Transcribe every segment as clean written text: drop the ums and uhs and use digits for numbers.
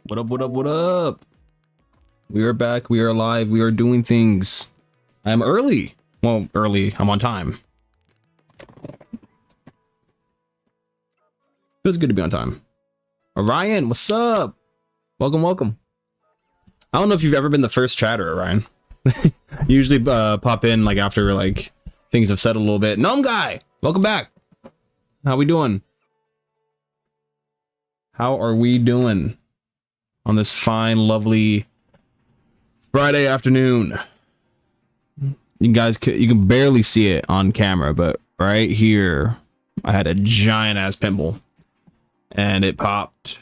What up, what up, what up? We are back, we are live, we are doing things. I'm early. Well, early, I'm on time. Feels good to be on time. Orion, what's up? Welcome, welcome. I don't know if you've ever been the first chatter, Orion. You usually pop in like after like things have settled a little bit. Gnome guy, welcome back. How we doing? How are we doing on this fine, lovely Friday afternoon? You guys, you can barely see it on camera, but right here, I had a giant ass pimple, and it popped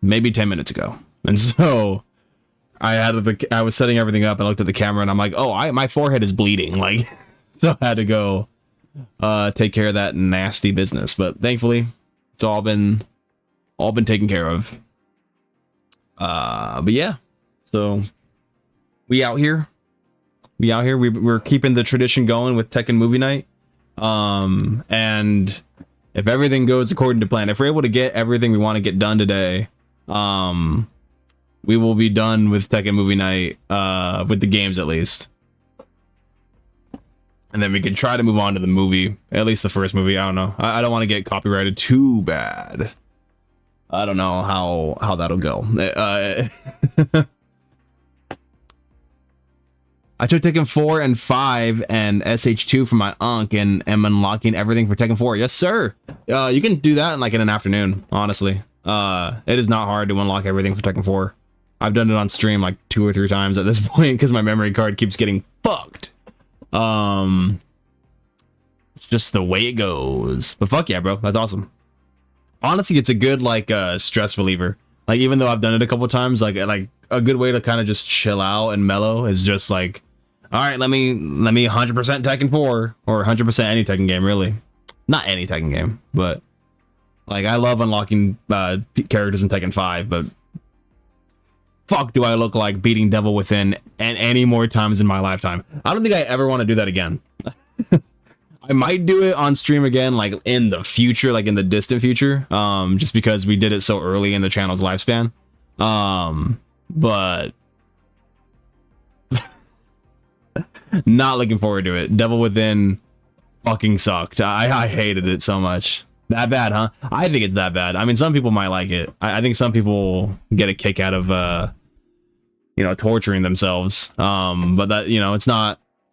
maybe 10 minutes ago. And so I was setting everything up and I looked at the camera and I'm like, oh, my forehead is bleeding. Like, so I had to go take care of that nasty business. But thankfully, it's all been taken care of. But yeah, so we out here. We're keeping the tradition going with Tekken movie night. And if everything goes according to plan, if we're able to get everything we want to get done today, we will be done with Tekken movie night, with the games at least. And then we can try to move on to the movie, at least the first movie. I don't know. I don't want to get copyrighted too bad. I don't know how that'll go. I took Tekken 4 and 5 and SH2 from my Unc and am unlocking everything for Tekken 4. Yes, sir. You can do that in an afternoon, honestly. It is not hard to unlock everything for Tekken 4. I've done it on stream like 2 or 3 times at this point because my memory card keeps getting fucked. It's just the way it goes. But fuck yeah, bro. That's awesome. Honestly, it's a good stress reliever. Like, even though I've done it a couple times, like a good way to kind of just chill out and mellow is just like, all right, let me 100% Tekken 4 or 100% any Tekken game, really. Not any Tekken game, but like I love unlocking characters in Tekken 5, but fuck do I look like beating Devil Within and any more times in my lifetime. I don't think I ever want to do that again. I might do it on stream again, like in the future, like in the distant future, just because we did it so early in the channel's lifespan. But not looking forward to it. Devil Within fucking sucked. I hated it so much. That bad, huh? I think it's that bad. I mean, some people might like it. I think some people get a kick out of, torturing themselves. But that, it's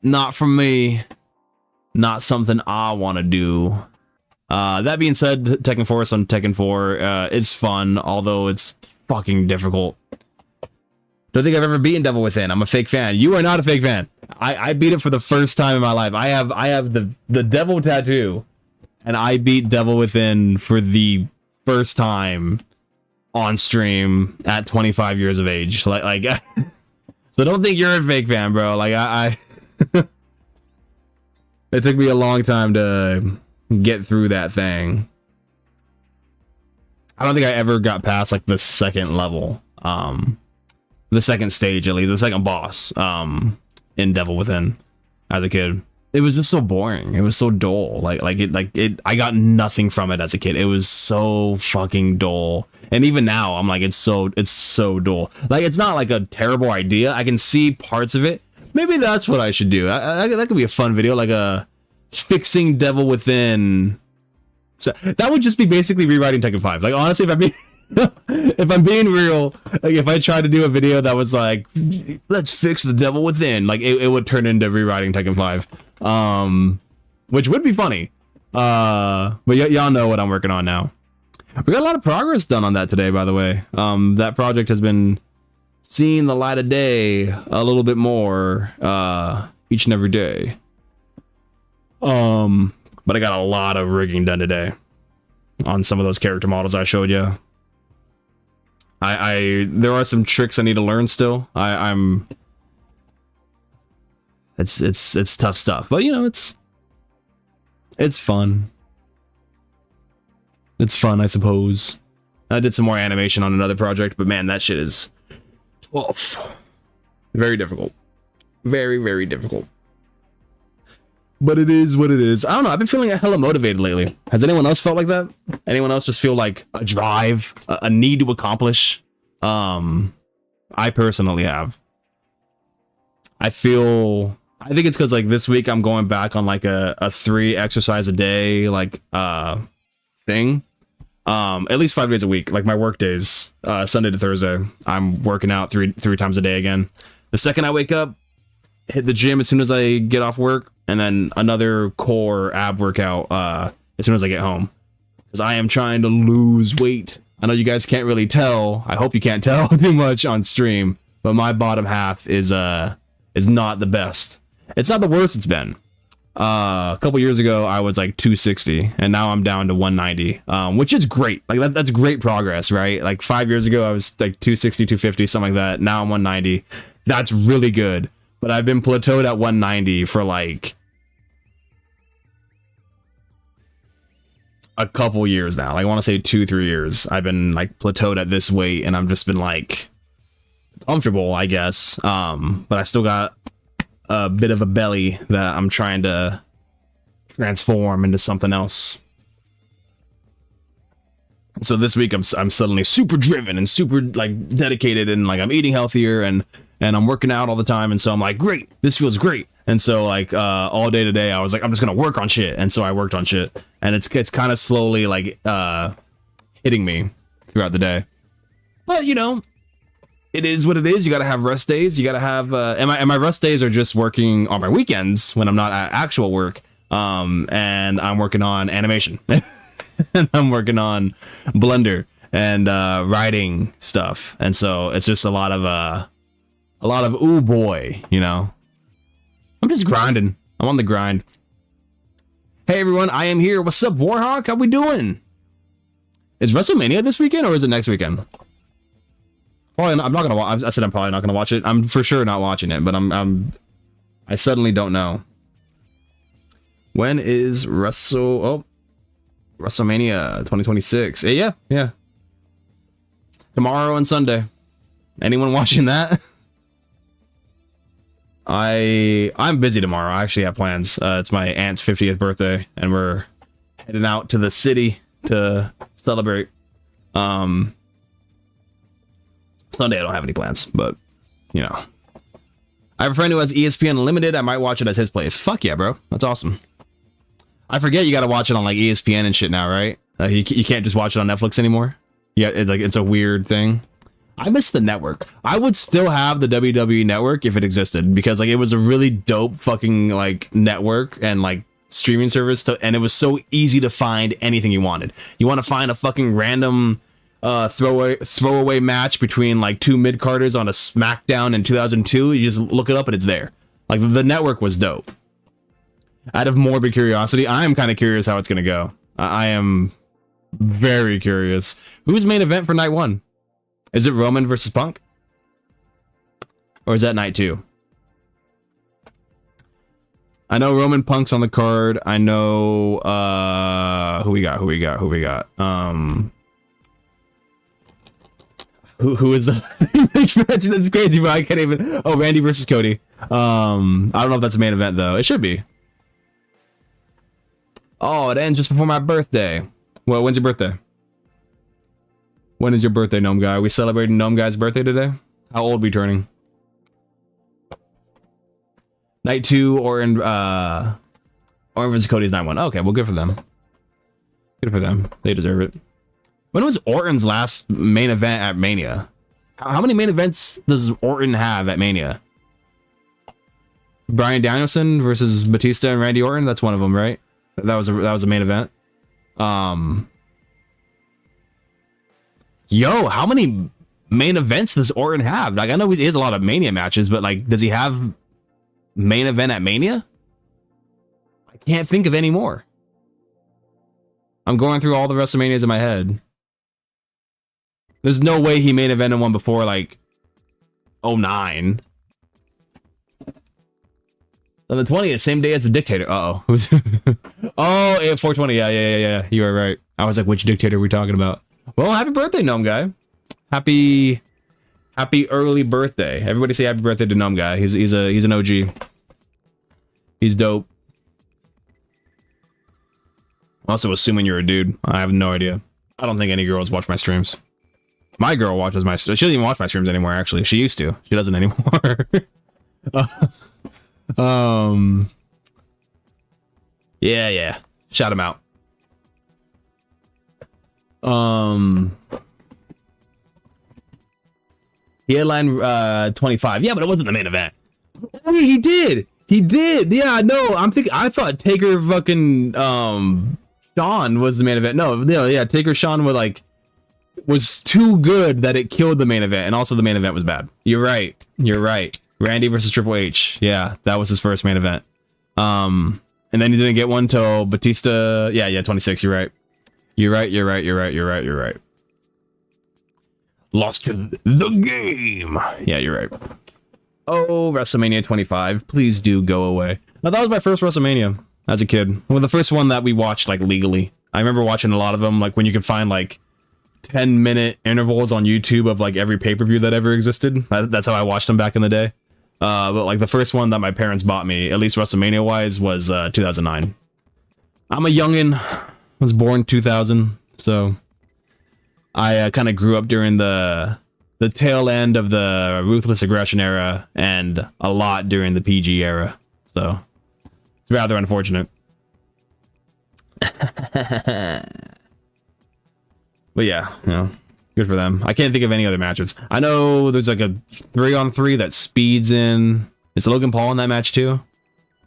not for me. Not something I want to do. That being said, Tekken 4 on Tekken 4 is fun, although it's fucking difficult. Don't think I've ever beaten Devil Within. I'm a fake fan. You are not a fake fan. I beat it for the first time in my life. I have the devil tattoo, and I beat Devil Within for the first time on stream at 25 years of age. Like so don't think you're a fake fan, bro. Like I it took me a long time to get through that thing. I don't think I ever got past like the second level, the second stage, at least the second boss, in Devil Within as a kid. It was just so boring. It was so dull. I got nothing from it as a kid. It was so fucking dull. And even now, I'm like, it's so dull. Like, it's not like a terrible idea. I can see parts of it. Maybe that's what I should do. That could be a fun video, like a fixing Devil Within. So that would just be basically rewriting Tekken 5. Like, honestly, if I'm being real, like if I tried to do a video that was like, let's fix the Devil Within, like it would turn into rewriting Tekken 5, which would be funny. But y'all know what I'm working on now. We got a lot of progress done on that today, by the way. That project has been seeing the light of day a little bit more each and every day. But I got a lot of rigging done today on some of those character models I showed you. There are some tricks I need to learn still. It's tough stuff, but it's fun. It's fun, I suppose. I did some more animation on another project, but man, that shit is tough. Very difficult. Very, very difficult. But it is what it is. I don't know. I've been feeling hella motivated lately. Has anyone else felt like that? Anyone else just feel like a drive, a need to accomplish, I personally have. I think it's because like this week I'm going back on like a 3 exercise a day like thing. At least 5 days a week. Like my work days, Sunday to Thursday, I'm working out three times a day again. The second I wake up, hit the gym as soon as I get off work, and then another core ab workout as soon as I get home. Because I am trying to lose weight. I know you guys can't really tell. I hope you can't tell too much on stream, but my bottom half is not the best. It's not the worst it's been. A couple years ago, I was like 260, and now I'm down to 190, which is great. Like that's great progress, right? Like 5 years ago, I was like 260, 250, something like that. Now I'm 190. That's really good. But I've been plateaued at 190 for like a couple years now. Like I want to say 2-3 years. I've been like plateaued at this weight, and I've just been like comfortable, I guess. But I still got a bit of a belly that I'm trying to transform into something else. So this week I'm suddenly super driven and super like dedicated, and like I'm eating healthier and I'm working out all the time, and so I'm like, great, this feels great. And so like all day today I was like, I'm just gonna work on shit, and so I worked on shit, and it's kind of slowly like hitting me throughout the day. But you know, it is what it is. You gotta have rest days. You gotta have and my rest days are just working on my weekends when I'm not at actual work. And I'm working on animation. And I'm working on Blender and writing stuff. And so it's just a lot of ooh boy, you know. I'm just grinding. I'm on the grind. Hey everyone, I am here. What's up, Warhawk? How we doing? Is WrestleMania this weekend or is it next weekend? Probably not, I'm not gonna watch. I said I'm probably not gonna watch it. I'm for sure not watching it, but I suddenly don't know. When is WrestleMania 2026? Yeah. Tomorrow and Sunday. Anyone watching that? I'm busy tomorrow. I actually have plans. It's my aunt's 50th birthday, and we're heading out to the city to celebrate. Sunday I don't have any plans, but you know, I have a friend who has ESPN Unlimited. I might watch it at his place. Fuck yeah, bro. That's awesome. I forget you got to watch it on like ESPN and shit now, right? You can't just watch it on Netflix anymore. Yeah, it's a weird thing. I miss the network. I would still have the WWE network if it existed, because like it was a really dope fucking like network and like streaming service and it was so easy to find anything you wanted. You want to find a fucking random throwaway match between like 2 mid-carders on a SmackDown in 2002, you just look it up and it's there. Like the network was dope. Out of morbid curiosity, I am kind of curious how it's gonna go. I am very curious. Who's main event for night 1? Is it Roman versus Punk? Or is that night 2? I know Roman Punk's on the card. I know who we got. Who is the match? That's crazy, but I can't even. Oh, Randy versus Cody. I don't know if that's a main event though. It should be. Oh, it ends just before my birthday. Well, when's your birthday? When is your birthday, Gnome Guy? Are we celebrating Gnome Guy's birthday today? How old are we turning? Night 2 or in Orton versus Cody's night 1. Okay, well, good for them. Good for them. They deserve it. When was Orton's last main event at Mania? How many main events does Orton have at Mania? Bryan Danielson versus Batista and Randy Orton. That's one of them, right? That was a main event. Yo, how many main events does Orton have? Like, I know he has a lot of Mania matches, but like, does he have main event at Mania? I can't think of any more. I'm going through all the WrestleManias in my head. There's no way he main evented one before like 09. On the 20th, same day as the Dictator. Uh-oh. Oh, yeah, 420. Yeah. You are right. I was like, which Dictator are we talking about? Well, happy birthday, Gnome Guy. Happy early birthday. Everybody say happy birthday to Gnome Guy. He's an OG. He's dope. Also, assuming you're a dude. I have no idea. I don't think any girls watch my streams. My girl watches my. She doesn't even watch my streams anymore. Actually, she used to. She doesn't anymore. um. Yeah, yeah. Shout him out. He headlined 25. Yeah, but it wasn't the main event. Oh, yeah, he did. He did. Yeah, no. I thought Taker fucking Sean was the main event. No, yeah. Taker Sean was too good that it killed the main event, and also the main event was bad. You're right. Randy versus Triple H. Yeah, that was his first main event. And then he didn't get one till Batista. Yeah, 26. You're right. You're right. Lost to the game. Yeah, you're right. Oh, WrestleMania 25. Please do go away. Now, that was my first WrestleMania as a kid. Well, the first one that we watched legally. I remember watching a lot of them, when you could find 10-minute intervals on YouTube of every pay-per-view that ever existed. That's how I watched them back in the day. But the first one that my parents bought me, at least WrestleMania wise, was 2009. I'm a youngin', was born 2000, so I kind of grew up during the tail end of the Ruthless Aggression era and a lot during the PG era. So it's rather unfortunate. But yeah, good for them. I can't think of any other matches. I know there's a 3-on-3 that speeds in. Is Logan Paul in that match too?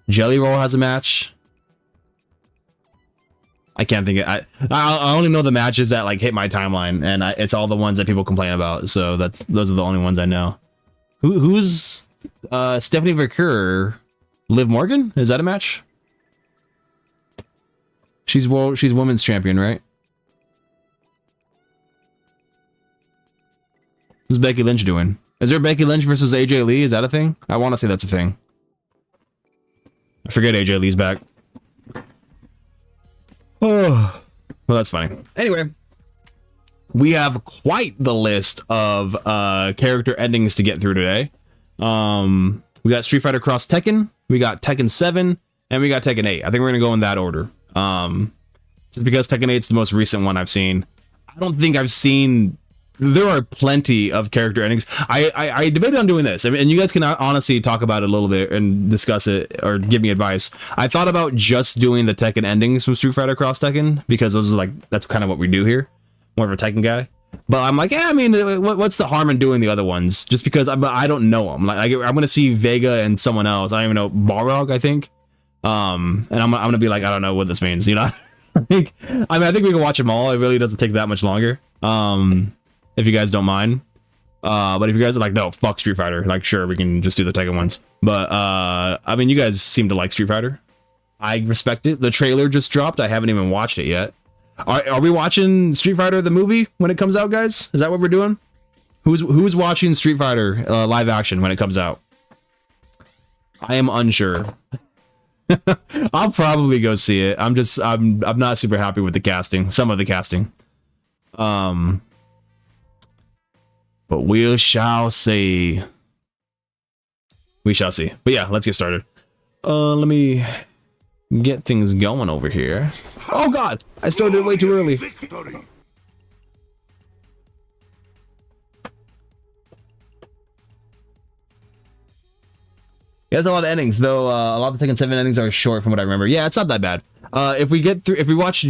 Jelly Roll has a match. I can't think of. I only know the matches that hit my timeline, and it's all the ones that people complain about. So those are the only ones I know. Who's Stephanie Vercur? Liv Morgan? Is that a match? She's women's champion, right? What's Becky Lynch doing? Is there Becky Lynch versus AJ Lee? Is that a thing? I want to say that's a thing. I forget AJ Lee's back. Oh, well, that's funny. Anyway, we have quite the list of character endings to get through today. We got Street Fighter Cross Tekken, we got Tekken 7, and we got Tekken 8. I think we're gonna go in that order. Just because Tekken 8's the most recent one I've seen. I don't think I've seen. There are plenty of character endings. I debated on doing this, and you guys can honestly talk about it a little bit and discuss it or give me advice. I thought about just doing the Tekken endings from Street Fighter Cross Tekken because those are that's kind of what we do here. More of a Tekken guy, but I'm yeah, I mean, what's the harm in doing the other ones? Just because I don't know them. I'm gonna see Vega and someone else. I don't even know Balrog, I think. And I'm gonna be I don't know what this means. I think we can watch them all. It really doesn't take that much longer. If you guys don't mind. But if you guys are no, fuck Street Fighter, sure, we can just do the Tekken ones. But I mean, you guys seem to like Street Fighter. I respect it. The trailer just dropped. I haven't even watched it yet. Are we watching Street Fighter the movie when it comes out, guys? Is that what we're doing? Who's watching Street Fighter live action when it comes out? I am unsure. I'll probably go see it. I'm not super happy with the casting. Some of the casting. But we shall see. We shall see. But yeah, let's get started. Let me get things going over here. Oh god, I started way too early. Yeah, that's a lot of endings, though. A lot of the Tekken 7 endings are short from what I remember. Yeah, it's not that bad. If we watch,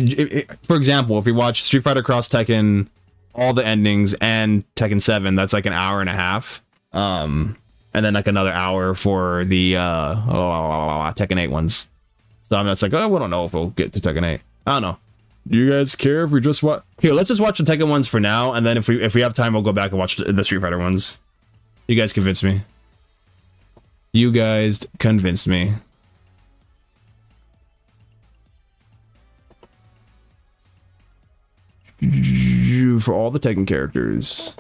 for example, if we watch Street Fighter Cross Tekken, all the endings, and Tekken 7, that's an hour and a half. And then another hour for the Tekken 8 ones. So I'm just oh, we don't know if we'll get to Tekken 8. I don't know. Do you guys care if we just watch? Here, let's just watch the Tekken ones for now, and then if we have time, we'll go back and watch the Street Fighter ones. You guys convinced me. You guys convinced me. For all the Tekken characters.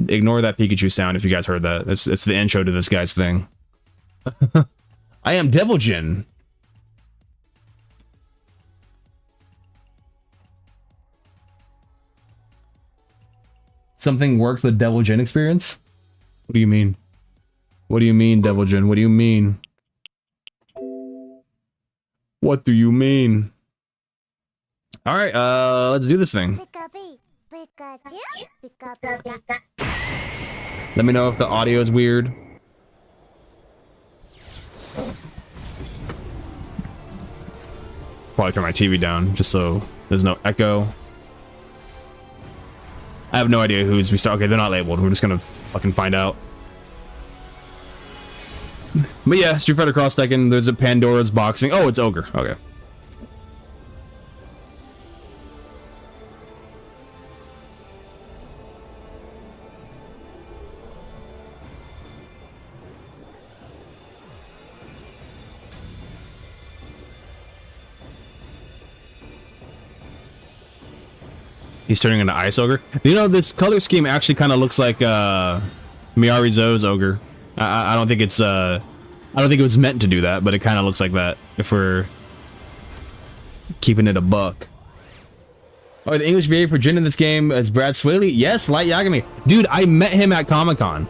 Ignore that Pikachu sound if you guys heard that. It's the intro to this guy's thing. I am Devil Jin. Something works the Devil Jin experience? What do you mean? What do you mean, Devil Jin? What do you mean? What do you mean? Alright, let's do this thing. Let me know if the audio is weird. Probably turn my TV down just so there's no echo. I have no idea who's we start. Okay, they're not labeled. We're just gonna fucking find out. But yeah, Street Fighter Cross Tekken. There's a Pandora's Boxing. Oh, it's Ogre. Okay. He's turning into Ice Ogre. You know, this color scheme actually kind of looks like Miyari Zo's Ogre. I don't think it's I don't think it was meant to do that, but it kind of looks like that if we're keeping it a buck. Oh, the English VA for Jin in this game is Brad Swaley. Yes, Light Yagami. Dude, I met him at Comic-Con.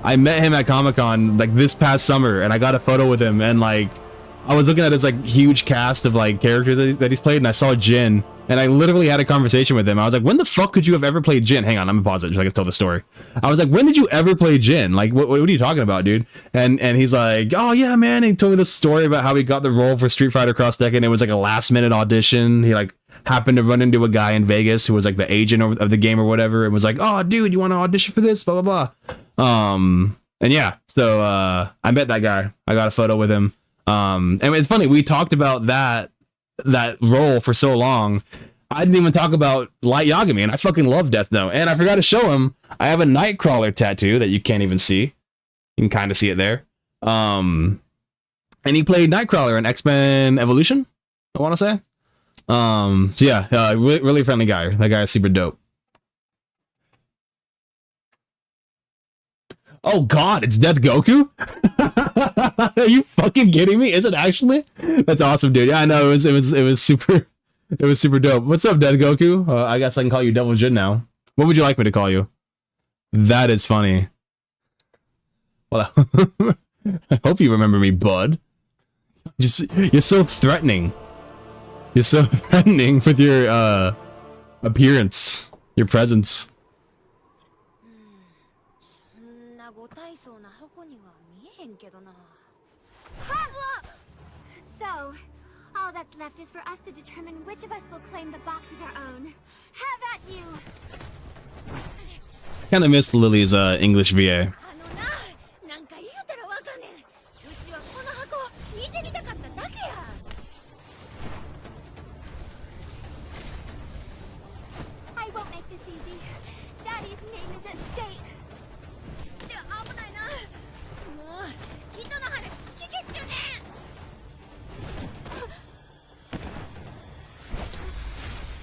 I met him at Comic-Con like this past summer, and I got a photo with him, and like I was looking at his like huge cast of like characters that he's played, and I saw Jin. And I literally had a conversation with him. I was like, when the fuck could you have ever played Jin? Hang on, I'm gonna pause it so I can tell the story. I was like, when did you ever play Jin? Like, what are you talking about, dude? And he's like, oh yeah, man. And he told me this story about how he got the role for Street Fighter Cross Tekken. It was like a last minute audition. He like happened to run into a guy in Vegas who was like the agent of the game or whatever. And was like, oh dude, you want to audition for this? Blah, blah, blah. And yeah, so I met that guy. I got a photo with him. And it's funny, we talked about that role for so long. I didn't even talk about Light Yagami, and I fucking love Death Note. And I forgot to show him, I have a Nightcrawler tattoo that you can't even see. You can kind of see it there. And he played Nightcrawler in X-Men Evolution, I want to say. So yeah, really friendly guy. That guy is super dope. Oh god, it's Death Goku? Are you fucking kidding me? Is it actually? That's awesome, dude. Yeah, I know, it was super... It was super dope. What's up, Death Goku? I guess I can call you Devil Jin now. What would you like me to call you? That is funny. Well, I hope you remember me, bud. You're so threatening. You're so threatening with your appearance, your presence. So, all that's left is for us to determine which of us will claim the box as our own. Have at you! Kind of missed Lily's English VA. I won't make this easy. Daddy's name is at stake.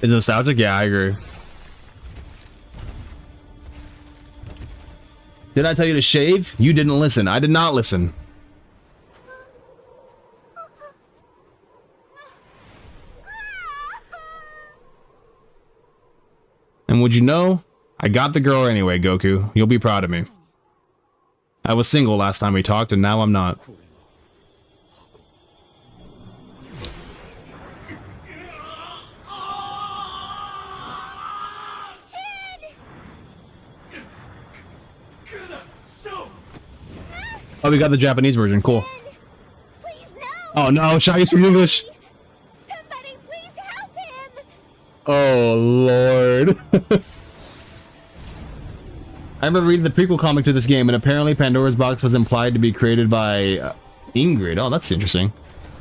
Is it nostalgic? Yeah, I agree. Did I tell you to shave? You didn't listen. I did not listen. And would you know, I got the girl anyway, Goku. You'll be proud of me. I was single last time we talked, and now I'm not. Oh, we got the Japanese version. Cool. Please, no. Oh no, Shaggy speaks English. Somebody please help him. Oh lord. I remember reading the prequel comic to this game, and apparently Pandora's Box was implied to be created by Ingrid. Oh, that's interesting.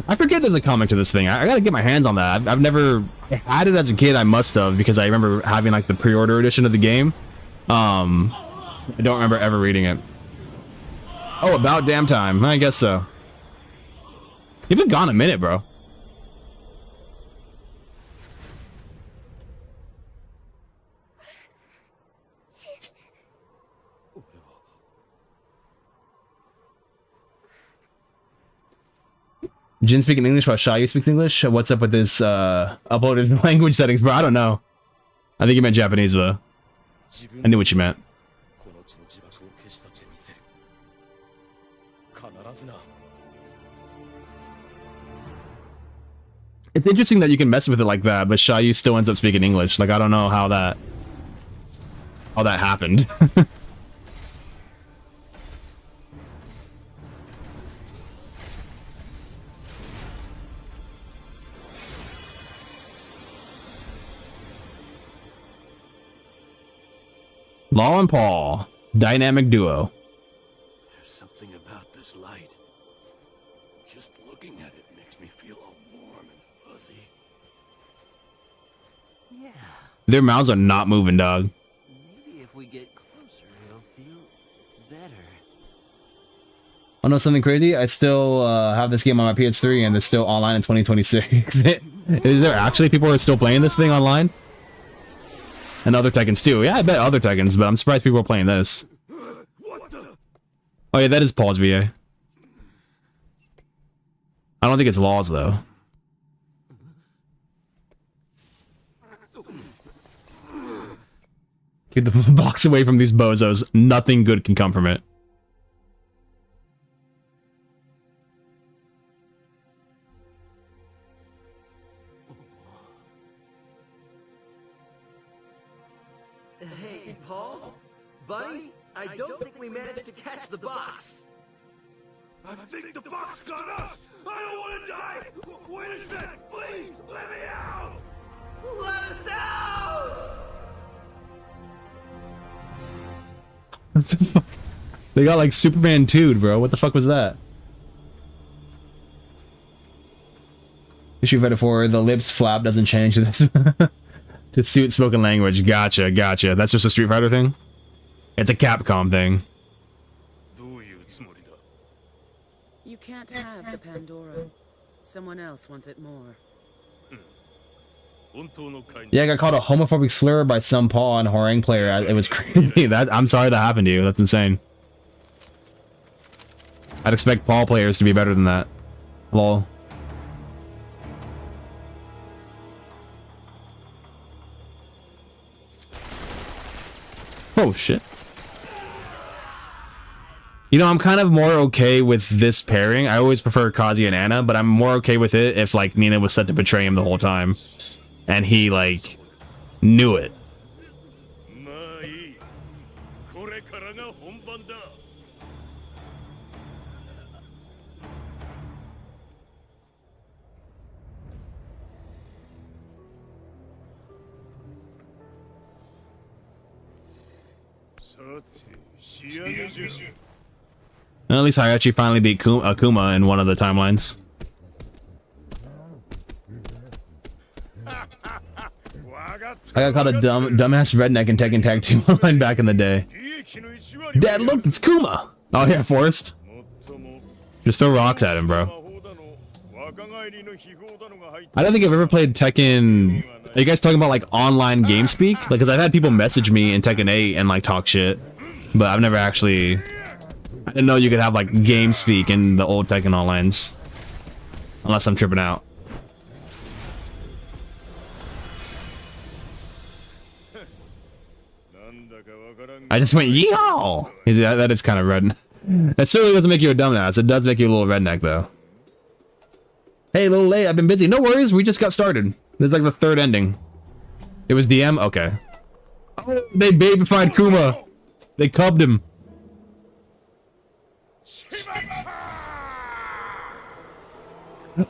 I forget there's a comic to this thing. I gotta get my hands on that. I've never I had it as a kid. I must have, because I remember having like the pre-order edition of the game. I don't remember ever reading it. Oh, about damn time. I guess so. You've been gone a minute, bro. Jin speaking English while Shayu speaks English? What's up with this uploaded language settings, bro? I don't know. I think you meant Japanese, though. I knew what you meant. It's interesting that you can mess with it like that, but Shayu still ends up speaking English. Like, I don't know how that... how that happened. Law and Paul, dynamic duo. There's something about this light. Just looking at it makes me feel all warm and fuzzy. Yeah. Their mouths are not moving, dog. Maybe if we get closer, it'll feel better. I know something crazy. I still have this game on my PS3, and it's still online in 2026. Is there actually people who are still playing this thing online? And other Tekkens too. Yeah, I bet other Tekkens, but I'm surprised people are playing this. Oh yeah, that is Paul's VA. I don't think it's Law's though. Keep the box away from these bozos. Nothing good can come from it. Hey, Paul? Buddy? I don't think we managed to catch the box. I think the box got us! I don't want to die! Wait a sec! Please! Let me out! Let us out! They got like Superman 2'd, bro. What the fuck was that? Issue 54, the lips flap doesn't change this to suit spoken language. Gotcha, gotcha. That's just a Street Fighter thing? It's a Capcom thing. You can't have the Pandora. Someone else wants it more. Yeah, I got called a homophobic slur by some Paul and Horang player. It was crazy. I'm sorry that happened to you. That's insane. I'd expect Paul players to be better than that. Lol. Oh shit. You know, I'm kind of more okay with this pairing. I always prefer Kazi and Anna, but I'm more okay with it if like Nina was set to betray him the whole time. And he like knew it. And at least Hayachi finally beat Akuma in one of the timelines. I got called a dumbass redneck in Tekken Tag 2 online back in the day. Dad, look, it's Kuma! Oh yeah, Forrest. Just throw rocks at him, bro. I don't think I've ever played Tekken... Are you guys talking about like online game speak? Like, cause I've had people message me in Tekken 8 and like talk shit. But I've never actually... I didn't know you could have like game speak in the old Tekken onlines. Unless I'm tripping out. I just went yeehaw! That is kind of red. That certainly doesn't make you a dumbass. It does make you a little redneck though. Hey, a little late. I've been busy. No worries. We just got started. This is like the third ending. It was DM? Okay. Oh, they babyfied Kuma. They cubbed him.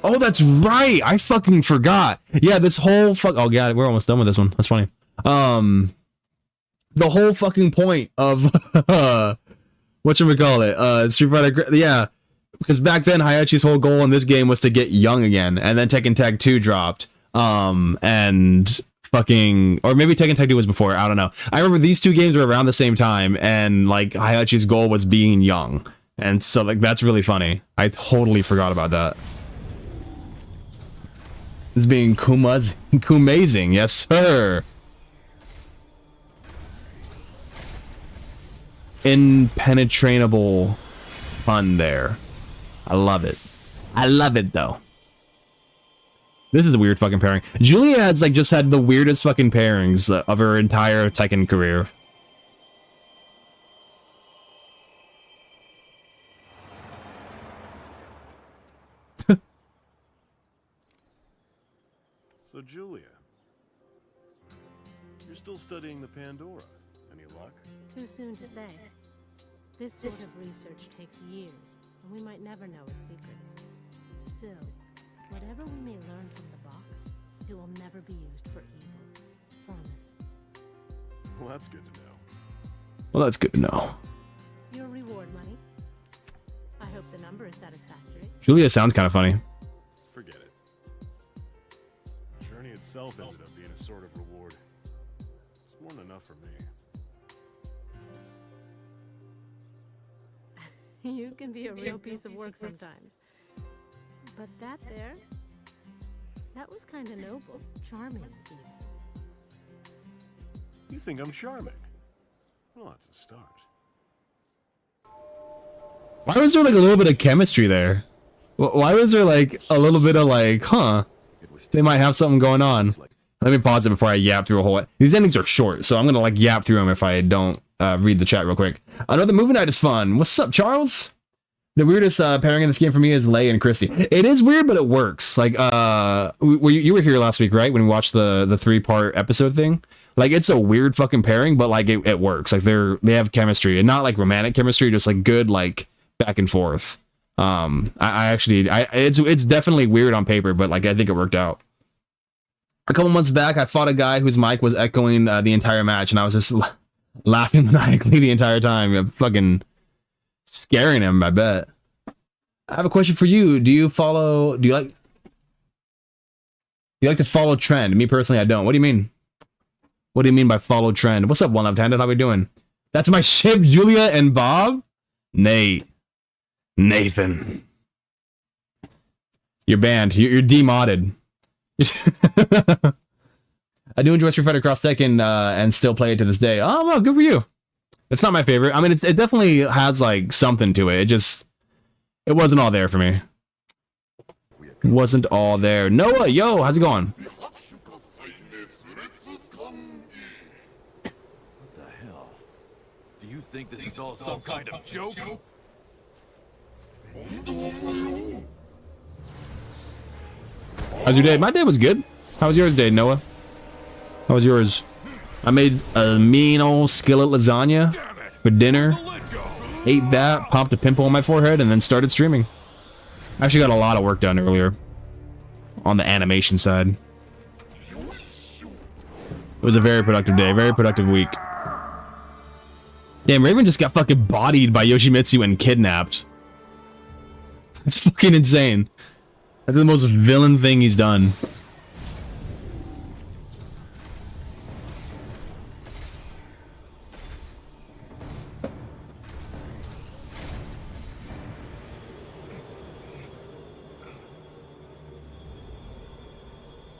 Oh, that's right. I fucking forgot. Yeah, this whole oh god, we're almost done with this one. That's funny. The whole fucking point of whatchamacallit, Street Fighter, yeah, because back then Hayachi's whole goal in this game was to get young again, and then Tekken Tag 2 dropped, and fucking, or maybe Tekken Tag 2 was before, I don't know. I remember these two games were around the same time, and like Hayachi's goal was being young, and so like that's really funny. I totally forgot about that. This being Kumazing, yes sir. Impenetrable fun there. I love it. I love it though. This is a weird fucking pairing. Julia has like just had the weirdest fucking pairings of her entire Tekken career. So Julia, you're still studying the Pandora, Any luck? Too soon to say. This sort of research takes years, and we might never know its secrets. Still, whatever we may learn from the box, it will never be used for evil. Promise. Well, that's good to know. Well, that's good to know. Your reward money. I hope the number is satisfactory. Julia sounds kind of funny. Forget it. The journey itself ended up being a sort of reward. It's more than enough for me. You can be a real piece of work sometimes. But that was kind of noble, charming even. You think I'm charming? Well, that's a start. Why was there like a little bit of chemistry there? Why was there like a little bit of like, huh? They might have something going on. Let me pause it before I yap through a whole. These endings are short, so I'm gonna like yap through them if I don't read the chat real quick. Another movie night is fun. What's up, Charles? The weirdest pairing in this game for me is Leigh and Christy. It is weird, but it works. Like, you were here last week, right? When we watched the 3-part episode thing. Like, it's a weird fucking pairing, but like it works. Like they have chemistry, and not like romantic chemistry, just like good like back and forth. It's definitely weird on paper, but like I think it worked out. A couple months back, I fought a guy whose mic was echoing the entire match, and I was just laughing maniacally the entire time. I'm fucking scaring him, I bet. I have a question for you. Do you like to follow trend? Me personally, I don't. What do you mean? What do you mean by follow trend? What's up, One Left Handed? How we doing? That's my ship, Julia and Bob. Nathan. You're banned. You're demodded. I do enjoy Street Fighter Cross Tekken and still play it to this day. Oh, well, good for you. It's not my favorite. I mean, it definitely has like something to it. It wasn't all there for me. It wasn't all there. Noah, yo, how's it going? What the hell? Do you think this is all some kind of joke? How's your day? My day was good. How was yours day, Noah? How was yours? I made a mean old skillet lasagna for dinner. Ate that, popped a pimple on my forehead, and then started streaming. I actually got a lot of work done earlier on the animation side. It was a very productive day, very productive week. Damn, Raven just got fucking bodied by Yoshimitsu and kidnapped. That's fucking insane. That's the most villain thing he's done.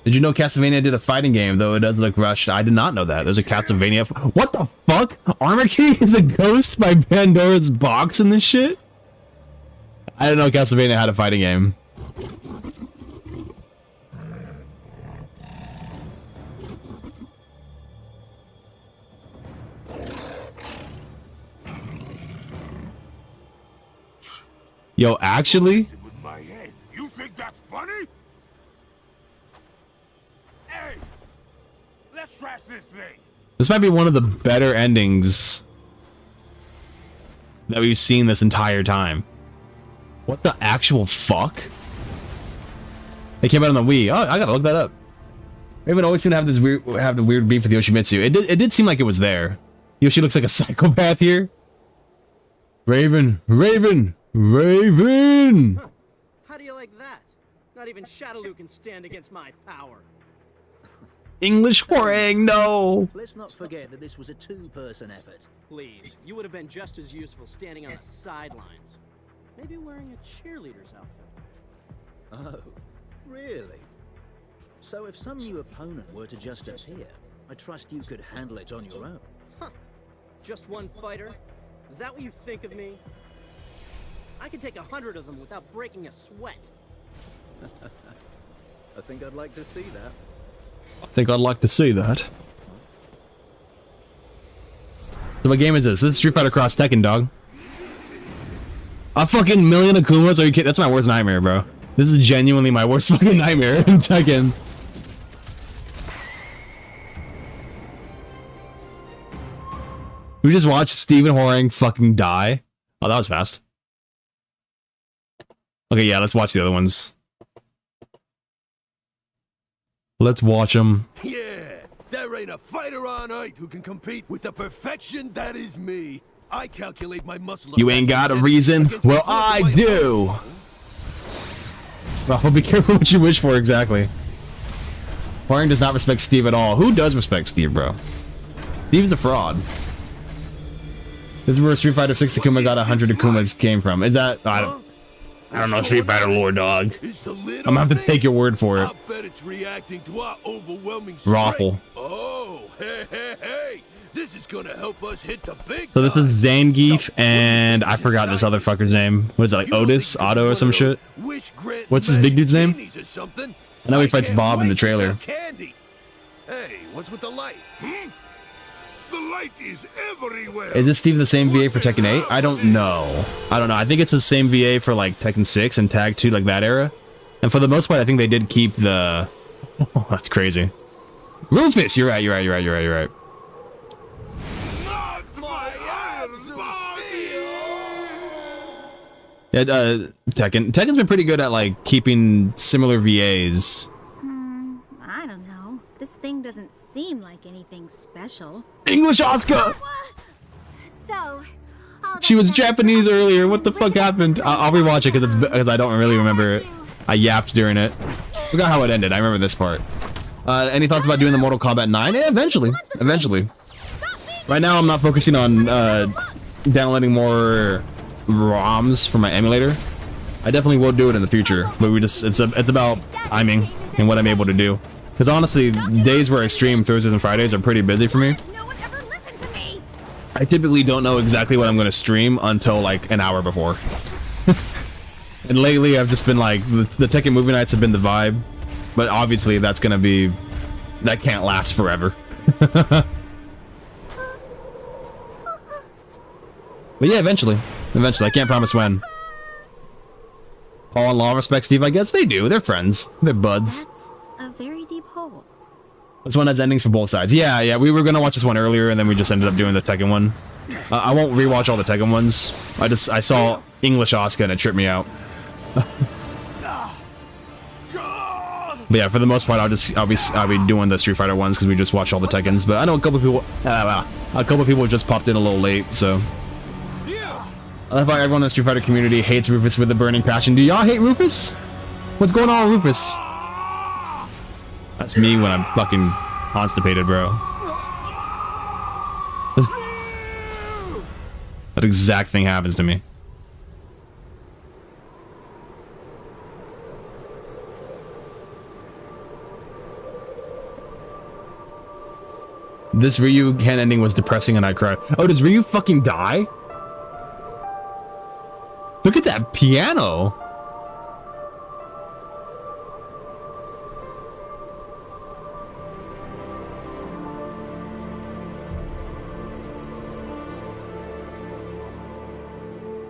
Did you know Castlevania did a fighting game, though it does look rushed? I did not know that. There's a Castlevania. What the fuck? Armor Key is a ghost by Pandora's Box in this shit? I didn't know Castlevania had a fighting game. Yo, actually? With my head. You think that's funny? Hey! Let's trash this thing! This might be one of the better endings that we've seen this entire time. What the actual fuck? It came out on the Wii. Oh, I gotta look that up. Raven always seemed to have the weird beef with Yoshimitsu. It did seem like it was there. Yoshi looks like a psychopath here. Raven. How do you like that? Not even Shadaloo can stand against my power. English Huang, no. Let's not forget that this was a two-person effort. Please, you would have been just as useful standing on the sidelines. Maybe wearing a cheerleader's outfit. Oh, really? So if some new opponent were to just appear, I trust you could handle it on your own. Huh. Just one fighter? Is that what you think of me? I can take 100 of them without breaking a sweat. I think I'd like to see that. I think I'd like to see that. So what game is this? This is Street Fighter Cross Tekken, dog. A fucking million Akumas? Are you kidding? That's my worst nightmare, bro. This is genuinely my worst fucking nightmare in Tekken. We just watched Stephen Horing fucking die. Oh, that was fast. Okay, yeah, let's watch the other ones. Let's watch them. Yeah, there ain't a fighter on Earth who can compete with the perfection that is me. I calculate my muscle. You ain't got a reason? Well, I do. Well, be careful what you wish for, exactly. Horing does not respect Steve at all. Who does respect Steve, bro? Steve's a fraud. This is where Street Fighter 6 Akuma got 100 Akumas came from. Is that... I don't know Street Fighter lore, dog. I'm gonna have to take your word for it. I bet it's reacting to our overwhelming Raffle. Oh, hey. This is gonna help us hit the big So this is Zangief and I forgot this other fucker's name. What is it, like Otis? Otto or some shit? What's this big dude's name? I know he fights Bob in the trailer. Hey, what's with the light? The light is everywhere. Is this Steve the same VA for Tekken 8? I don't know. I think it's the same VA for like Tekken 6 and Tag 2, like that era. And for the most part, I think they did keep the... Oh, that's crazy. Rufus! You're right. Not my arms of Yeah, Tekken's been pretty good at like keeping similar VAs. I don't know. This thing doesn't seem like anything special. English Asuka! So, She was Japanese earlier. What the fuck happened? I'll rewatch it because I don't really remember it. I yapped during it. Forgot how it ended. I remember this part. Any thoughts about doing the Mortal Kombat 9? Yeah, eventually. Right now, I'm not focusing on downloading more ROMs for my emulator. I definitely will do it in the future, but it's about timing and what I'm able to do. Because honestly, days where I stream Thursdays and Fridays are pretty busy for me. I typically don't know exactly what I'm going to stream until like an hour before. And lately, I've just been like, the Tekken movie nights have been the vibe. But obviously, that can't last forever. But yeah, eventually. I can't promise when. Paul and Law respect Steve, I guess they do. They're friends. They're buds. That's a very deep hole. This one has endings for both sides. Yeah, we were gonna watch this one earlier, and then we just ended up doing the Tekken one. I won't rewatch all the Tekken ones. I saw English Asuka and it tripped me out. But yeah, for the most part, I'll be doing the Street Fighter ones because we just watched all the Tekkens. But I know a couple people just popped in a little late, so. I love how everyone in the Street Fighter community hates Rufus with a burning passion. Do y'all hate Rufus? What's going on with Rufus? That's me when I'm fucking constipated, bro. That exact thing happens to me. This Ryu Ken ending was depressing and I cried. Oh, does Ryu fucking die? Look at that piano.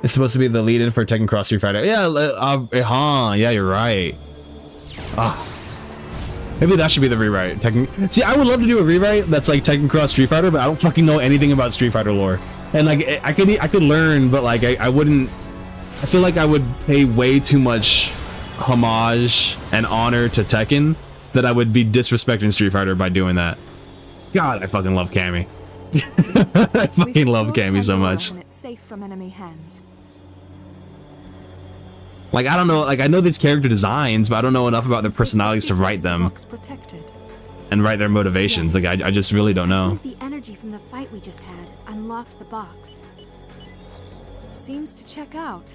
It's supposed to be the lead-in for Tekken Cross Street Fighter. Yeah, yeah, you're right. Maybe that should be the rewrite. See, I would love to do a rewrite that's like Tekken Cross Street Fighter, but I don't fucking know anything about Street Fighter lore. And like, I could learn, but like, I wouldn't. I feel like I would pay way too much homage and honor to Tekken that I would be disrespecting Street Fighter by doing that. God, I fucking love Cammy. I fucking love Cammy so much. When it's safe from enemy hands. Like, I don't know, like, I know these character designs, but I don't know enough about their personalities to write them and write their motivations. Like, I just really don't know. The energy from the fight we just had unlocked the box. Seems to check out.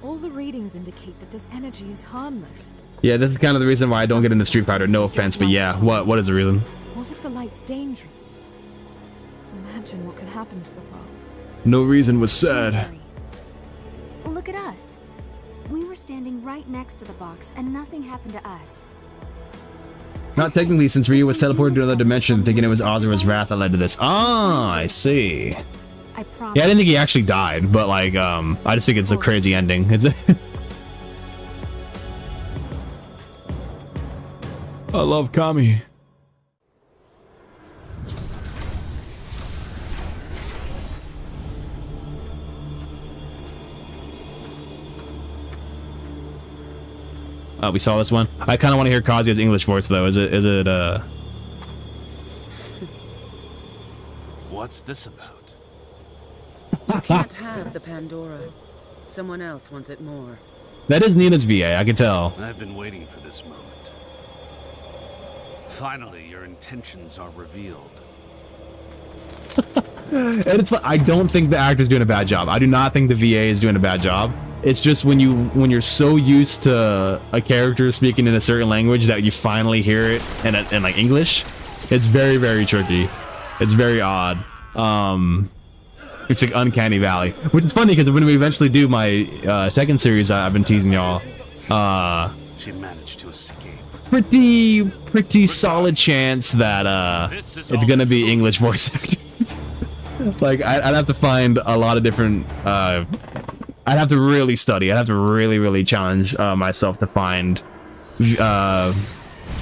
All the readings indicate that this energy is harmless. Yeah, this is kind of the reason why I don't get into Street Fighter. No offense, but yeah, what is the reason? What if the light's dangerous? Imagine what could happen to the world. No reason was said. Look at us. We were standing right next to the box, and nothing happened to us. Not technically, since Ryu was teleported to another dimension, thinking it was Ozra's wrath that led to this. Ah, I see. I promise. Yeah, I didn't think he actually died, but like, I just think it's a crazy ending. It's I love Kami. We saw this one. I kind of want to hear Kazuya's English voice though. Is it What's this about? You can't have the Pandora. Someone else wants it more. That is Nina's VA, I can tell. I've been waiting for this moment. Finally, your intentions are revealed. And it's fun. I don't think the actor's doing a bad job. I do not think the VA is doing a bad job. It's just when you're so used to a character speaking in a certain language that you finally hear it in like English, it's very, very tricky. It's very odd. It's like uncanny valley, which is funny because when we eventually do my Tekken series, I've been teasing y'all. She managed to escape. Pretty solid chance that it's gonna be English voice actors. Like I'd have to find a lot of different. I'd have to really study. I'd have to really challenge myself to find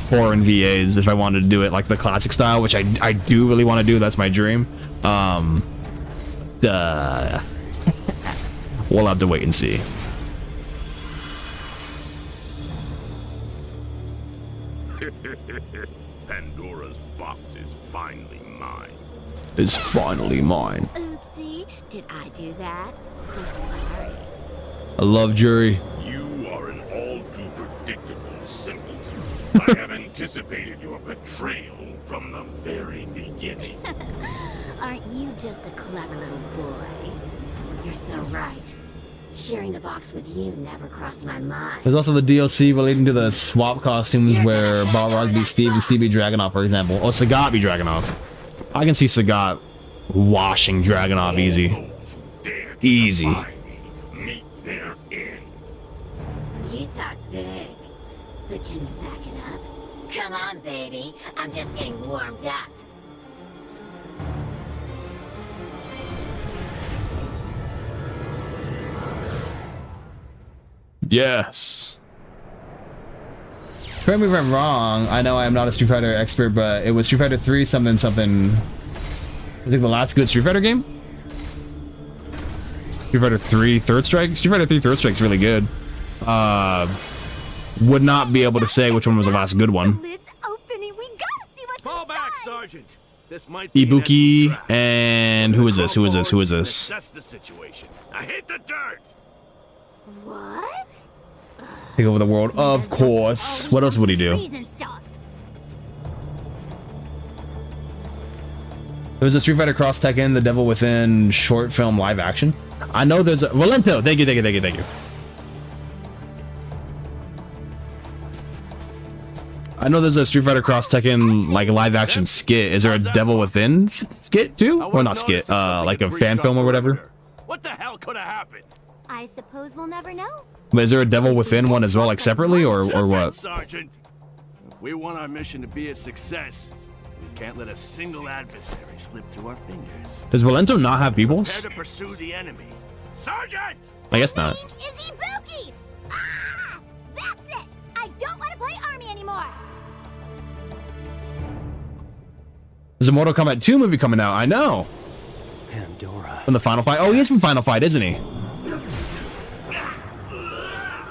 foreign VAs if I wanted to do it like the classic style, which I do really want to do. That's my dream. We'll have to wait and see. Pandora's box is finally mine. It's finally mine. Oopsie, did I do that? So sorry. I love Jury. You are an all too predictable simpleton. I have anticipated your betrayal from the very beginning. Aren't you just a clever little boy? You're so right. Sharing the box with you never crossed my mind. There's also the DLC relating to the swap costumes where Balrog be Steve and Steve be Dragunov, for example. Or Sagat be Dragunov. I can see Sagat washing Dragunov easy. Easy. Meet their end. You talk big, but can you back it up? Come on, baby. I'm just getting warmed up. Yes. Correct me if I'm wrong. I know I am not a Street Fighter expert, but it was Street Fighter 3 something. I think the last good Street Fighter game? Street Fighter 3 Third Strike? Street Fighter 3 Third Strike's really good. Would not be able to say which one was the last good one. Lid's opening. We gotta see what's Fall back, inside. Sergeant. This might be Ibuki and who is this? That's the situation. I hate the dirt. What? Take over the world, of course. What else would he do? Reason stuff. It was a Street Fighter Cross Tekken, The Devil Within short film live action. I know there's a Valento. Thank you. I know there's a Street Fighter Cross Tekken like live action skit. Is there a Devil Within skit too? Or not skit, like a fan film or whatever? What the hell could have happened? I suppose we'll never know. But is there a Devil Within one as well, like separately, or what? Sergeant, if we want our mission to be a success, we can't let a single adversary slip through our fingers. Does Valento not have peoples? Prepare to pursue the enemy. Sergeant! I guess not. Is Ibuki? Ah! That's it! I don't want to play Army anymore! There's a Mortal Kombat 2 movie coming out, I know. Pandora. From the Final Fight. Oh, he is from Final Fight, isn't he?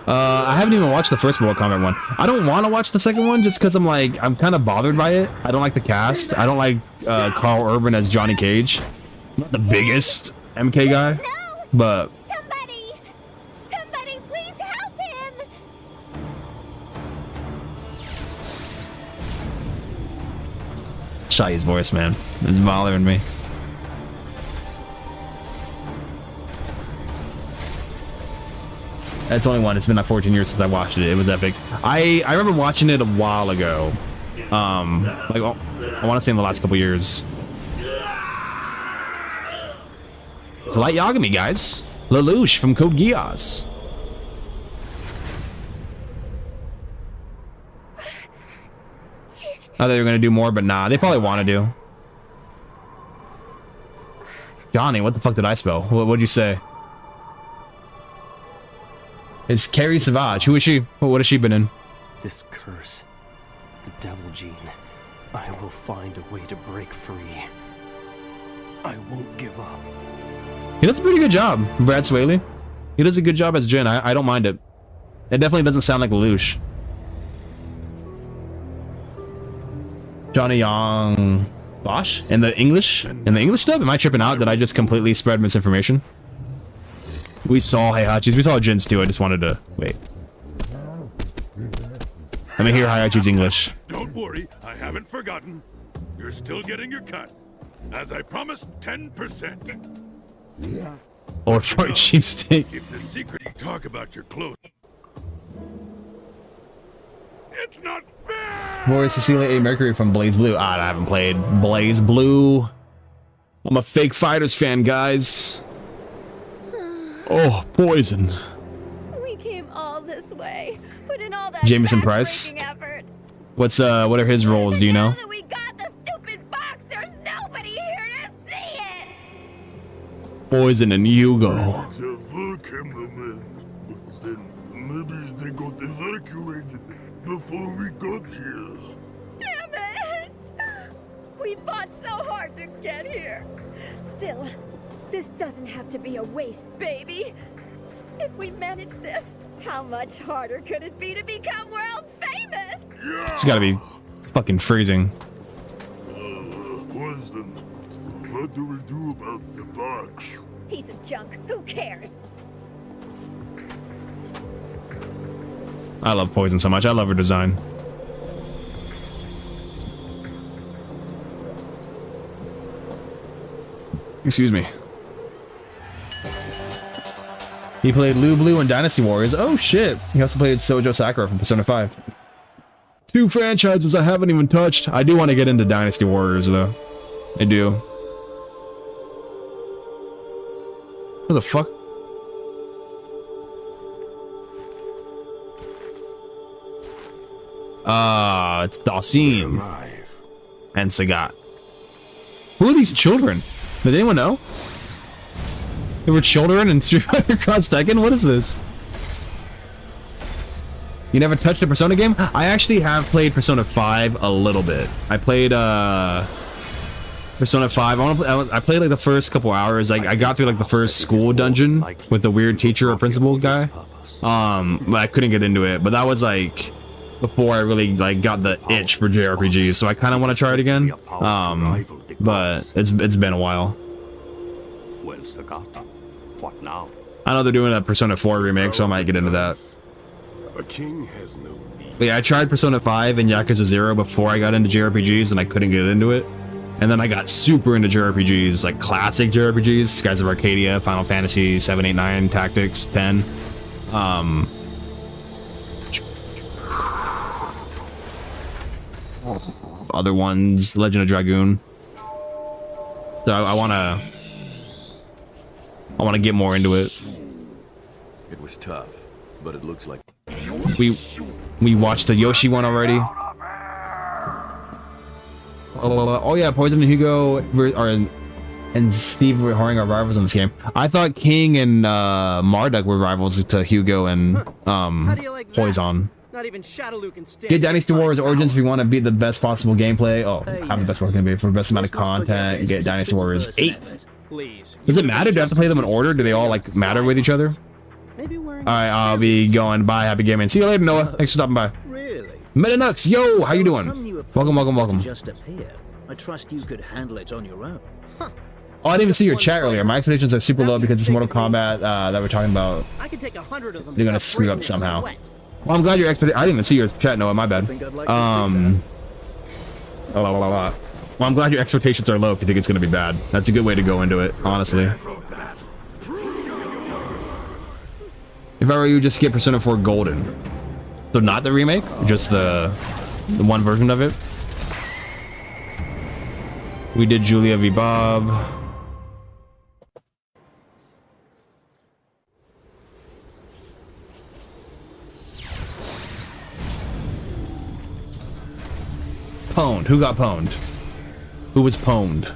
I haven't even watched the first Mortal Kombat one. I don't want to watch the second one just because I'm kind of bothered by it. I don't like the cast. I don't like Carl Urban as Johnny Cage. I'm not the biggest MK guy, but Somebody, please help him! Shai's voice, man, it's bothering me. That's only one. It's been like 14 years since I watched it. It was epic. I remember watching it a while ago. Like I want to say in the last couple years. It's Light Yagami, guys. Lelouch from Code Geass. I thought they were gonna do more, but nah, they probably want to do. Johnny, what the fuck did I spell? What'd you say? It's Carrie Savage. Who is she? What has she been in? This curse, the devil gene. I will find a way to break free. I won't give up. He does a pretty good job, Brad Swaley. He does a good job as Jin. I don't mind it. It definitely doesn't sound like Lelouch. Johnny Young Bosch in the English dub. Am I tripping out? Did I just completely spread misinformation? We saw Heihachi's. We saw Jin's too. I just wanted to wait. Let me hear Heihachi's English. Don't worry, I haven't forgotten. You're still getting your cut. As I promised, 10%. Or for a cheapsteak. Keep the secret. You talk about your clothes. It's not fair! Boy, Cecilia A. Mercury from Blaze Blue. I haven't played Blaze Blue. I'm a fake fighters fan, guys. Oh, Poison. We came all this way, put in all that Jameson Price. effort. What are his roles? Do you know? Now that we got the stupid box, there's nobody here to see it. Poison and Hugo. It's a full cameraman, but then maybe they got evacuated before we got here. Damn it! We fought so hard to get here. Still, this doesn't have to be a waste, baby. If we manage this, how much harder could it be to become world famous? Yeah. It's gotta be fucking freezing. Poison. What do we do about the box? Piece of junk. Who cares? I love Poison so much. I love her design. Excuse me. He played Lu Blue in Dynasty Warriors. Oh shit. He also played Sojo Sakura from Persona 5. 2 franchises I haven't even touched. I do want to get into Dynasty Warriors though. I do. What the fuck? It's Dawson and Sagat. Who are these children? Did anyone know? They were children in Street Fighter Cross Tekken? What is this? You never touched a Persona game? I actually have played Persona 5 a little bit. I played Persona 5. I played like the first couple hours. I got through like the first school dungeon with the weird teacher or principal guy. But I couldn't get into it. But that was like before I really like got the itch for JRPGs. So I kind of want to try it again. But it's been a while. Well, Sagat, what now? I know they're doing a Persona 4 remake, so I might get into that. A king has no need. But yeah, I tried Persona 5 and Yakuza 0 before I got into JRPGs, and I couldn't get into it. And then I got super into JRPGs, like classic JRPGs, Skies of Arcadia, Final Fantasy 7, 8, 9, Tactics, 10. Other ones, Legend of Dragoon. So I wanna get more into it. It was tough, but it looks like we watched the Yoshi one already. Oh yeah, Poison and Hugo and Steve were Horing are rivals in this game. I thought King and Marduk were rivals to Hugo and Poison. Not even Shadowloo can stand. Get Dynasty Warriors Origins if you want to be the best possible gameplay. Oh, have the best possible gameplay for the best amount of content. Get Dynasty Warriors 8. Does it matter? Do I have to play them in order? Do they all like matter with each other? Alright, I'll be going. Bye, happy gaming. See you later, Noah. Thanks for stopping by. Really? Metanux, yo, how you doing? Welcome. Just appear. I trust you could handle it on your own. Oh, I didn't even see your chat earlier. My expectations are super low because it's Mortal Kombat that we're talking about. I can take 100 of them. They're gonna screw up somehow. Well, I'm glad your expectations. I didn't even see your chat, Noah. My bad. Well, I'm glad your expectations are low if you think it's gonna be bad. That's a good way to go into it, honestly. If I were you, just get Persona 4 Golden. So not the remake, just the one version of it. We did Julia v. Bob. Pwned. Who got pwned? Who was pwned?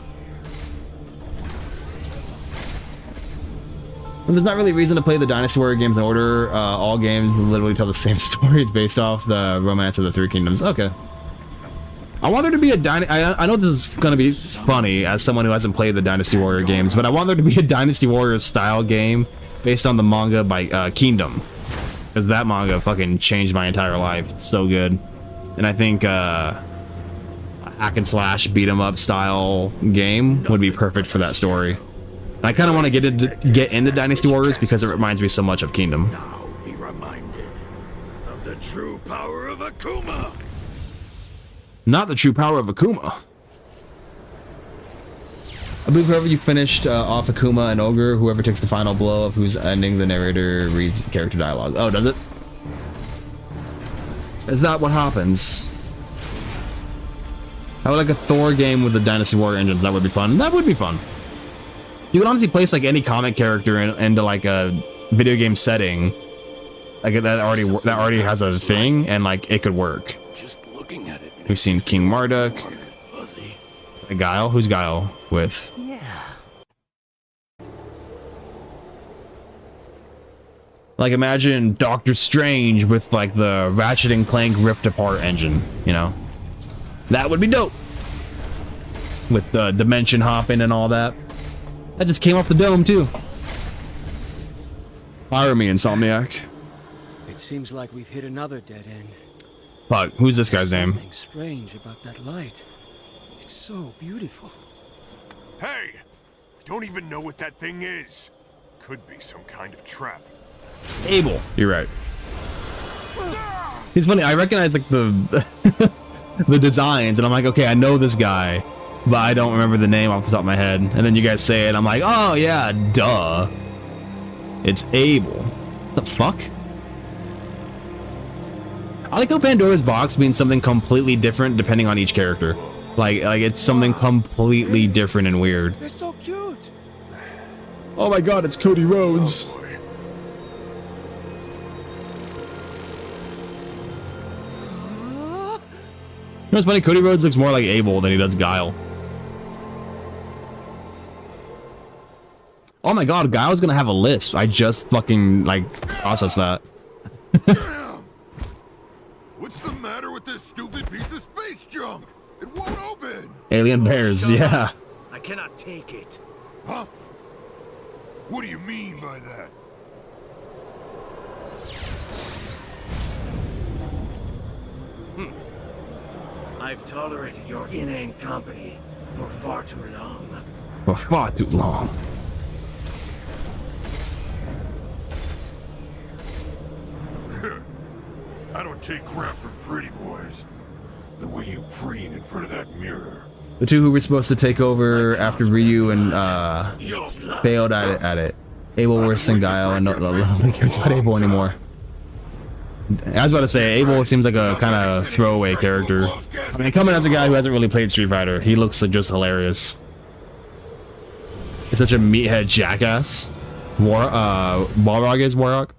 Well, there's not really reason to play the Dynasty Warrior games in order. All games literally tell the same story. It's based off the Romance of the Three Kingdoms. Okay. I want there to be a I know this is going to be funny as someone who hasn't played the Dynasty Warrior games, but I want there to be a Dynasty Warrior style game based on the manga by Kingdom. Because that manga fucking changed my entire life. It's so good. And I think hack and slash beat 'em up style game would be perfect for that story. I kind of want to get into Dynasty Warriors because it reminds me so much of Kingdom. Now be reminded of the true power of Akuma. Not the true power of Akuma. I believe whoever you finished off Akuma and Ogre, whoever takes the final blow of whose ending, the narrator reads the character dialogue. Oh, does it? Is that what happens? I would like a Thor game with the Dynasty Warrior engines. That would be fun. That would be fun. You can honestly place like any comic character into like a video game setting, like that already has a thing, and like it could work. Just looking at it. We've seen King Marduk. Guile? Who's Guile with? Yeah. Like imagine Doctor Strange with like the Ratchet and Clank Rift Apart engine, you know? That would be dope. With the dimension hopping and all that. That just came off the dome too. Hire me, Insomniac. It seems like we've hit another dead end. Fuck, who's this guy's name? Something strange about that light. It's so beautiful. Hey! I don't even know what that thing is. Could be some kind of trap. Abel. You're right. He's funny. I recognize like the the designs, and I'm like, okay, I know this guy, but I don't remember the name off the top of my head. And then you guys say it, I'm like, oh yeah, duh. It's Abel. What the fuck? I like how Pandora's box means something completely different depending on each character. Like it's something completely different and weird. They're so cute. Oh my god, it's Cody Rhodes. You know what's funny? Cody Rhodes looks more like Abel than he does Guile. Oh my god, Guile's gonna have a lisp. I just fucking, like, processed that. Damn! What's the matter with this stupid piece of space junk? It won't open! Alien bears, yeah. I cannot take it. Huh? What do you mean by that? I've tolerated your inane company for far too long. For far too long. I don't take crap from pretty boys. The way you preen in front of that mirror. The two who were supposed to take over after Ryu and failed at it. Abel worse than Guile, and nobody cares about Abel anymore. I was about to say, Abel seems like a kind of throwaway character. I mean, coming as a guy who hasn't really played Street Fighter, he looks like just hilarious. He's such a meathead jackass. Balrog is Warrock.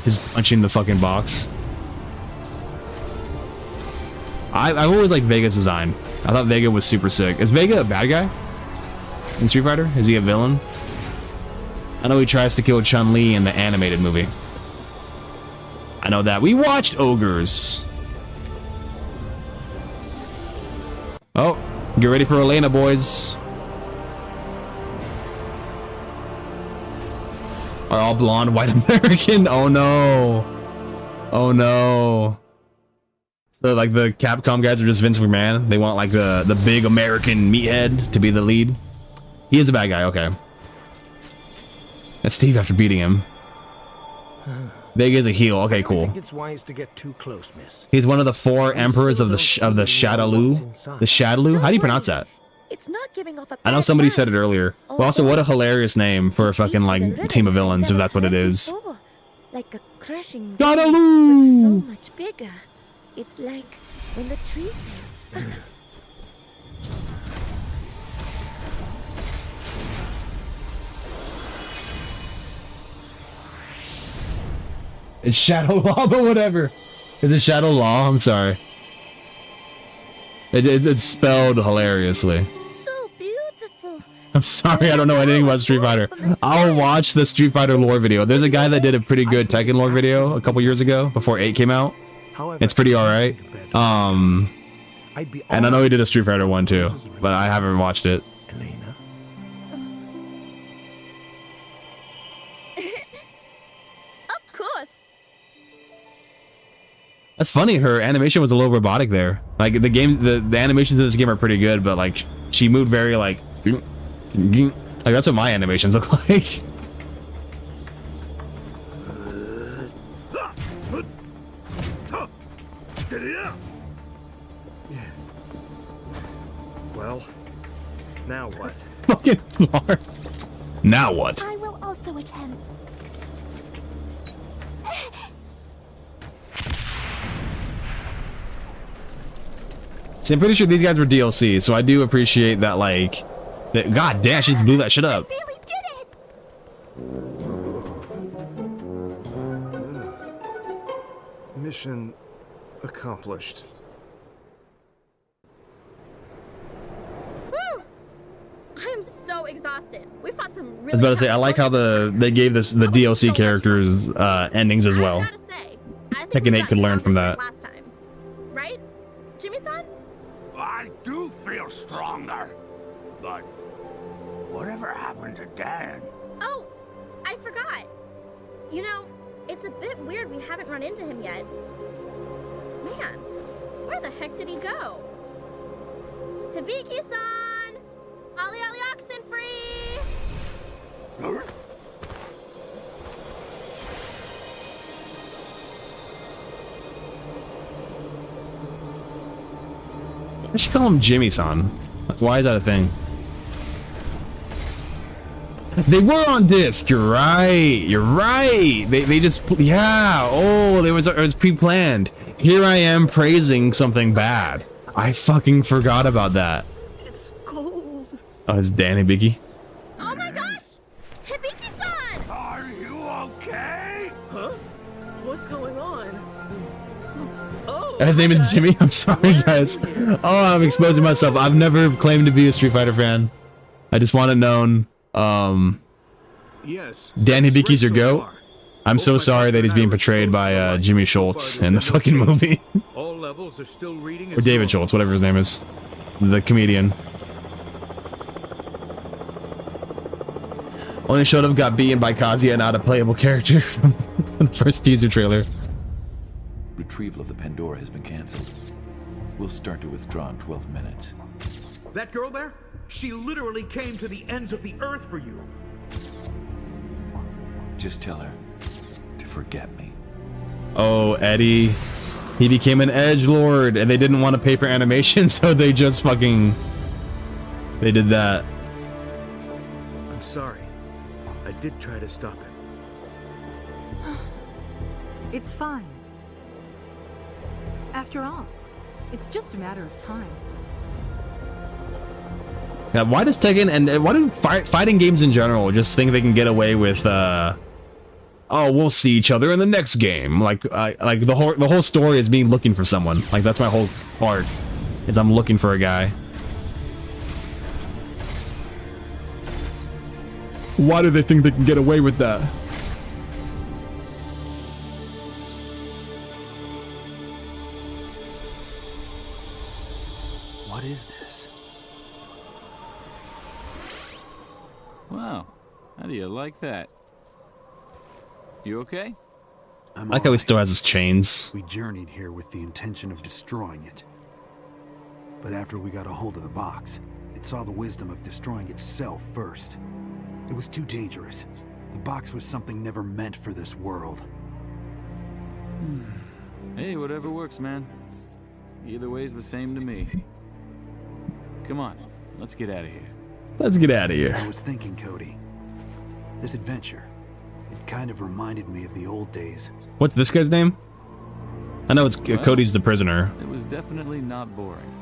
He's punching the fucking box. I've always liked Vega's design. I thought Vega was super sick. Is Vega a bad guy in Street Fighter? Is he a villain? I know he tries to kill Chun-Li in the animated movie. I know that. We watched Ogres. Oh, get ready for Elena, boys. Are all blonde white American? Oh no. Oh no. So like the Capcom guys are just Vince McMahon. They want like the big American meathead to be the lead. He is a bad guy, okay. That's Steve after beating him. Vega's a heel. Okay, cool. I think it's wise to get too close, miss. He's one of the 4 emperors of the Shadaloo. The Shadaloo? How do you pronounce that? It's not giving off a I know somebody said it earlier. But also, what a hilarious name for a fucking like team of villains, if that's what it is. Like a crashing Shadaloo! but so much bigger. It's like when the trees It's Shadow Law, but whatever. Is it Shadow Law? I'm sorry. It's spelled hilariously. so beautiful. I'm sorry, I don't know anything about Street Fighter. I'll watch the Street Fighter lore video. There's a guy that did a pretty good Tekken lore video a couple years ago, before 8 came out. It's pretty alright. And I know he did a Street Fighter one too, but I haven't watched it. Of course. That's funny. Her animation was a little robotic there. Like the game, the animations in this game are pretty good, but like she moved very like that's what my animations look like. Well, now what? Fucking Clark. Now what? I will also attempt. See, I'm pretty sure these guys were DLC, so I do appreciate that. Like, that. God damn, she just blew that shit up. Really did it. Mission accomplished. Woo! I'm so exhausted. We fought some really. I was about to say, I like how they gave the DLC characters endings as well. Tekken 8 could learn from that. Last time, right, Jimmy-san? I do feel stronger. But whatever happened to Dan? Oh, I forgot. You know, it's a bit weird we haven't run into him yet. Man, where the heck did he go? Hibiki-san! Ollie Ollie oxen free! I should call him Jimmy-san. Like, why is that a thing? They were on disc. You're right. You're right. They just, yeah. Oh, it was pre-planned. Here I am praising something bad. I fucking forgot about that. It's cold. Oh, it's Dan Hibiki. Oh my gosh! Hibiki-san! Are you okay? Huh? What's going on? Oh, His name is Jimmy. I'm sorry, guys. Oh, I'm exposing myself. I've never claimed to be a Street Fighter fan. I just want it known. Yes. Dan Hibiki's your goat. I'm so sorry that he's being portrayed by Jimmy Schultz in the fucking movie. All levels are still reading Or David Schultz, whatever his name is. The comedian. Only showed up, got beaten by Kazuya, not a playable character from the first teaser trailer. Retrieval of the Pandora has been cancelled. We'll start to withdraw in 12 minutes. That girl there? She literally came to the ends of the earth for you. Just tell her to forget me. Oh, Eddie. He became an edgelord and they didn't want to pay for animation, so they just fucking... They did that. I'm sorry. I did try to stop him. It's fine. After all, it's just a matter of time. Yeah, why does Tekken and why do fighting games in general just think they can get away with oh, we'll see each other in the next game? Like the whole story is me looking for someone. Like that's my whole part, is I'm looking for a guy. Why do they think they can get away with that? What is this? Wow. How do you like that? You okay? I like how he still has his chains. We journeyed here with the intention of destroying it. But after we got a hold of the box, it saw the wisdom of destroying itself first. It was too dangerous. The box was something never meant for this world. Hey, whatever works, man. Either way's the same to me. Come on, let's get out of here. Let's get out of here. I was thinking, Cody. This adventure, it kind of reminded me of the old days. What's this guy's name? I know it's Well, Cody's the prisoner. It was definitely not boring.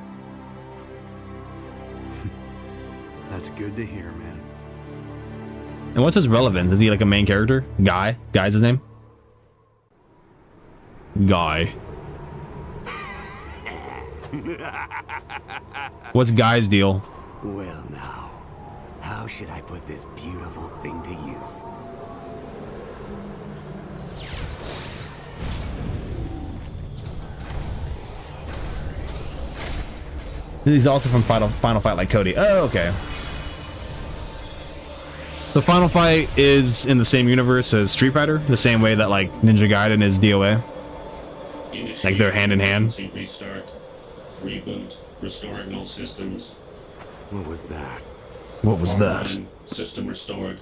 That's good to hear, man. And what's his relevance? Is he like a main character? Guy? Guy's his name? Guy. What's Guy's deal? Well now, how should I put this beautiful thing to use? He's also from Final Fight like Cody. Oh, okay. So Final Fight is in the same universe as Street Fighter, the same way that like Ninja Gaiden is DOA. Like they're hand in hand. Emergency Restart. Reboot. Restoring all systems. What was that? What was that? Online. System restored.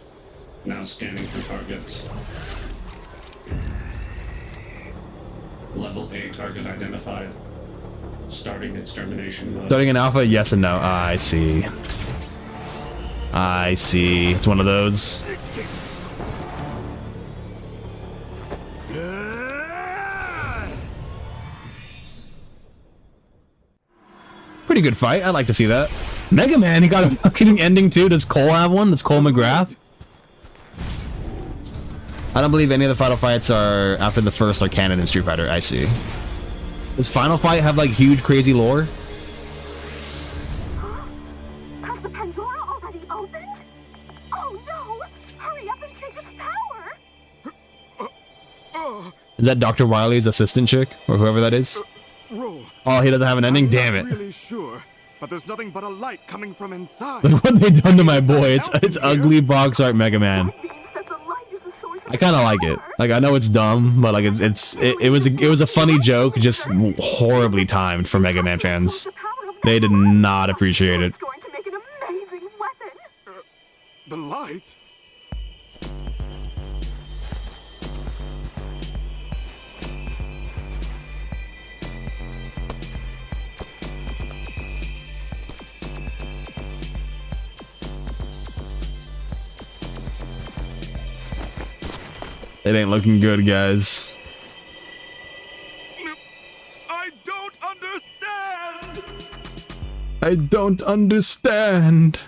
Now scanning for targets. Level A target identified. Starting extermination mode. Starting in alpha, yes and no. Ah, I see. I see. It's one of those. Pretty good fight. I'd like to see that. Mega Man, he got a fucking ending too. Does Cole have one? Does Cole McGrath? I don't believe any of the final fights are after the first are canon in Street Fighter. I see. Does Final Fight have like huge crazy lore? Has the Pandora already opened? Oh no! Hurry up and take its power! Is that Dr. Wily's assistant chick? Or whoever that is? Roll. Oh, he doesn't have an ending? Damn it. I'm not really sure, but there's nothing but a light coming from inside. Look what they done to my boy. It's ugly box art Mega Man. I kind of like it. Like, I know it's dumb, but like it was a funny joke, just horribly timed for Mega Man fans. They did not appreciate it. The light? It ain't looking good, guys. I don't understand! I don't understand.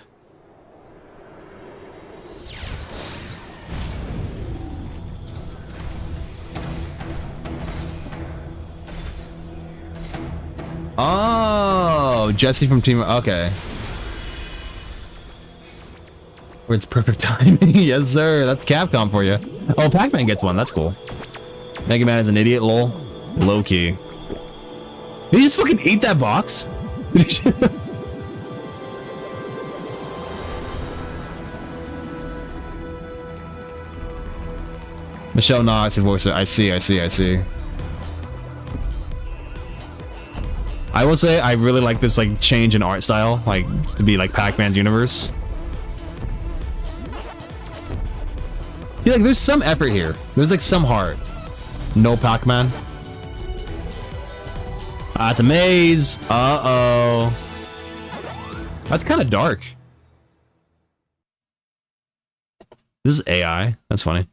Oh, Jesse from Team. Okay. Where it's perfect timing. Yes, sir. That's Capcom for you. Oh, Pac-Man gets one. That's cool. Mega Man is an idiot, lol. Low key. Did he just fucking eat that box? Michelle Knox, your voice. I see. I will say I really like this like change in art style, like to be like Pac-Man's universe. See, like there's some effort here. There's like some heart. No Pac-Man. Ah, it's a maze. Uh-oh. That's kind of dark. This is AI. That's funny.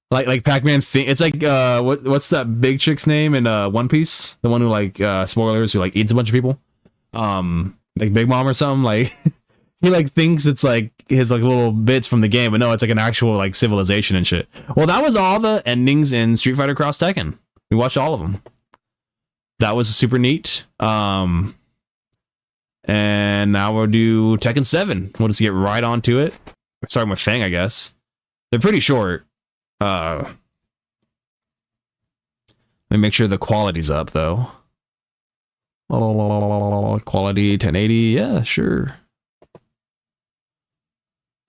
Like Pac-Man it's like what's that big chick's name in One Piece? The one who like spoilers, who like eats a bunch of people. Like Big Mom or something. Like he like thinks it's like his like little bits from the game, but no, it's like an actual like civilization and shit. Well, that was all the endings in Street Fighter Cross Tekken. We watched all of them. That was super neat. And now we'll do Tekken 7. We'll just get right onto it. We're starting with Fang, I guess. They're pretty short. Let me make sure the quality's up though. Quality 1080, yeah, sure.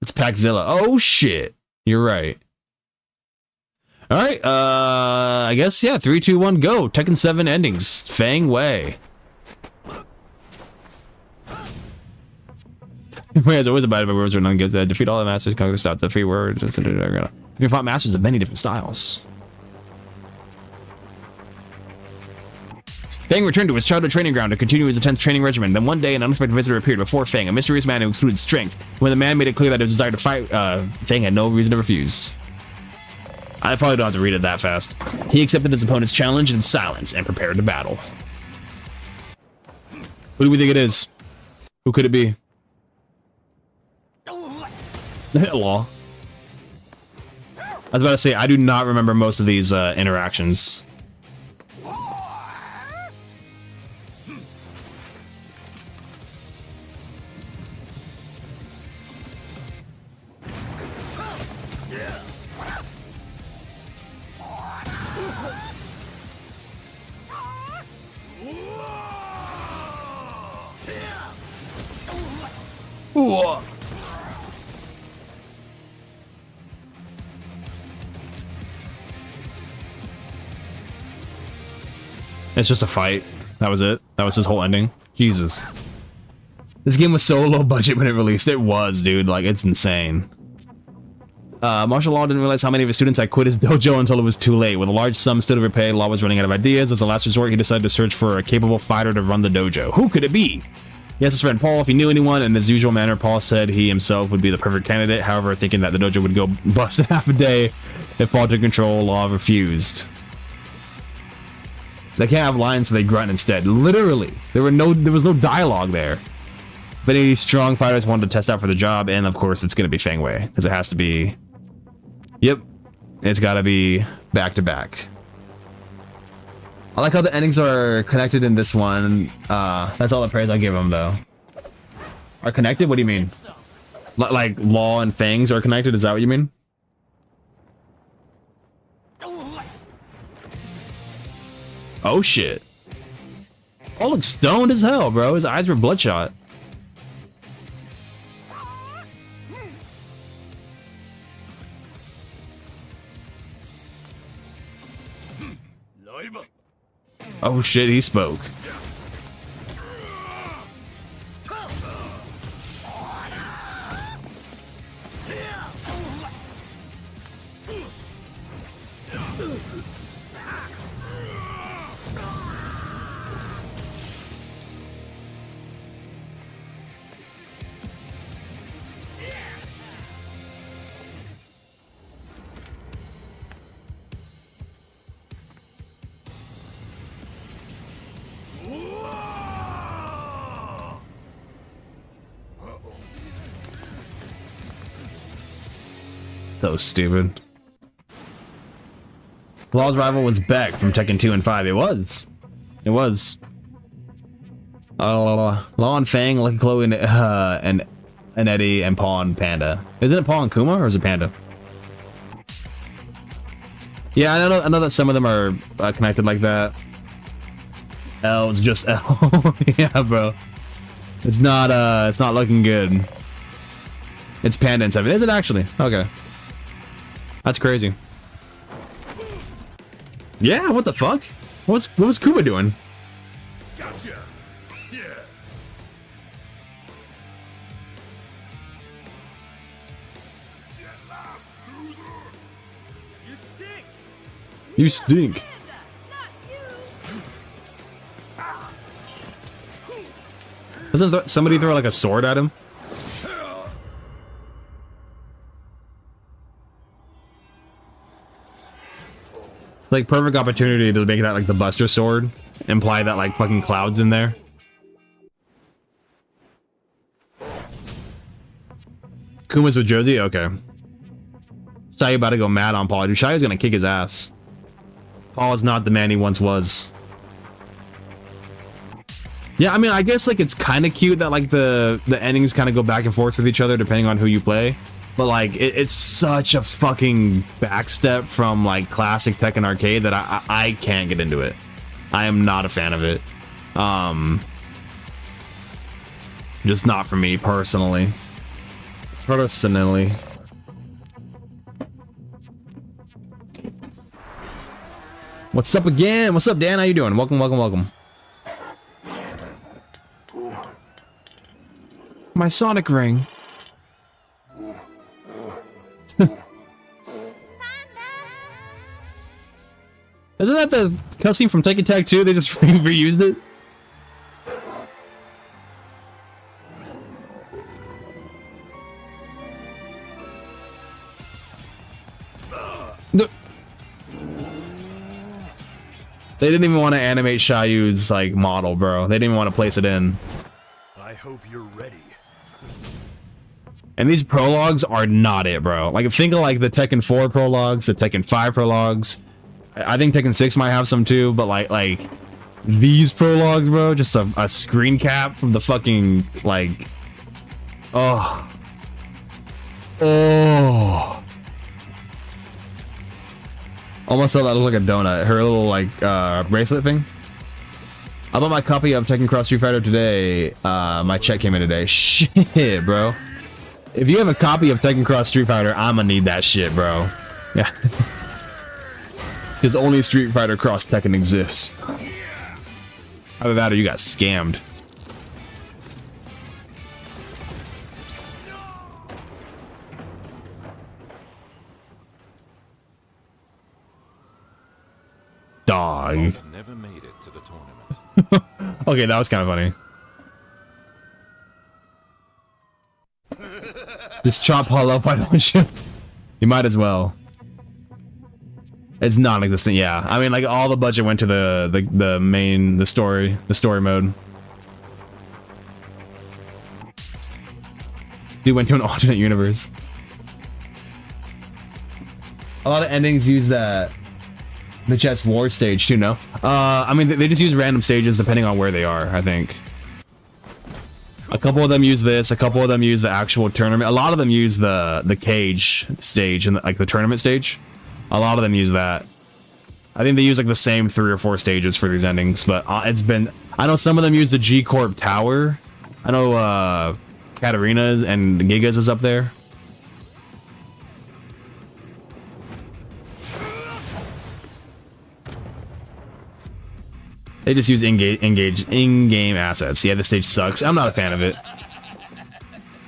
It's Packzilla. Oh shit. You're right. Alright, I guess yeah, 3, 2, 1, go. Tekken 7 endings. Fang Wei. There's always a bad words or none gives that. Defeat all the masters, conquer styles, defeat words. You fought masters of many different styles. Fang returned to his childhood training ground to continue his intense training regimen. Then one day, an unexpected visitor appeared before Fang, a mysterious man who excluded strength. When the man made it clear that his desire to fight, Fang had no reason to refuse. I probably don't have to read it that fast. He accepted his opponent's challenge in silence and prepared to battle. Who do we think it is? Who could it be? Law. I was about to say, I do not remember most of these interactions. Ooh. It's just a fight. That was it. That was his whole ending. Jesus. This game was so low budget when it released. It was, dude. Like, it's insane. Martial Law didn't realize how many of his students had quit his dojo until it was too late. With a large sum still to repay, Law was running out of ideas. As a last resort, he decided to search for a capable fighter to run the dojo. Who could it be? He asked his friend Paul if he knew anyone. In his usual manner, Paul said he himself would be the perfect candidate. However, thinking that the dojo would go bust in half a day if Paul took control, Law refused. They can't have lines, so they grunt instead. Literally, there was no dialogue there. But any strong fighters wanted to test out for the job, and of course, it's gonna be Feng Wei because it has to be. Yep, it's got to be back to back. I like how the endings are connected in this one. That's all the praise I give them, though. Are connected? What do you mean? Like Law and Fangs are connected? Is that what you mean? Oh shit! Paul looks stoned as hell, bro. His eyes were bloodshot. Oh shit, he spoke. So stupid. Law's rival was Beck from Tekken 2 and 5. It was. It was. Law and Fang, Lucky Chloe, and Eddie, and Paul and Panda. Isn't it Paul and Kuma, or is it Panda? Yeah, I know that some of them are connected like that. L is just L. Yeah, bro. It's not looking good. It's Panda and 7. Is it actually? Okay. That's crazy. Yeah, what the fuck? What was Kuma doing? Gotcha. Yeah. You stink. Doesn't somebody throw like a sword at him? Like perfect opportunity to make that like the Buster Sword, imply that like fucking Cloud's in there. Kuma's with Josie? Okay. Shai about to go mad on Paul. Dude, Shai's gonna kick his ass. Paul is not the man he once was. Yeah, I mean, I guess like it's kind of cute that like the endings kind of go back and forth with each other depending on who you play. But like, it's such a fucking backstep from like classic Tekken arcade that I can't get into it. I am not a fan of it. Just not for me personally. Personally. What's up again? What's up, Dan? How you doing? Welcome, welcome, welcome. My Sonic ring. Isn't that the cutscene from Tekken Tag 2? They just reused it? They didn't even want to animate Shayu's like model, bro. They didn't even want to place it in. I hope you're ready. And these prologues are not it, bro. Like think of like the Tekken 4 prologues, the Tekken 5 prologues. I think Tekken 6 might have some too, but like these prologues, bro, just a screen cap from the fucking like oh. Almost thought that looked like a donut. Her little like bracelet thing. I bought my copy of Tekken Cross Street Fighter today. My check came in today. Shit, bro. If you have a copy of Tekken Cross Street Fighter, I'ma need that shit, bro. Yeah. Because only Street Fighter Cross Tekken exists. Either that or you got scammed. Dog. Never made it to the tournament. Okay, that was kind of funny. Just chop Paul up, why don't you? You might as well. It's non-existent, yeah. I mean, like, all the budget went to the story mode. Dude went to an alternate universe. A lot of endings use that the chess war stage too, no? I mean, they just use random stages depending on where they are, I think. A couple of them use this, a couple of them use the actual tournament. A lot of them use the cage stage and like the tournament stage. A lot of them use that. I think they use like the same 3 or 4 stages for these endings, but it's been... I know some of them use the G-Corp Tower. I know Katarina and Gigas is up there. They just use in-game assets. Yeah, this stage sucks. I'm not a fan of it.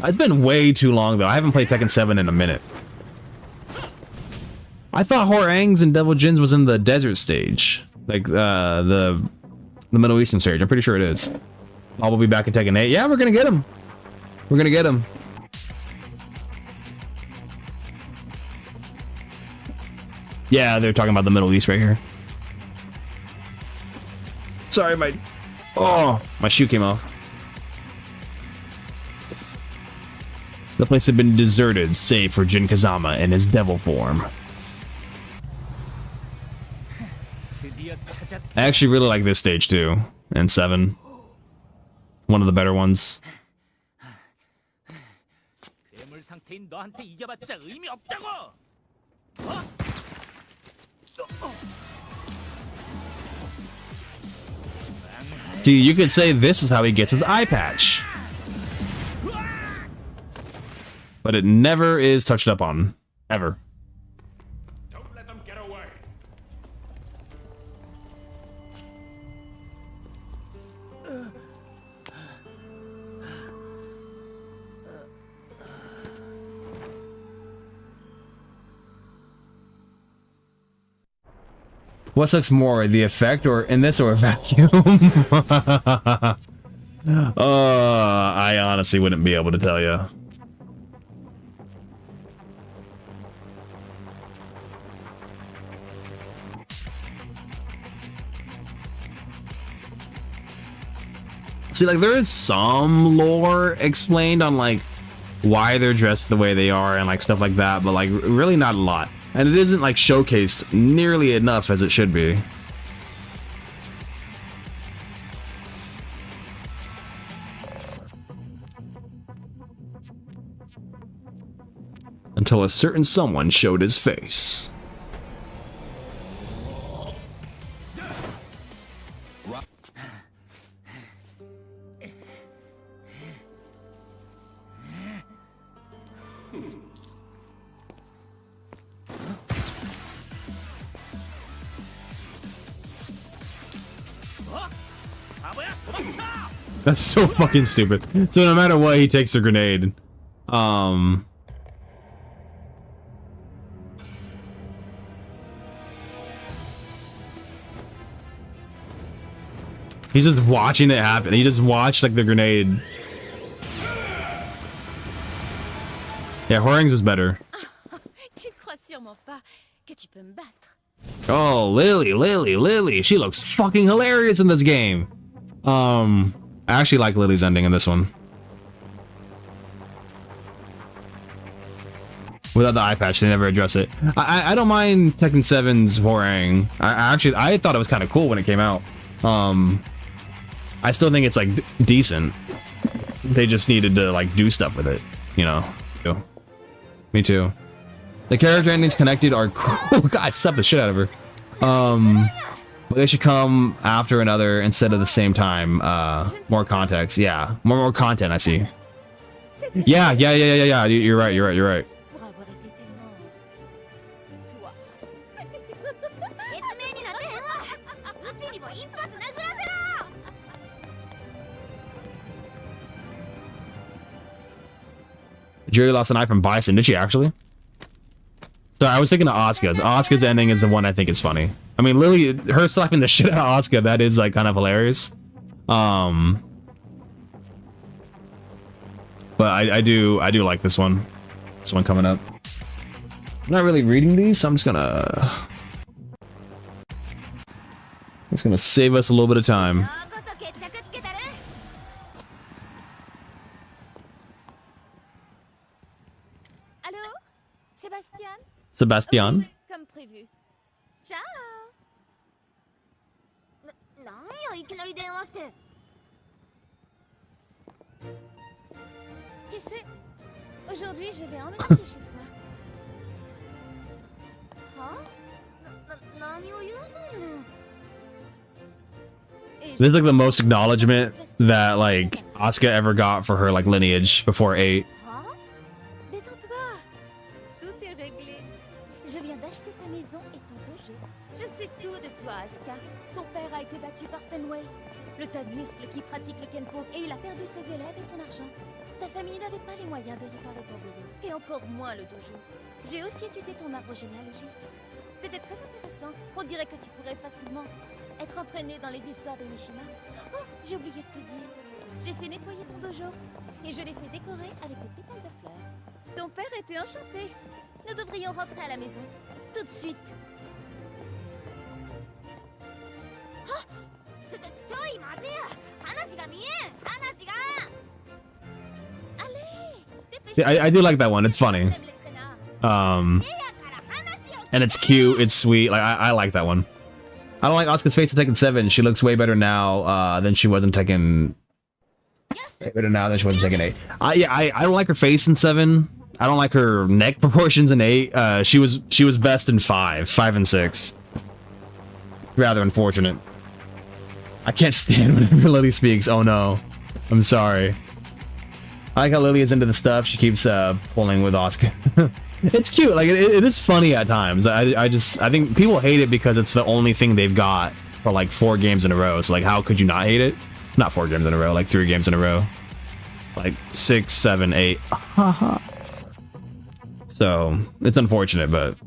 It's been way too long though. I haven't played Tekken 7 in a minute. I thought Horang's and Devil Jin's was in the desert stage, like the Middle Eastern stage. I'm pretty sure it is. I'll be back in Tekken 8. Yeah, we're gonna get him. We're gonna get him. Yeah, they're talking about the Middle East right here. Sorry, my shoe came off. The place had been deserted, save for Jin Kazama in his devil form. I actually really like this stage too, and 7. One of the better ones. See, you could say this is how he gets his eye patch. But it never is touched up on. Ever. Don't let them get away. What sucks more, the effect or in this or a vacuum? I honestly wouldn't be able to tell you. See, like, there is some lore explained on, like, why they're dressed the way they are and, like, stuff like that, but, like, really not a lot. And it isn't, like, showcased nearly enough as it should be. Until a certain someone showed his face. That's so fucking stupid. So no matter what, he takes a grenade. He's just watching it happen. He just watched like the grenade. Yeah, Horang's was better. Oh, Lily. She looks fucking hilarious in this game. I actually like Lily's ending in this one. Without the eye patch, they never address it. I don't mind Tekken 7's Horang. I thought it was kind of cool when it came out. I still think it's like decent. They just needed to like do stuff with it, you know. Me too. The character endings connected are cool. God, I slapped the shit out of her. But they should come after another instead of the same time. More context. Yeah. More content, I see. Yeah. You're right. Jerry lost an eye from Bison. Did she actually? Sorry, I was thinking of Asuka's. Asuka's ending is the one I think is funny. I mean, Lily, her slapping the shit out of Asuka, that is like kind of hilarious. But I do like this one. This one coming up. I'm not really reading these, so I'm just gonna save us a little bit of time. Allô, Sébastien? Sebastian. Comme prévu. Ciao. なんやいきなり電話して。Tu sais, aujourd'hui je vais emménager chez toi. Hein? 何を言うの? This is like the most acknowledgement that like Asuka ever got for her like lineage before 8. Hein? Détends-toi. Tout est réglé. Je viens d'acheter ta maison et ton dojo. Je sais tout de toi, Asuka. Ton père a été battu par Fenway. Le tas de muscles qui pratique le Kenpo et il a perdu ses élèves et son argent. Ta famille n'avait pas les moyens de réparer ton dojo. Et encore moins le dojo. J'ai aussi étudié ton arbre généalogique. C'était très intéressant. On dirait que tu pourrais facilement être entraîné dans les histoires de Mishima. Oh, j'ai oublié de te dire. J'ai fait nettoyer ton dojo. Et je l'ai fait décorer avec des pétales de fleurs. Ton père était enchanté. Nous devrions rentrer à la maison. Tout de suite. Oh! Yeah, I do like that one. It's funny. And it's cute. It's sweet. Like I like that one. I don't like Asuka's face in Tekken 7. She looks way better now than she was in Tekken. Way better now than she was in Tekken 8. I don't like her face in 7. I don't like her neck proportions in 8. She was best in 5 and 6. Rather unfortunate. I can't stand whenever Lily speaks. Oh no. I'm sorry. I like how Lily is into the stuff. She keeps pulling with Asuka. It's cute. Like it is funny at times. I think people hate it because it's the only thing they've got for like 4 games in a row. So like, how could you not hate it? Not 4 games in a row, like 3 games in a row. Like 6, 7, 8. So it's unfortunate, but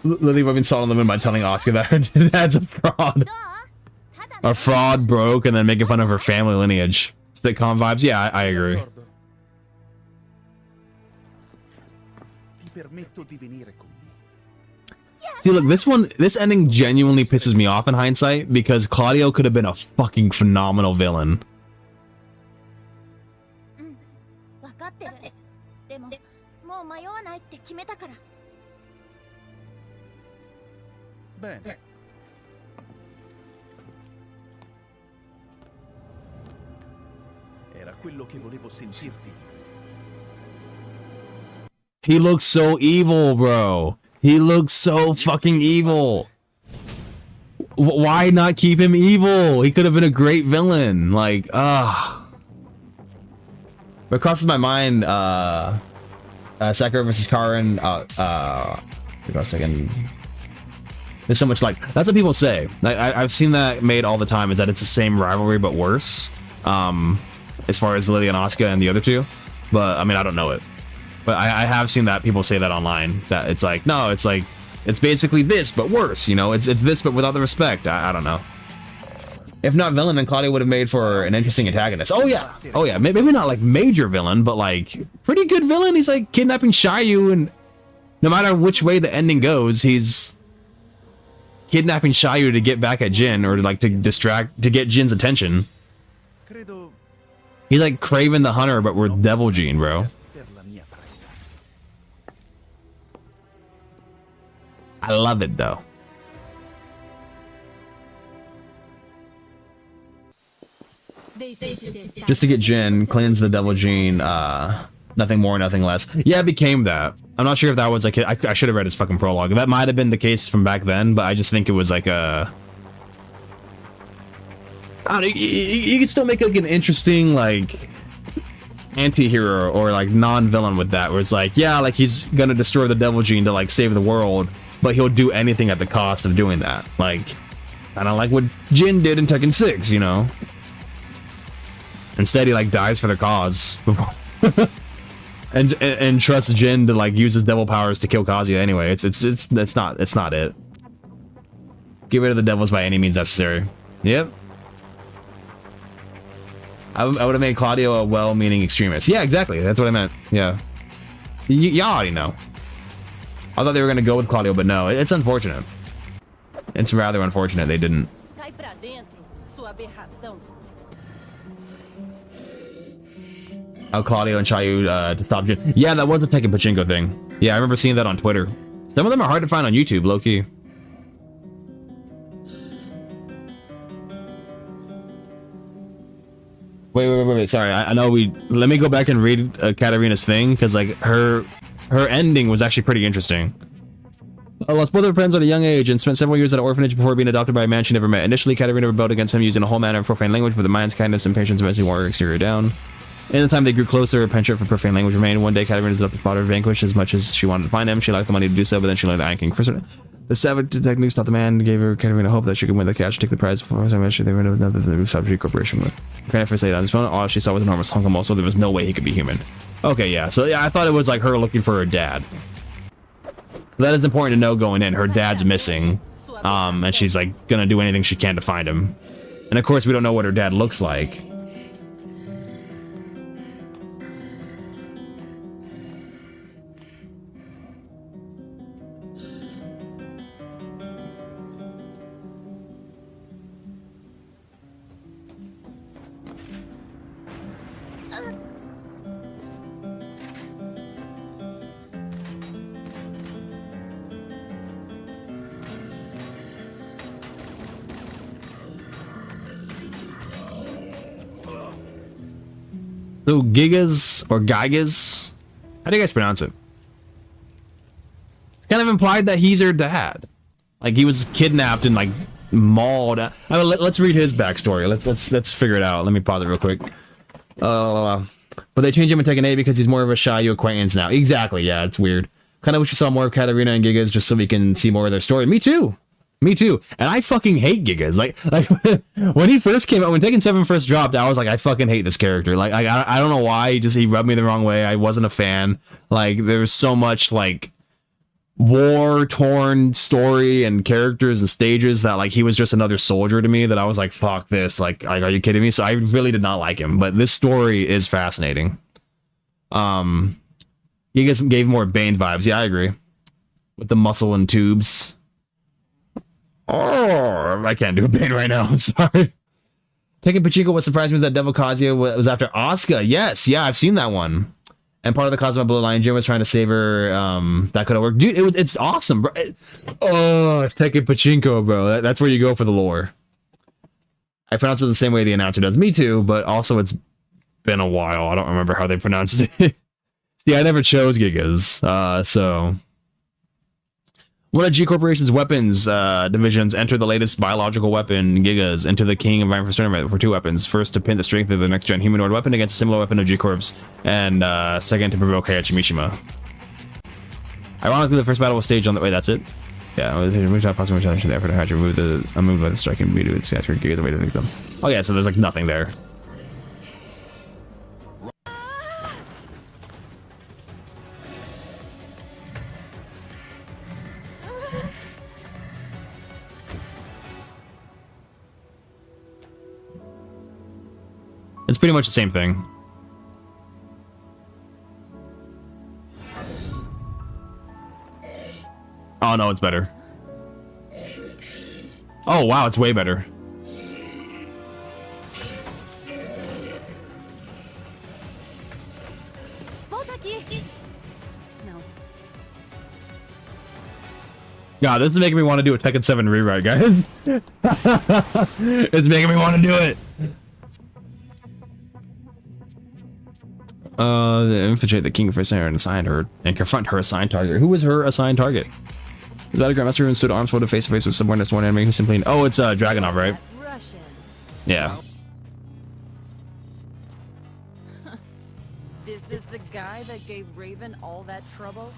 Lily rubbing salt on the moon by telling Asuka that her dad's a fraud. A fraud broke and then making fun of her family lineage. Sitcom vibes? Yeah, I agree. See, look, this ending genuinely pisses me off in hindsight because Claudio could have been a fucking phenomenal villain. Bene. Era quello che volevo sentirti. He looks so evil, bro. He looks so fucking evil. Why not keep him evil? He could have been a great villain. Like, What crosses my mind, Sakura versus Karin, hold on a second. There's so much like, that's what people say. I've seen that made all the time, is that it's the same rivalry, but worse. As far as Lily and Asuka and the other two. But, I mean, I don't know it. But I have seen that people say that online, that it's like, no, it's like, it's basically this, but worse, you know? It's this, but without the respect. I don't know. If not villain, then Claudia would have made for an interesting antagonist. Oh yeah, maybe not like major villain, but like pretty good villain. He's like kidnapping Shiryu, and no matter which way the ending goes, he's kidnapping Shiryu to get back at Jin, or like to get Jin's attention. He's like Kraven the Hunter, but with Devil Gene, bro. I love it though. Just to get Jin, cleanse the Devil Gene, nothing more, nothing less. Yeah, it became that. I'm not sure if that was like, I should have read his fucking prologue. That might have been the case from back then, but I just think it was like a... I don't know, you could still make like an interesting, like, anti-hero or like non-villain with that, where it's like, yeah, like he's gonna destroy the Devil Gene to like save the world, but he'll do anything at the cost of doing that. Like, kind of like what Jin did in Tekken 6, you know? Instead, he like dies for the cause. and trust Jin to like use his devil powers to kill Kazuya anyway. It's not it. Get rid of the devils by any means necessary. Yep. I would have made Claudio a well-meaning extremist. Yeah, exactly. That's what I meant. Yeah. Y'all already know. I thought they were going to go with Claudio, but no. It's unfortunate. It's rather unfortunate they didn't. Oh, Claudio and Chayu to stop Jin. Yeah, that was a Tekken Pachinko thing. Yeah, I remember seeing that on Twitter. Some of them are hard to find on YouTube, low-key. Wait. Sorry, I know we... Let me go back and read Katarina's thing, because, like, her ending was actually pretty interesting. Lost both of her parents at a young age and spent several years at an orphanage before being adopted by a man she never met. Initially, Katarina rebelled against him using a whole manner of profane language, but the mind's kindness and patience eventually wore her exterior down. In the time they grew closer, her penchant for profane language remained. One day, Katarina's adopted father vanquished as much as she wanted to find him. She lacked the money to do so, but then she learned the Iron King first. The savage techniques taught the man gave her Katarina hope that she could win the catch, take the prize. Before they were another Subject Corporation. Katarina first laid on his opponent. All she saw was an enormous hunk of muscle. There was no way he could be human. Okay, yeah. So yeah, I thought it was like her looking for her dad. So that is important to know going in. Her dad's missing, and she's like gonna do anything she can to find him. And of course, we don't know what her dad looks like. So Gigas or Gigas, how do you guys pronounce it? It's kind of implied that he's her dad, like he was kidnapped and like mauled. I mean, let's read his backstory. Let's figure it out. Let me pause it real quick. But they changed him in Tekken 8 because he's more of a Chayu acquaintance now. Exactly. Yeah, it's weird. Kind of wish we saw more of Katarina and Gigas just so we can see more of their story. Me too. Me too. And I fucking hate Gigas. Like when he first came out, when Tekken 7 first dropped, I was like, I fucking hate this character. Like I don't know why. He rubbed me the wrong way. I wasn't a fan. Like there was so much like war-torn story and characters and stages that like he was just another soldier to me that I was like, fuck this. Like are you kidding me? So I really did not like him. But this story is fascinating. Gigas gave more Bane vibes. Yeah, I agree. With the muscle and tubes. Oh, I can't do a Bane right now. I'm sorry. Tekken Pachinko, what surprised me that Devil Kazuya was after Asuka. Yes, yeah, I've seen that one. And part of the Kazuma Bloodline, Jin was trying to save her. That could have worked. Dude, it's awesome, bro. Oh, Tekken Pachinko, bro. That's where you go for the lore. I pronounce it the same way the announcer does. Me too, but also it's been a while. I don't remember how they pronounced it. See, I never chose Gigas, so... One of G Corporation's weapons divisions enter the latest biological weapon, Gigas, into the King of Iron tournament for 2 weapons. First, to pin the strength of the next-gen humanoid weapon against a similar weapon of G Corp's, and second, to provoke Heihachi Mishima. Ironically, the first battle was staged on the... Wait, that's it? Yeah, possibly challenge the effort to Heihachi remove the unmoved by the striking beat of its stature. Gigas away to victim. Oh yeah, so there's like nothing there. It's pretty much the same thing. Oh no, it's better. Oh wow, it's way better. God, this is making me want to do a Tekken 7 rewrite, guys. It's making me want to do it. Infiltrate the King of First and assign her and confront her assigned target. Who was her assigned target? The battle Grandmaster and stood arms folded face to face with subordinates one enemy who simply... Oh, it's Dragunov, right? Russian. Yeah. This is the guy that gave Raven all that trouble?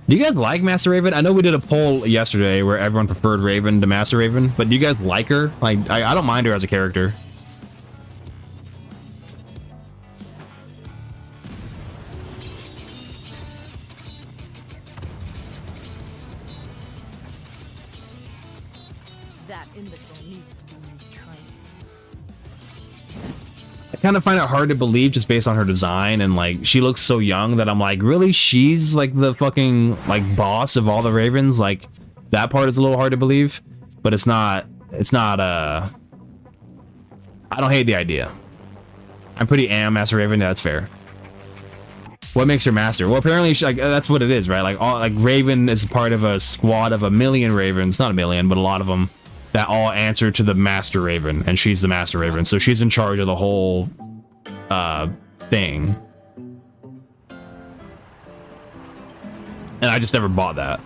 Do you guys like Master Raven? I know we did a poll yesterday where everyone preferred Raven to Master Raven, but do you guys like her? Like, I don't mind her as a character. That imbecile needs to be retrained. I kind of find it hard to believe just based on her design, and like she looks so young that I'm like, really, she's like the fucking like boss of all the Ravens? Like that part is a little hard to believe, but it's not I don't hate the idea. I'm pretty Master Raven. That's fair. What makes her master? Well, apparently she, like that's what it is, right? Like all like Raven is part of a squad of 1,000,000 Ravens, not 1,000,000, but a lot of them that all answer to the Master Raven, and she's the Master Raven, so she's in charge of the whole thing. And I just never bought that.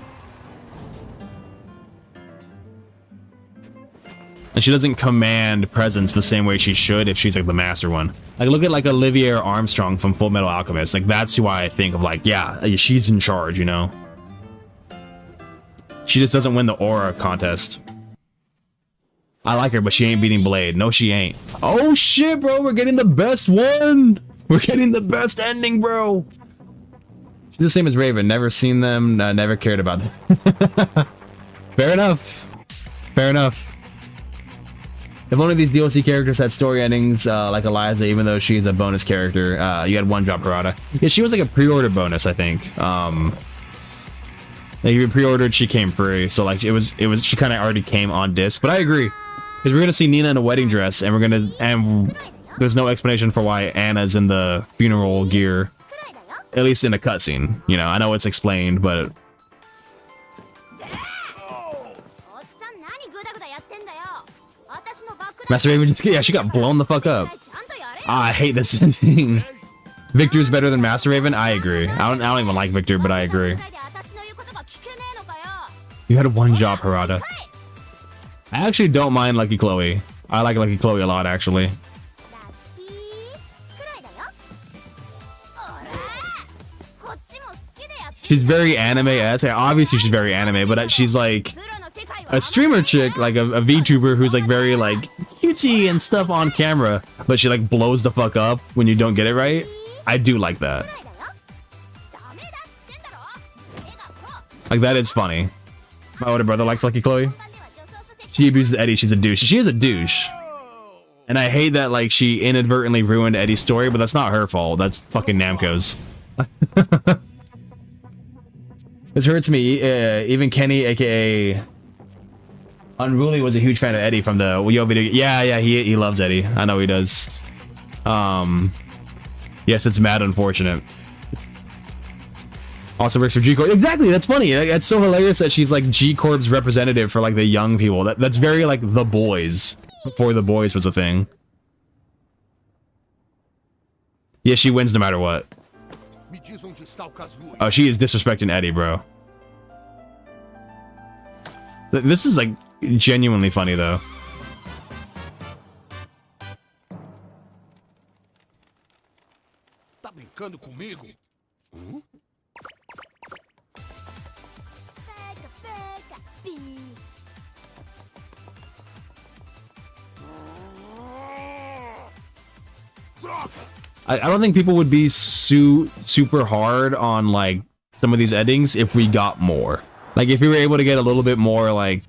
And she doesn't command presence the same way she should if she's like the master one. Like look at like Olivia Armstrong from Full Metal Alchemist. Like that's who I think of, like, yeah, she's in charge, you know? She just doesn't win the aura contest. I like her, but she ain't beating Blade. No, she ain't. Oh shit, bro, we're getting the best one! We're getting the best ending, bro! She's the same as Raven. Never seen them, never cared about them. Fair enough. Fair enough. If one of these DLC characters had story endings like Eliza, even though she's a bonus character, you had one drop Harada. Yeah, she was like a pre-order bonus, I think. Like if you pre-ordered, she came free, so like it was she kind of already came on disc. But I agree, because we're gonna see Nina in a wedding dress, and there's no explanation for why Anna's in the funeral gear, at least in a cutscene. You know, I know it's explained, but. Master Raven just, yeah, she got blown the fuck up. I hate this ending. Victor's better than Master Raven? I agree. I don't even like Victor, but I agree. You had one job, Harada. I actually don't mind Lucky Chloe. I like Lucky Chloe a lot, actually. She's very anime-esque. Obviously, she's very anime, but she's like a streamer chick, like a VTuber who's like very like cutesy and stuff on camera, but she like blows the fuck up when you don't get it right. I do like that. Like that is funny. My older brother likes Lucky Chloe. She abuses Eddie. She's a douche. She is a douche. And I hate that like she inadvertently ruined Eddie's story, but that's not her fault. That's fucking Namco's. This hurts me. Even Kenny, aka Unruly, was a huge fan of Eddie from the Yo video. Yeah, he loves Eddie. I know he does. Yes, it's mad unfortunate. Also works for G Corp. Exactly, that's funny. It's so hilarious that she's like G Corp's representative for like the young people. That's very like The Boys, before The Boys was a thing. Yeah, she wins no matter what. Oh, she is disrespecting Eddie, bro. This is like genuinely funny though. Tá brincando comigo? I don't think people would be super hard on like some of these endings if we got more. Like if we were able to get a little bit more like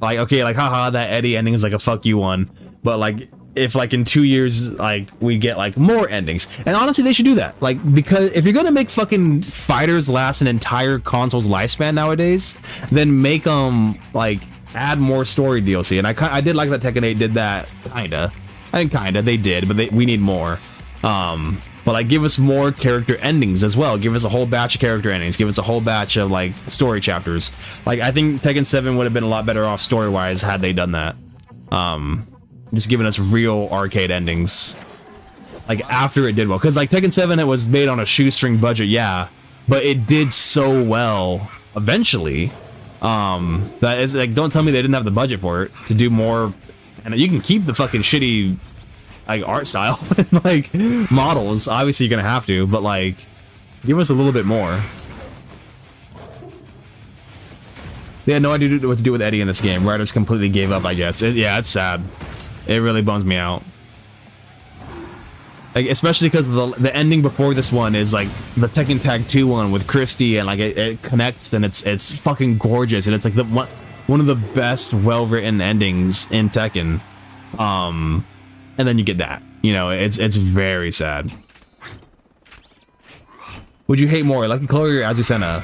okay, like haha, that Eddie ending is like a fuck you one, but like if like in 2 years like we get like more endings. And honestly, they should do that. Like because if you're gonna make fucking fighters last an entire console's lifespan nowadays, then make them like add more story DLC. And I did like that Tekken 8 did that, kinda. I think kinda they did, but we need more. But like give us more character endings as well. Give us a whole batch of character endings. Give us a whole batch of like story chapters. Like I think Tekken 7 would have been a lot better off story-wise had they done that. Just giving us real arcade endings. Like after it did well. Because like Tekken 7, it was made on a shoestring budget, yeah. But it did so well eventually. That is like, don't tell me they didn't have the budget for it to do more. And you can keep the fucking shitty like art style and like models. Obviously you're gonna have to, but like give us a little bit more. They had no idea what to do with Eddie in this game. Writers completely gave up, I guess. Yeah, it's sad. It really bums me out. Like especially because the ending before this one is like the Tekken Tag 2 one with Christy, and like it connects and it's fucking gorgeous, and it's like one one of the best well-written endings in Tekken. And then you get that. You know, it's very sad. Would you hate more, Lucky Chloe or Azucena?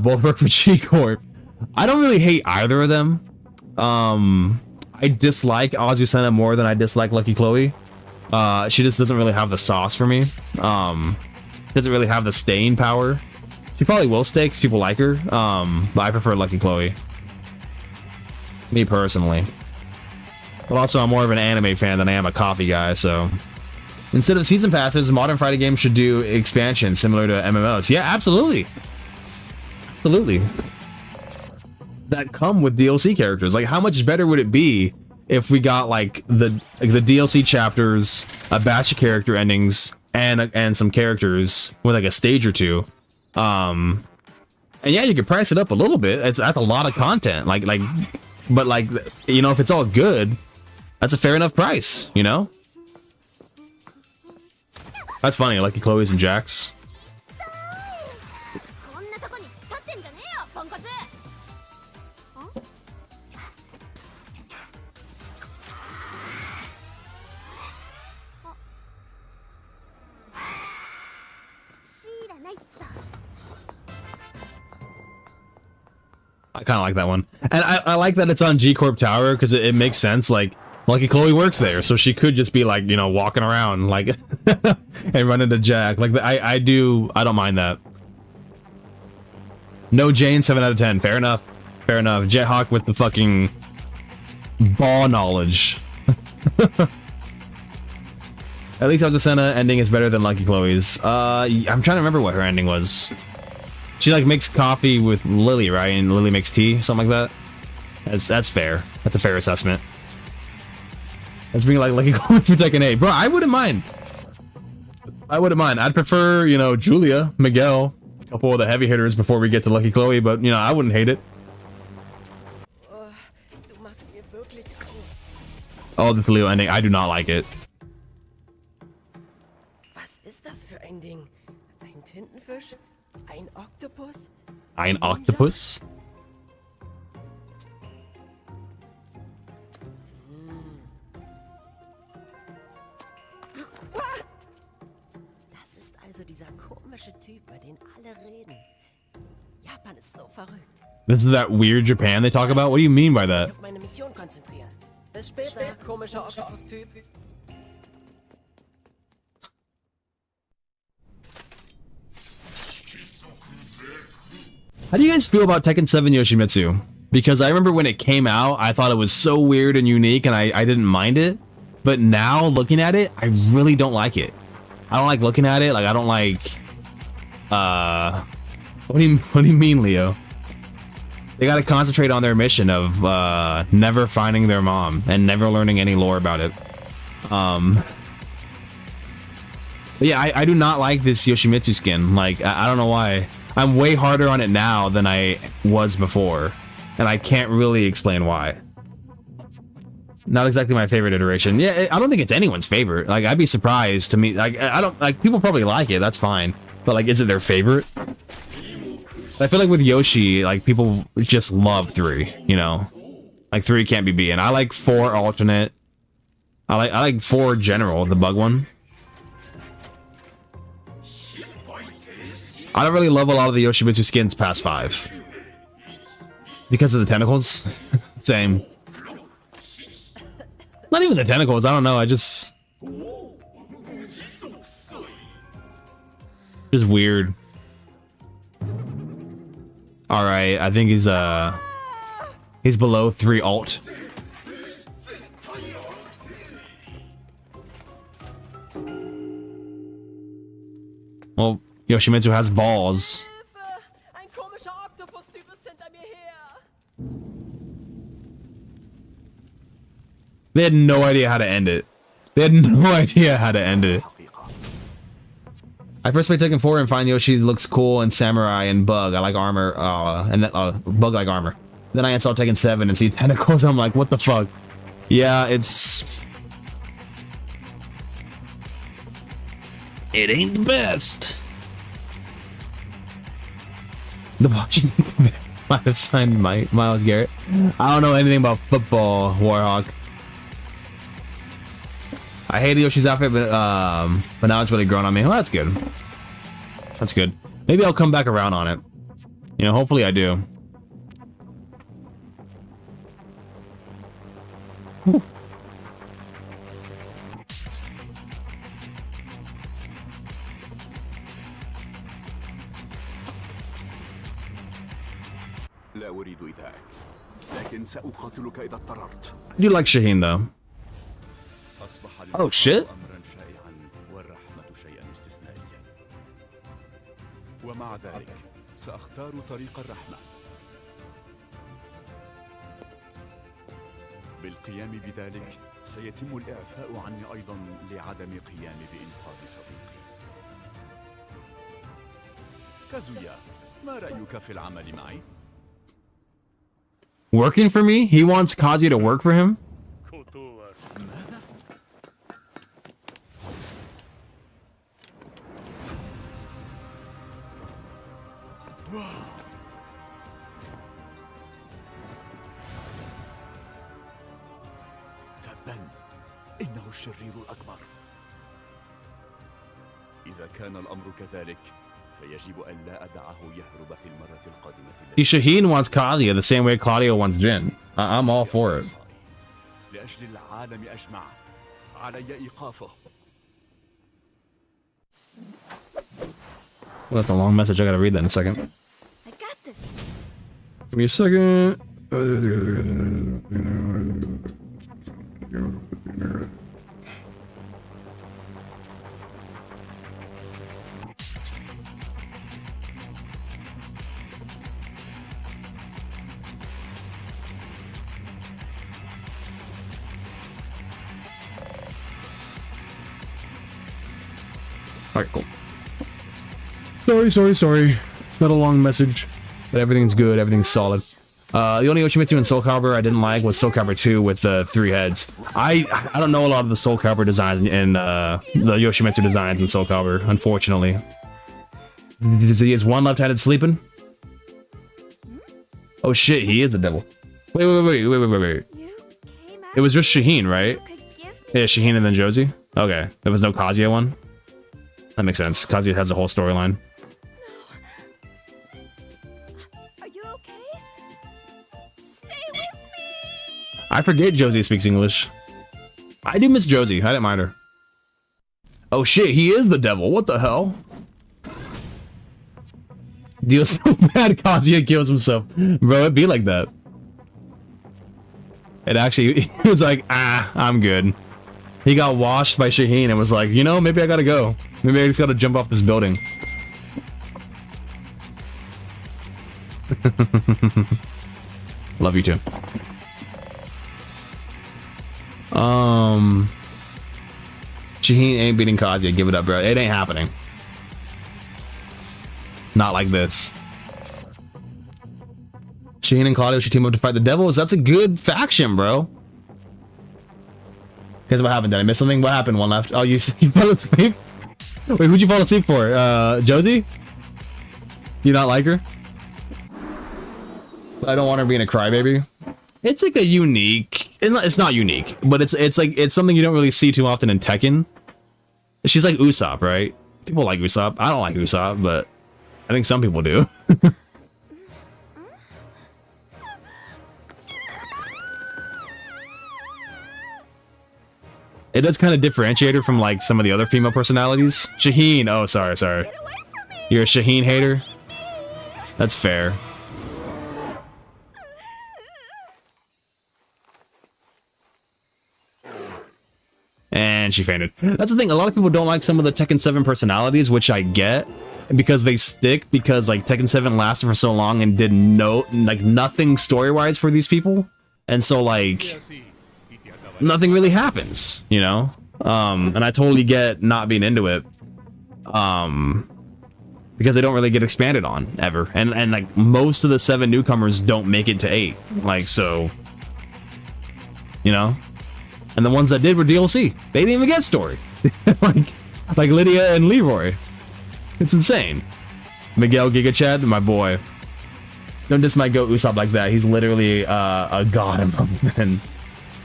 Both work for G-Corp. I don't really hate either of them. I dislike Azucena more than I dislike Lucky Chloe. She just doesn't really have the sauce for me. Doesn't really have the staying power. She probably will stay because people like her. But I prefer Lucky Chloe. Me personally. But also, I'm more of an anime fan than I am a coffee guy, so... Instead of season passes, modern fighting games should do expansions similar to MMOs. Yeah, absolutely. Absolutely. That come with DLC characters. Like, how much better would it be if we got, like the DLC chapters, a batch of character endings, and some characters with, like, a stage or two? And yeah, you could price it up a little bit. That's a lot of content. But, like, you know, if it's all good, that's a fair enough price, you know? That's funny, Lucky Chloe's and Jax. I kind of like that one. And I like that it's on G-Corp Tower because it makes sense. Like, Lucky Chloe works there, so she could just be like, you know, walking around like and run into Jack. Like, I don't mind that. No Jane, 7 out of 10. Fair enough. Fair enough. Jethawk with the fucking ball knowledge. At least Azucena ending is better than Lucky Chloe's. I'm trying to remember what her ending was. She like makes coffee with Lily, right? And Lily makes tea, something like that. That's fair. That's a fair assessment. That's being like Lucky Chloe for Tekken 8. Bro, I wouldn't mind. I wouldn't mind. I'd prefer, you know, Julia, Miguel, a couple of the heavy hitters before we get to Lucky Chloe, but, you know, I wouldn't hate it. Oh, this Leo ending. I do not like it. Was ist das für ein Ding? Ein Tintenfisch? Ein Oktopus? Ein Octopus? Das ist also dieser komische Typ, über den alle reden. Japan ist so verrückt. This is that weird Japan they talk about? What do you mean by that? Auf meine Mission konzentrieren. Bis später, komischer Oktopus-Typ. How do you guys feel about Tekken 7 Yoshimitsu? Because I remember when it came out, I thought it was so weird and unique and I didn't mind it. But now, looking at it, I really don't like it. I don't like looking at it. Like, I don't like... What do you mean, Leo? They gotta concentrate on their mission of never finding their mom and never learning any lore about it. But yeah, I do not like this Yoshimitsu skin. Like, I don't know why. I'm way harder on it now than I was before. And I can't really explain why. Not exactly my favorite iteration. Yeah, I don't think it's anyone's favorite. Like, I'd be surprised to me. Like, I don't... Like, people probably like it. That's fine. But, like, is it their favorite? I feel like with Yoshi, like, people just love 3, you know? Like, 3 can't be beaten. I like 4 alternate. I like 4 general, the bug one. I don't really love a lot of the Yoshimitsu skins past 5. Because of the tentacles? Same. Not even the tentacles, I don't know, I just... Just weird. Alright, I think he's below 3 alt. Well, Yoshimitsu has balls. They had no idea how to end it. They had no idea how to end it. I first played Tekken 4 and find Yoshi looks cool and Samurai and Bug. I like armor, and then Bug like armor. Then I install Tekken 7 and see tentacles. I'm like, what the fuck? Yeah, it's... It ain't the best. The watching Might have signed Miles Garrett. I don't know anything about football, Warhawk. I hated Yoshi's outfit, but now it's really grown on me. Well, that's good. That's good. Maybe I'll come back around on it. You know, hopefully I do. Whew. لا أريد ذاك لكن سأقاتلك إذا اضطررت. I do like Shaheen though. Oh shit. أمرا شائعا والرحمة شيئا استثنائيا. ومع ذلك سأختار طريق الرحمة. بالقيام بذلك سيتم الإعفاء عني أيضا لعدم قيامي بإنقاذ صديقي. كازويا، ما رأيك في العمل معي؟ Working for me? He wants Kazuya to work for him? تبا إنه الشرير الأكبر. إذا كان الأمر كذلك فيجب أن لا أدعه يهرب في المرة القادمة. Shaheen wants Kazuya the same way Claudio wants Jin. I'm all for it. لأجل العالم أجمع علي إيقافه. Well, that's a long message. I gotta read that in a second. I got this. Give me a second. Alright, cool. Sorry. Not a long message, but everything's good. Everything's solid. The only Yoshimitsu in Soul Calibur I didn't like was Soul Calibur 2 with the 3 heads. I don't know a lot of the Soul Calibur designs and the Yoshimitsu designs in Soul Calibur, unfortunately. Is one left-handed sleeping? Oh shit, he is the devil. Wait. It was just Shaheen, right? Yeah, Shaheen and then Josie? Okay, there was no Kazuya one? That makes sense. Kazuya has a whole storyline. Are you okay? Stay with me. I forget Josie speaks English. I do miss Josie. I didn't mind her. Oh shit, he is the devil. What the hell? Deals so bad Kazuya kills himself. Bro, it'd be like that. It actually, he was like, I'm good. He got washed by Shaheen and was like, you know, maybe I gotta go. Maybe I just gotta jump off this building. Love you too. Shaheen ain't beating Kazuya. Give it up, bro. It ain't happening. Not like this. Shaheen and Claudio should team up to fight the devils. That's a good faction, bro. Guess what happened? Did I miss something? What happened? One left. Oh, you fell asleep? Wait, who'd you fall asleep for? Josie? You not like her? I don't want her being a crybaby. It's like a unique. It's not unique, but it's something you don't really see too often in Tekken. She's like Usopp, right? People like Usopp. I don't like Usopp, but I think some people do. It does kind of differentiate her from like some of the other female personalities. Shaheen. Oh, sorry. You're a Shaheen hater? That's fair. And she fainted. That's the thing. A lot of people don't like some of the Tekken 7 personalities, which I get. Because they stick, because like Tekken 7 lasted for so long and did nothing story-wise for these people. And so like nothing really happens, you know? And I totally get not being into it. Because they don't really get expanded on ever. And like most of the 7 newcomers don't make it to 8. Like, so, you know? And the ones that did were DLC. They didn't even get story. like Lydia and Leroy. It's insane. Miguel Giga Chad, my boy. Don't diss my goat Usopp like that. He's literally a god among men.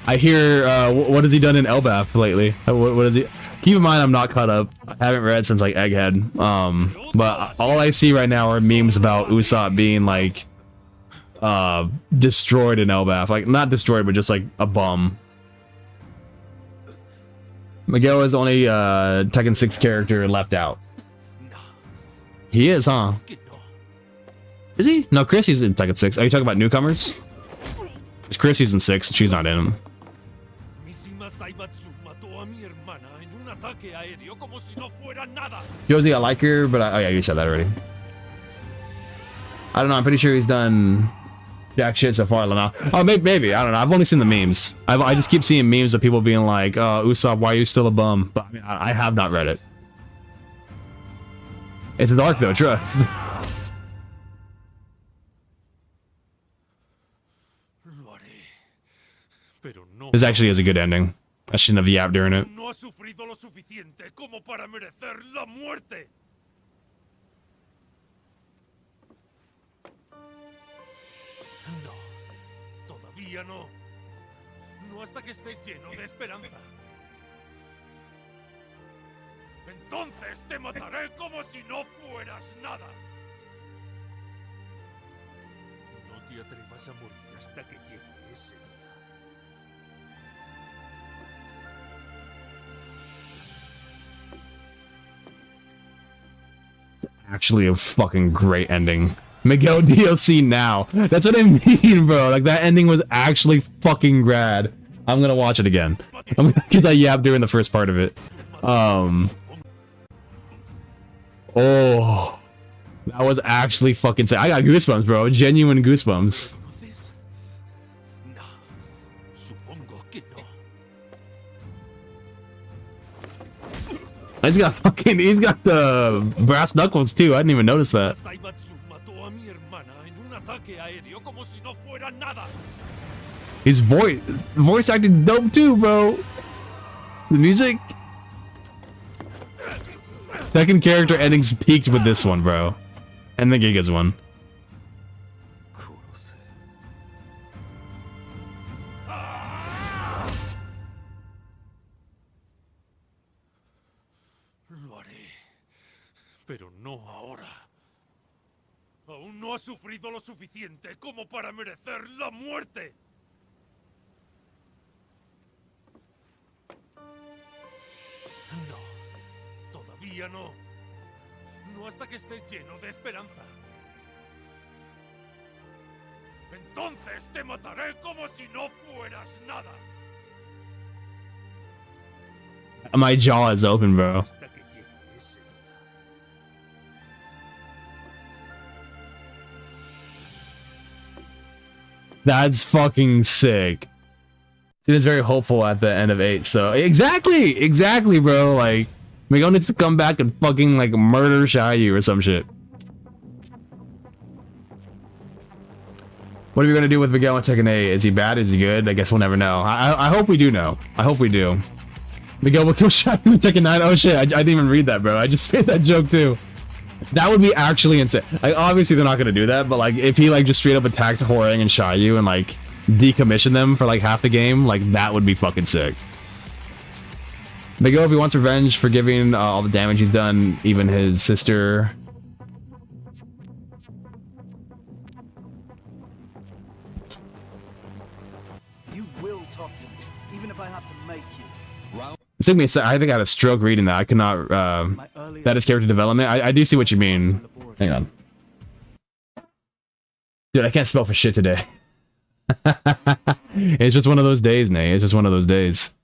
I hear, what has he done in Elbaf lately? What is he? Keep in mind, I'm not caught up. I haven't read since like Egghead. But all I see right now are memes about Usopp being like, destroyed in Elbaf. Like, not destroyed, but just like a bum. Miguel is only Tekken 6 character left out. He is, huh? Is he? No, Chrissy's in Tekken 6. Are you talking about newcomers? It's Chrissy's in 6, she's not in him. Josie, I like her, but oh yeah, you said that already. I don't know, I'm pretty sure he's done jack shit so far. I don't know. Oh, maybe. I don't know. I've only seen the memes. I just keep seeing memes of people being like, oh, Usopp, why are you still a bum? But I mean, I have not read it. It's dark though, trust. This actually is a good ending. I shouldn't have yapped during it. No ha sufrido lo suficiente como para merecer la muerte. No, todavía no. No hasta que estés lleno de esperanza. Entonces te mataré como si no fueras nada. No te atrevas a morir hasta que llegue ese día. Actually a fucking great ending. Miguel DLC now. That's what I mean, bro. Like, that ending was actually fucking rad. I'm gonna watch it again. Because I yapped during the first part of it. Oh. That was actually fucking sick. I got goosebumps, bro. Genuine goosebumps. He's got the brass knuckles too. I didn't even notice that. His voice acting's dope too, bro. The music. Second character endings peaked with this one, bro. And the Gigas one. Pero no ahora. Aún no ha sufrido lo suficiente como para merecer la muerte. No, todavía no. No hasta que estés lleno de esperanza. Entonces te mataré como si no fueras nada. My jaw is open, bro. That's fucking sick. Dude is very hopeful at the end of 8, so exactly, bro. Like, Miguel needs to come back and fucking like murder Shayu or some shit. What are we gonna do with Miguel and Tekken 8? Is he bad? Is he good? I guess we'll never know. I hope we do know. I hope we do. Miguel will kill Shayu in Tekken 9. Oh shit, I didn't even read that, bro. I just made that joke too. That would be actually insane. Like, obviously they're not gonna do that, but like, if he like just straight up attacked Horang and Shayu and like decommissioned them for like half the game, like that would be fucking sick. Miguel, if he wants revenge for giving all the damage he's done, even his sister. You will talk to me, even if I have to make you. It took me a sec. I think I had a stroke reading that. I could not. That is character development. I do see what you mean. Hang on. Dude, I can't spell for shit today. It's just one of those days, Nate. It's just one of those days.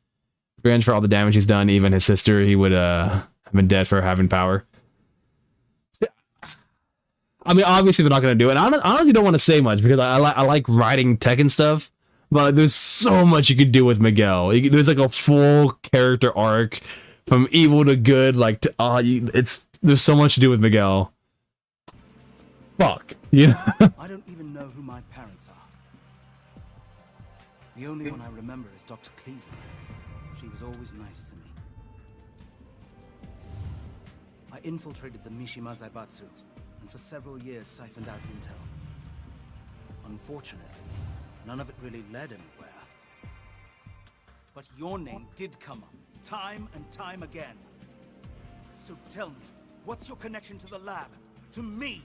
Revenge for all the damage he's done, even his sister, he would have been dead for having power. I mean, obviously they're not going to do it. I honestly don't want to say much because I like writing Tekken stuff, but there's so much you could do with Miguel. There's like a full character arc from evil to good. Like, there's so much to do with Miguel. Fuck. Yeah. I don't even know who my parents are. The only one I remember is Dr. Kleeser. She was always nice to me. I infiltrated the Mishima Zaibatsu, and for several years siphoned out intel. Unfortunately, none of it really led anywhere. But your name did come up, time and time again. So tell me, what's your connection to the lab? To me?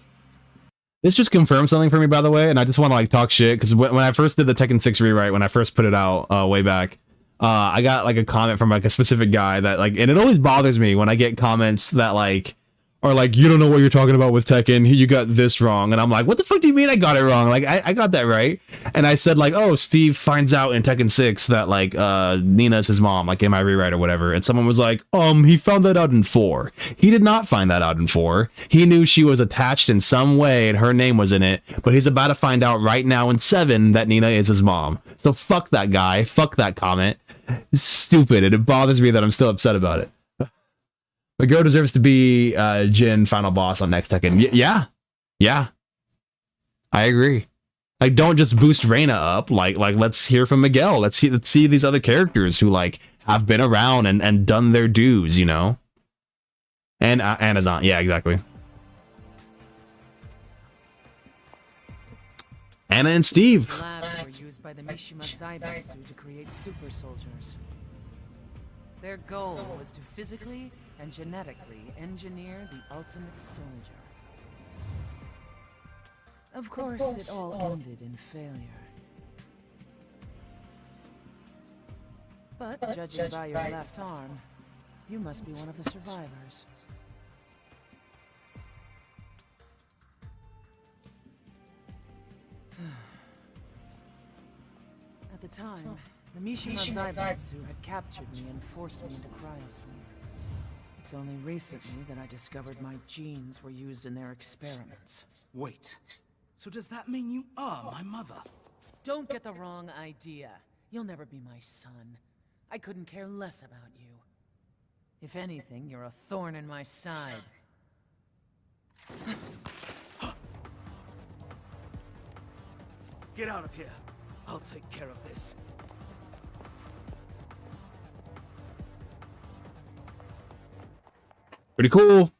This just confirmed something for me, by the way, and I just want to like talk shit because when I first did the Tekken 6 rewrite, when I first put it out way back, I got like a comment from like a specific guy that like, and it always bothers me when I get comments that like are like, you don't know what you're talking about with Tekken, you got this wrong, and I'm like, what the fuck do you mean I got it wrong? Like I got that right, and I said like, oh, Steve finds out in Tekken 6 that like Nina's his mom, like in my rewrite or whatever, and someone was like, he found that out in 4. He did not find that out in 4. He knew she was attached in some way and her name was in it, but he's about to find out right now in 7 that Nina is his mom. So fuck that guy, fuck that comment. It's stupid, and it bothers me that I'm still upset about it. Miguel deserves to be Jin final boss on next Tekken. Yeah, I agree. Like, don't just boost Reina up. Like let's hear from Miguel. Let's see these other characters who like have been around and done their dues, you know. And Amazon, yeah, exactly. Anna and Steve. The labs were used by the Mishima Zaibatsu to create super soldiers. Their goal was to physically and genetically engineer the ultimate soldier. Of course, it all ended in failure. But judging by your left arm, you must be one of the survivors. At the time, the Mishima Zaibatsu had captured me and forced me into cryosleep. It's only recently that I discovered my genes were used in their experiments. Wait, so does that mean you are my mother? Don't get the wrong idea. You'll never be my son. I couldn't care less about you. If anything, you're a thorn in my side. Get out of here. I'll take care of this. Pretty cool.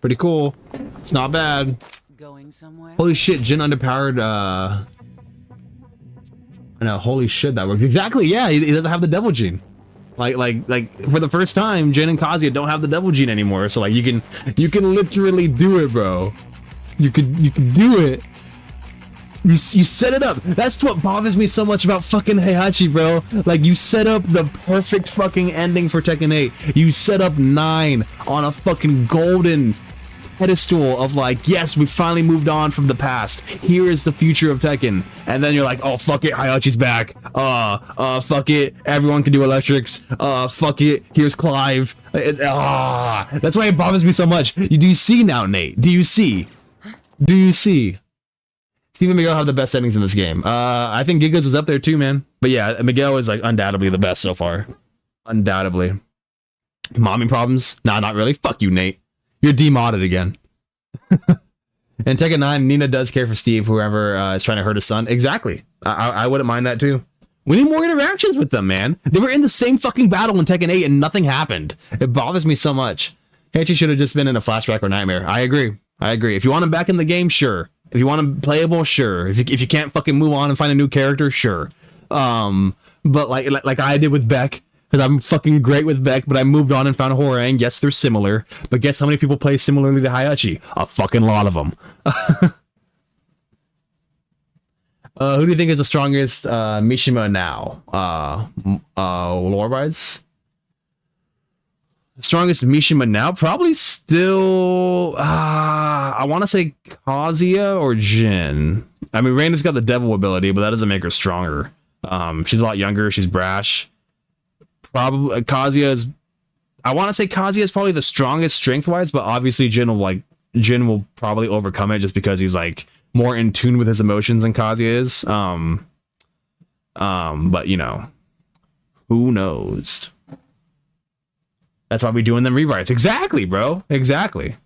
Pretty cool. It's not bad. Going somewhere? Holy shit, Jin underpowered, I know, holy shit, that works. Exactly, yeah, he doesn't have the devil gene. Like for the first time, Jin and Kazuya don't have the devil gene anymore, so like you can literally do it, bro. You can do it. You set it up. That's what bothers me so much about fucking Heihachi, bro. Like, you set up the perfect fucking ending for Tekken 8. You set up 9 on a fucking golden pedestal of like, yes, we finally moved on from the past. Here is the future of Tekken. And then you're like, oh, fuck it, Heihachi's back. Fuck it, everyone can do electrics. Fuck it, here's Clive. That's why it bothers me so much. Do you see now, Nate? Do you see? Do you see? Steve and Miguel have the best settings in this game. I think Gigas is up there too, man. But yeah, Miguel is like undoubtedly the best so far. Undoubtedly. Mommy problems? Nah, not really. Fuck you, Nate. You're demodded again. In Tekken 9, Nina does care for Steve, whoever is trying to hurt his son. Exactly. I wouldn't mind that too. We need more interactions with them, man. They were in the same fucking battle in Tekken 8 and nothing happened. It bothers me so much. Heihachi should have just been in a flashback or nightmare. I agree. If you want him back in the game, sure. If you want him playable, sure. If you can't fucking move on and find a new character, sure. But like I did with Beck, because I'm fucking great with Beck, but I moved on and found Horang. Yes, they're similar, but guess how many people play similarly to Heihachi? A fucking lot of them. Who do you think is the strongest Mishima now? Lore-wise? Strongest Mishima now? Probably still... I want to say Kazuya or Jin. I mean, Reina's got the devil ability, but that doesn't make her stronger. She's a lot younger. She's brash. Probably Kazuya is... I want to say Kazuya is probably the strongest strength-wise, but obviously Jin will probably overcome it just because he's like more in tune with his emotions than Kazuya is. But you know, who knows? That's why we're doing them rewrites. Exactly, bro. Exactly.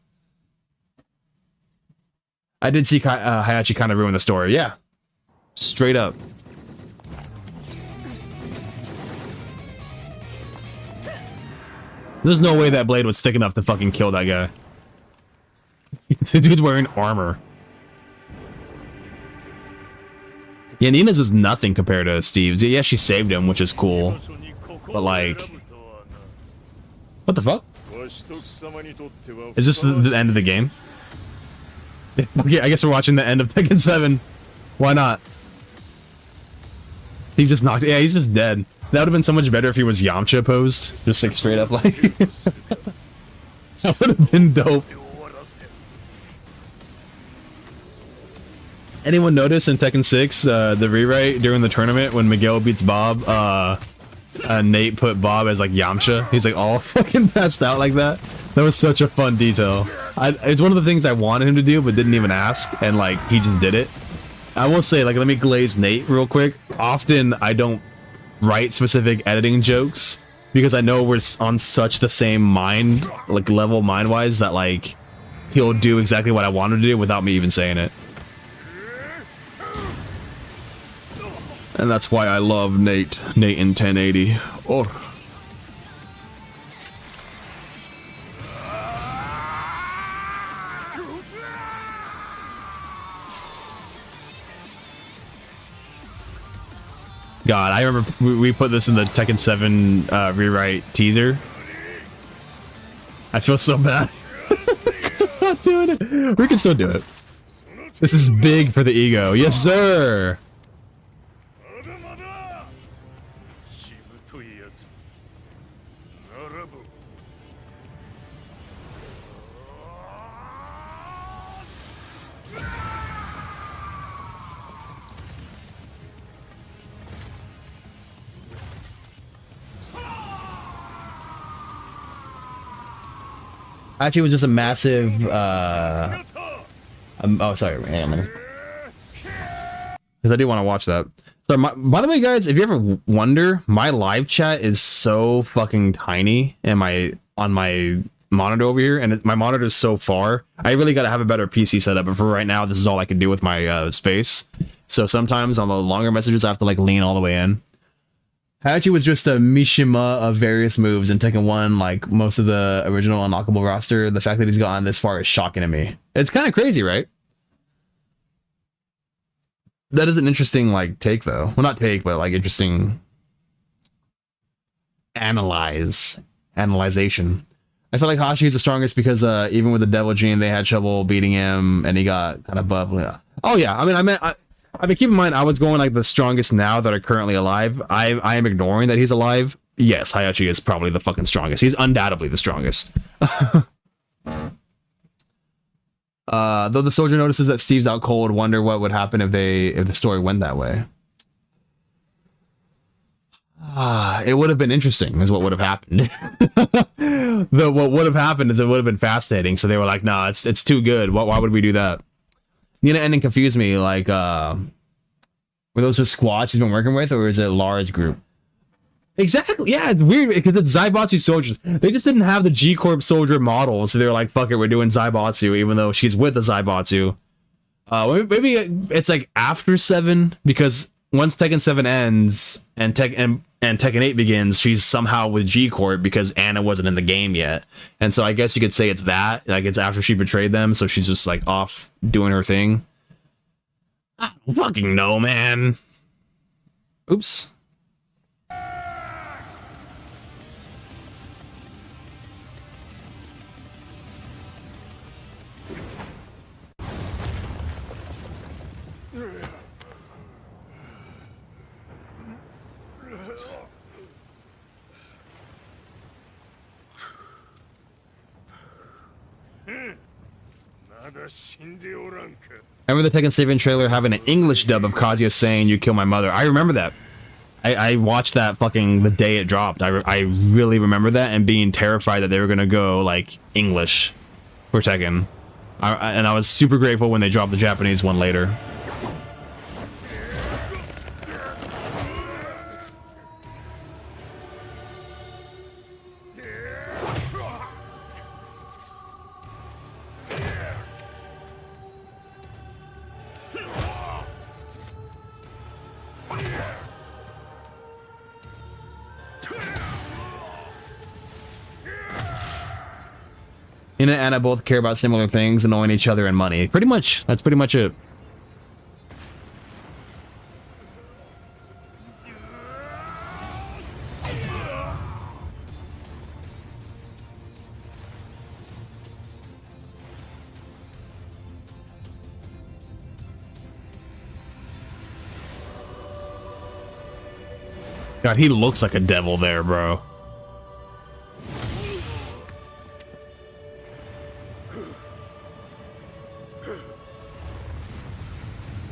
I did see Heihachi kind of ruin the story. Yeah. Straight up. There's no way that blade was thick enough to fucking kill that guy. The dude's wearing armor. Yeah, Nina's is nothing compared to Steve's. Yeah, she saved him, which is cool. But like, what the fuck? Is this the end of the game? Yeah, I guess we're watching the end of Tekken 7. Why not? He just knocked. Yeah, he's just dead. That would have been so much better if he was Yamcha posed, just like straight up like. That would have been dope. Anyone notice in Tekken 6 the rewrite during the tournament when Miguel beats Bob? Nate put Bob as like Yamcha. He's like all fucking passed out like that. That was such a fun detail. It's one of the things I wanted him to do but didn't even ask, and like he just did it. I will say, like, let me glaze Nate real quick. Often I don't write specific editing jokes because I know we're on such the same mind, like level mind-wise, that like he'll do exactly what I want him to do without me even saying it. And that's why I love Nate in 1080. Oh. God, I remember we put this in the Tekken 7 rewrite teaser. I feel so bad. I'm not doing it. We can still do it. This is big for the ego. Yes, sir. Actually, it was just a massive, oh, sorry, because I do want to watch that. So, by the way, guys, if you ever wonder, my live chat is so fucking tiny on my monitor over here, and my monitor is so far. I really got to have a better PC setup, but for right now, this is all I can do with my space. So sometimes on the longer messages, I have to like lean all the way in. Hayachi was just a Mishima of various moves in Tekken 1, like most of the original unlockable roster. The fact that he's gotten this far is shocking to me. It's kind of crazy, right? That is an interesting, like, take, though. Well, not take, but, like, interesting analyzation. I feel like Hashi is the strongest because even with the Devil Gene, they had trouble beating him, and he got kind of buff. Oh, yeah. I mean, keep in mind, I was going like the strongest now that are currently alive. I am ignoring that he's alive. Yes, Hayachi is probably the fucking strongest. He's undoubtedly the strongest. Though the soldier notices that Steve's out cold, wonder what would happen if the story went that way. It would have been interesting, is what would have happened. What would have happened is it would have been fascinating. So they were like, nah, it's too good. Why would we do that? Nina ending confused me, like, were those just squads she's been working with, or is it Lara's group? Exactly, yeah, it's weird, because it's Zaibatsu soldiers. They just didn't have the G-Corp soldier model, so they were like, fuck it, we're doing Zaibatsu, even though she's with the Zaibatsu. Maybe it's like after 7, because once Tekken 7 ends, and Tekken 8 begins, she's somehow with G-Corp, because Anna wasn't in the game yet. And so I guess you could say it's that, like it's after she betrayed them, so she's just like off doing her thing. I don't fucking know, man. Oops. Remember the Tekken 7 trailer having an English dub of Kazuya saying, "You kill my mother"? I remember that. I watched that fucking the day it dropped. I really remember that and being terrified that they were gonna go like English for Tekken. And I was super grateful when they dropped the Japanese one later. Ina and Anna both care about similar things, annoying each other and money. Pretty much. That's pretty much it. God, he looks like a devil there, bro.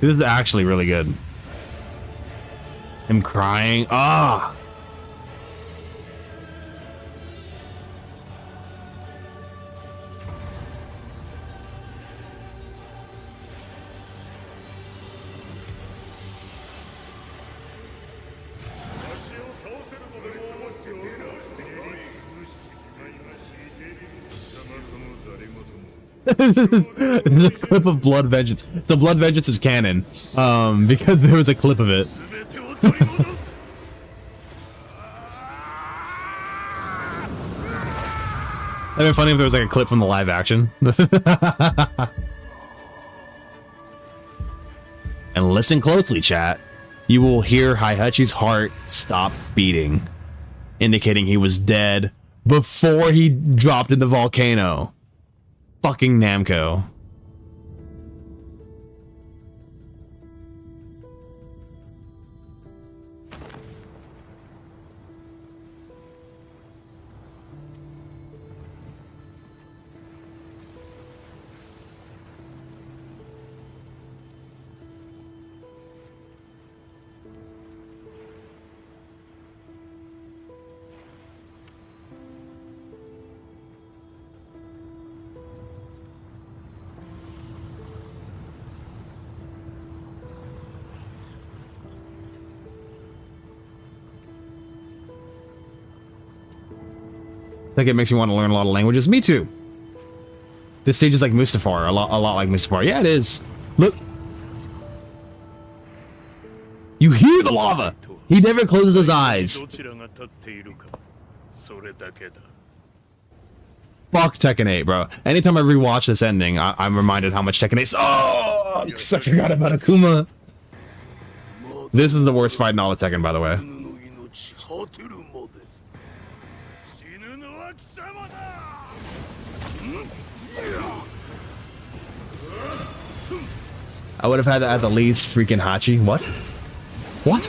This is actually really good. Him crying. Ah! There's a clip of Blood Vengeance. So Blood Vengeance is canon, because there was a clip of it. That'd be funny if there was like a clip from the live action. And listen closely, chat. You will hear Heihachi's heart stop beating, indicating he was dead before he dropped in the volcano. Fucking Namco. Like it makes me want to learn a lot of languages. Me too. This stage is like Mustafar, a lot like Mustafar. Yeah, it is. Look. You hear the lava. He never closes his eyes. Fuck Tekken 8, bro. Anytime I rewatch this ending, I'm reminded how much Tekken 8. Oh, I forgot about Akuma. This is the worst fight in all of Tekken, by the way. I would have had to at the least freaking Hachi. What? What?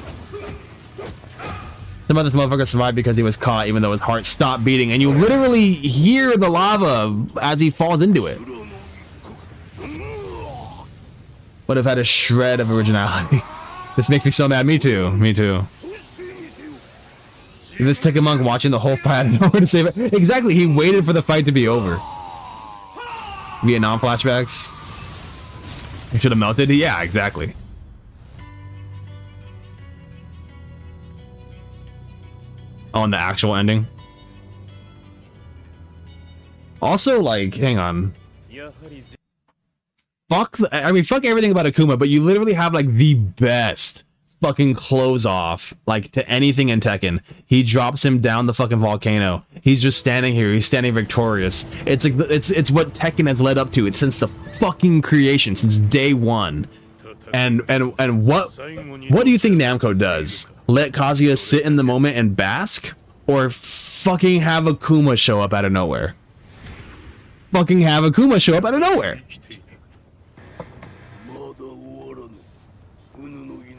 Somehow this motherfucker survived because he was caught even though his heart stopped beating, and you literally hear the lava as he falls into it. Would have had a shred of originality. This makes me so mad. Me too. Me too. This Tekken monk watching the whole fight and nowhere to save it. Exactly. He waited for the fight to be over. Vietnam flashbacks. He should have melted. Yeah, exactly. On the actual ending. Also, like, hang on. Fuck. I mean, fuck everything about Akuma, but you literally have like the best fucking close off like to anything in Tekken. He drops him down the fucking volcano. He's just standing here. He's standing victorious. It's like it's what Tekken has led up to. It's since the fucking creation, since day one. And what do you think Namco does? Let Kazuya sit in the moment and bask, or fucking have Akuma show up out of nowhere? Fucking have Akuma show up out of nowhere.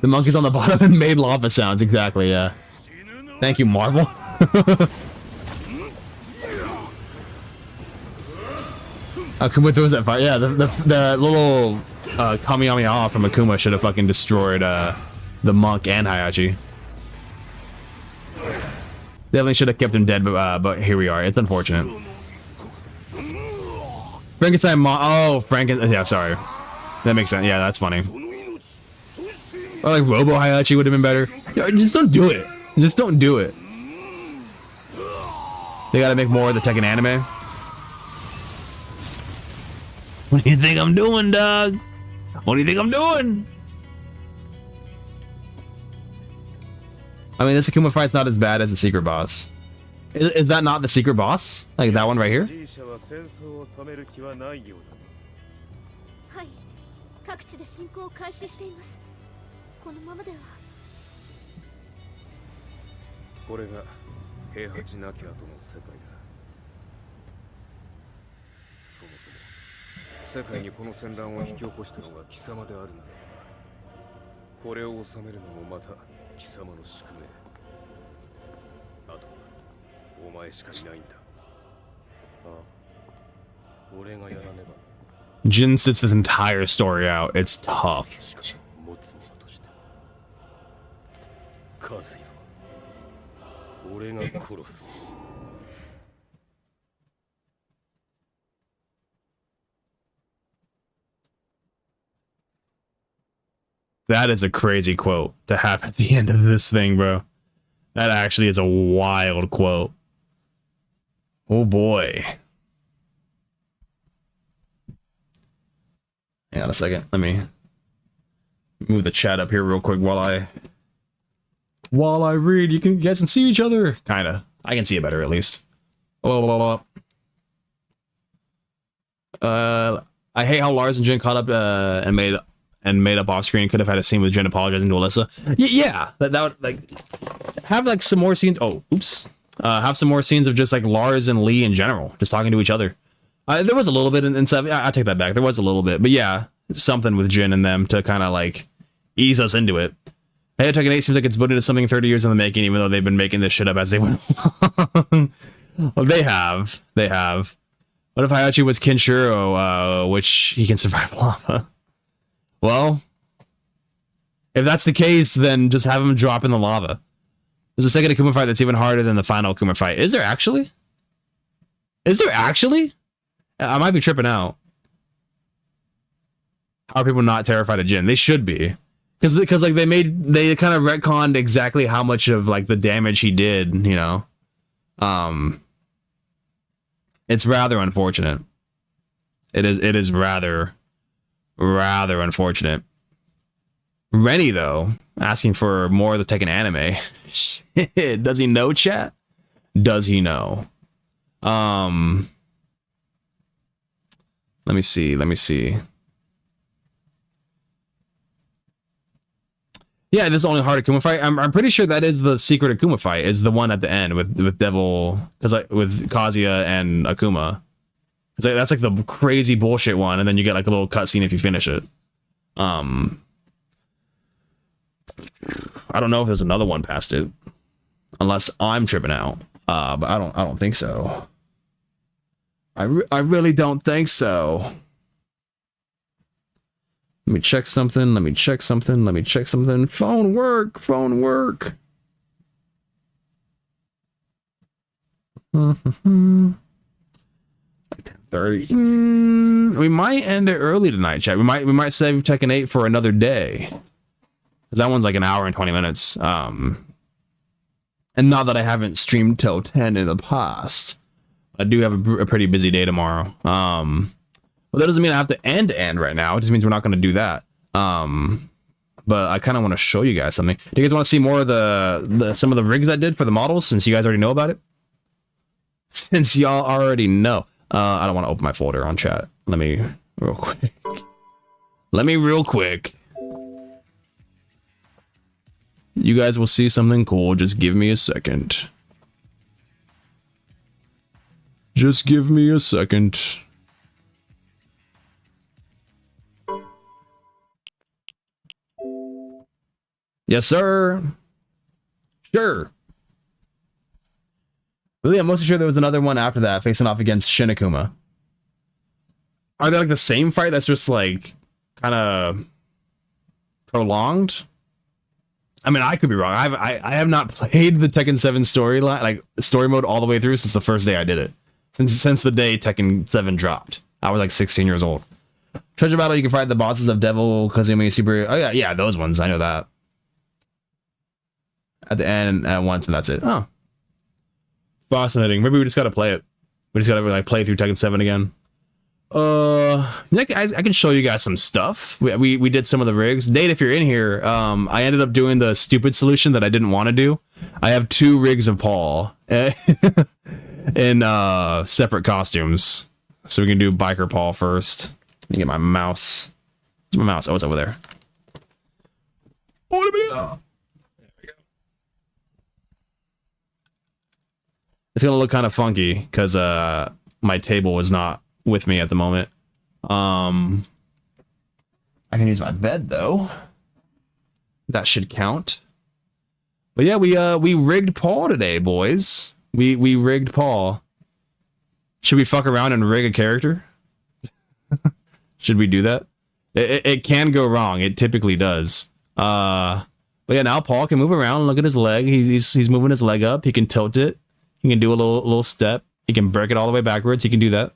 The monkey's on the bottom and made lava sounds. Exactly, yeah. Thank you, Marvel. Akuma throws that fire. Yeah, the little Kamehameha from Akuma should have fucking destroyed the monk and Heihachi. Definitely should have kept him dead, but here we are. It's unfortunate. Frankenstein Franken. Yeah, sorry. That makes sense. Yeah, that's funny. Or like Robo Heihachi would have been better. Yo, just don't do it. Just don't do it. They gotta make more of the Tekken anime. What do you think I'm doing, dog? What do you think I'm doing? I mean, this Akuma fight's not as bad as the secret boss. Is that not the secret boss? Like that one right here? このままではこれが平八なき後の世界だ。そもそも世界にこの戦乱を引き起こしたのが貴様であるならば、これを収めるのもまた貴様の宿命。お前しかいないんだ。ああ、俺がやらねば。 Jin sits this entire story out. It's tough. 持つ者として。和也は俺が殺す。 That is a crazy quote to have at the end of this thing, bro. That actually is a wild quote. Oh boy. Hang on a second. Let me move the chat up here real quick while I read. You guys can see each other. Kinda. I can see it better at least. I hate how Lars and Jin caught up and made up off screen. Could have had a scene with Jin apologizing to Alyssa. Yeah, that would like have like some more scenes. Oh, oops. Have some more scenes of just like Lars and Lee in general, just talking to each other. There was a little bit in 7. I take that back. There was a little bit, but yeah, something with Jin and them to kind of like ease us into it. Hey, Tekken 8 seems like it's booted to something 30 years in the making, even though they've been making this shit up as they went along. Well, they have. What if Hayachi was Kenshiro, which he can survive lava? Well, if that's the case, then just have him drop in the lava. There's a second Akuma fight that's even harder than the final Akuma fight. Is there actually? Is there actually? I might be tripping out. How are people not terrified of Jin? They should be. Because like they kind of retconned exactly how much of like the damage he did, you know. It's rather unfortunate. It is rather unfortunate. Rennie, though, asking for more of the Tekken anime. Shit, does he know, chat? Does he know? Let me see. Yeah, this is the only hard Akuma fight. I'm pretty sure that is the secret Akuma fight. Is the one at the end with Devil, because like with Kazuya and Akuma. It's like that's like the crazy bullshit one, and then you get like a little cutscene if you finish it. I don't know if there's another one past it, unless I'm tripping out. But I don't think so. I really don't think so. Let me check something. Phone work. 10:30. We might end it early tonight, chat. We might save Tekken 8 for another day. Because that one's like an hour and 20 minutes. And not that I haven't streamed till 10 in the past. I do have a pretty busy day tomorrow. Well, that doesn't mean I have to end right now. It just means we're not going to do that. But I kind of want to show you guys something. Do you guys want to see more of some of the rigs I did for the models, since you guys already know about it? Since y'all already know. I don't want to open my folder on chat. Let me real quick. You guys will see something cool. Just give me a second. Just give me a second. Yes, sir. Sure. Really, I'm mostly sure there was another one after that, facing off against Shin Akuma. Are they like the same fight that's just like kind of prolonged? I mean, I could be wrong. I have not played the Tekken 7 story mode all the way through since the first day I did it. Since the day Tekken 7 dropped. I was like 16 years old. Treasure battle, you can fight the bosses of Devil, Kazumi, Super. Oh yeah, those ones. I know that. At the end at once, and that's it. Oh. Fascinating. Maybe we just gotta play it. We just gotta like play through Tekken 7 again. I can show you guys some stuff. We did some of the rigs. Nate, if you're in here, I ended up doing the stupid solution that I didn't want to do. I have 2 rigs of Paul in separate costumes. So we can do Biker Paul first. Let me get my mouse. Where's my mouse? Oh, it's over there. It's gonna look kind of funky because my table is not with me at the moment. I can use my bed though. That should count. But yeah, we rigged Paul today, boys. We rigged Paul. Should we fuck around and rig a character? Should we do that? It can go wrong. It typically does. But yeah, now Paul can move around. Look at his leg. He's moving his leg up. He can tilt it. He can do a little step. He can break it all the way backwards. He can do that.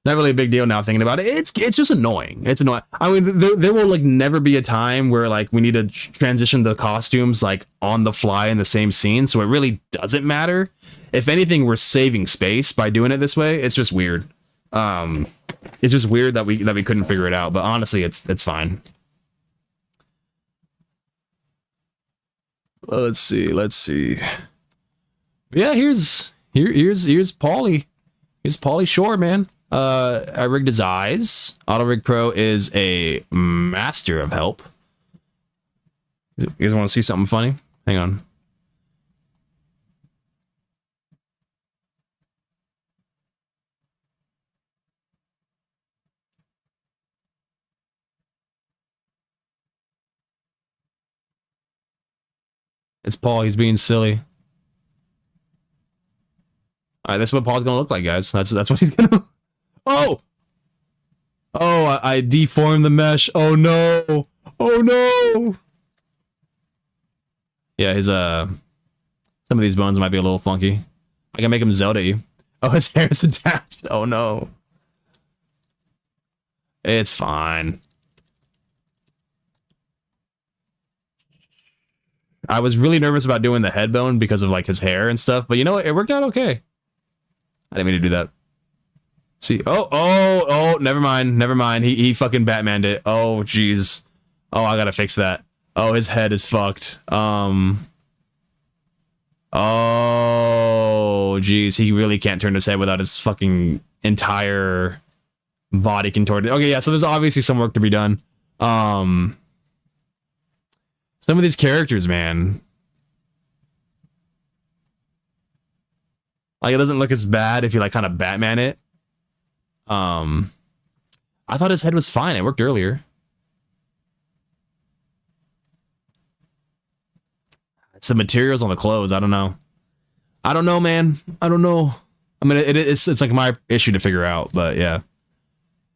Not really a big deal now thinking about it. It's just annoying. It's annoying. I mean, there will like never be a time where like we need to transition the costumes like on the fly in the same scene. So it really doesn't matter. If anything, we're saving space by doing it this way. It's just weird. It's just weird that we couldn't figure it out. But honestly, it's fine. Let's see. Yeah, here's Paulie. Here's Paulie Shore, man. I rigged his eyes. Auto Rig Pro is a master of help. You guys want to see something funny? Hang on. It's Paul. He's being silly. All right, that's what Paul's gonna look like, guys. That's what he's gonna. Oh! Oh, I deformed the mesh. Oh no! Oh no! Yeah, his some of these bones might be a little funky. I can make him Zelda-y. Oh, his hair is attached. Oh no. It's fine. I was really nervous about doing the head bone because of like his hair and stuff, but you know what? It worked out okay. I didn't mean to do that. See, oh, never mind. He fucking Batmaned it. Oh, jeez. Oh, I gotta fix that. Oh, his head is fucked. Oh, jeez. He really can't turn his head without his fucking entire body contorted. Okay, yeah, so there's obviously some work to be done. Some of these characters, man. Like, it doesn't look as bad if you, like, kind of Batman it. I thought his head was fine. It worked earlier. It's the materials on the clothes. I don't know. I don't know, man. I don't know. I mean, it's like my issue to figure out, but yeah.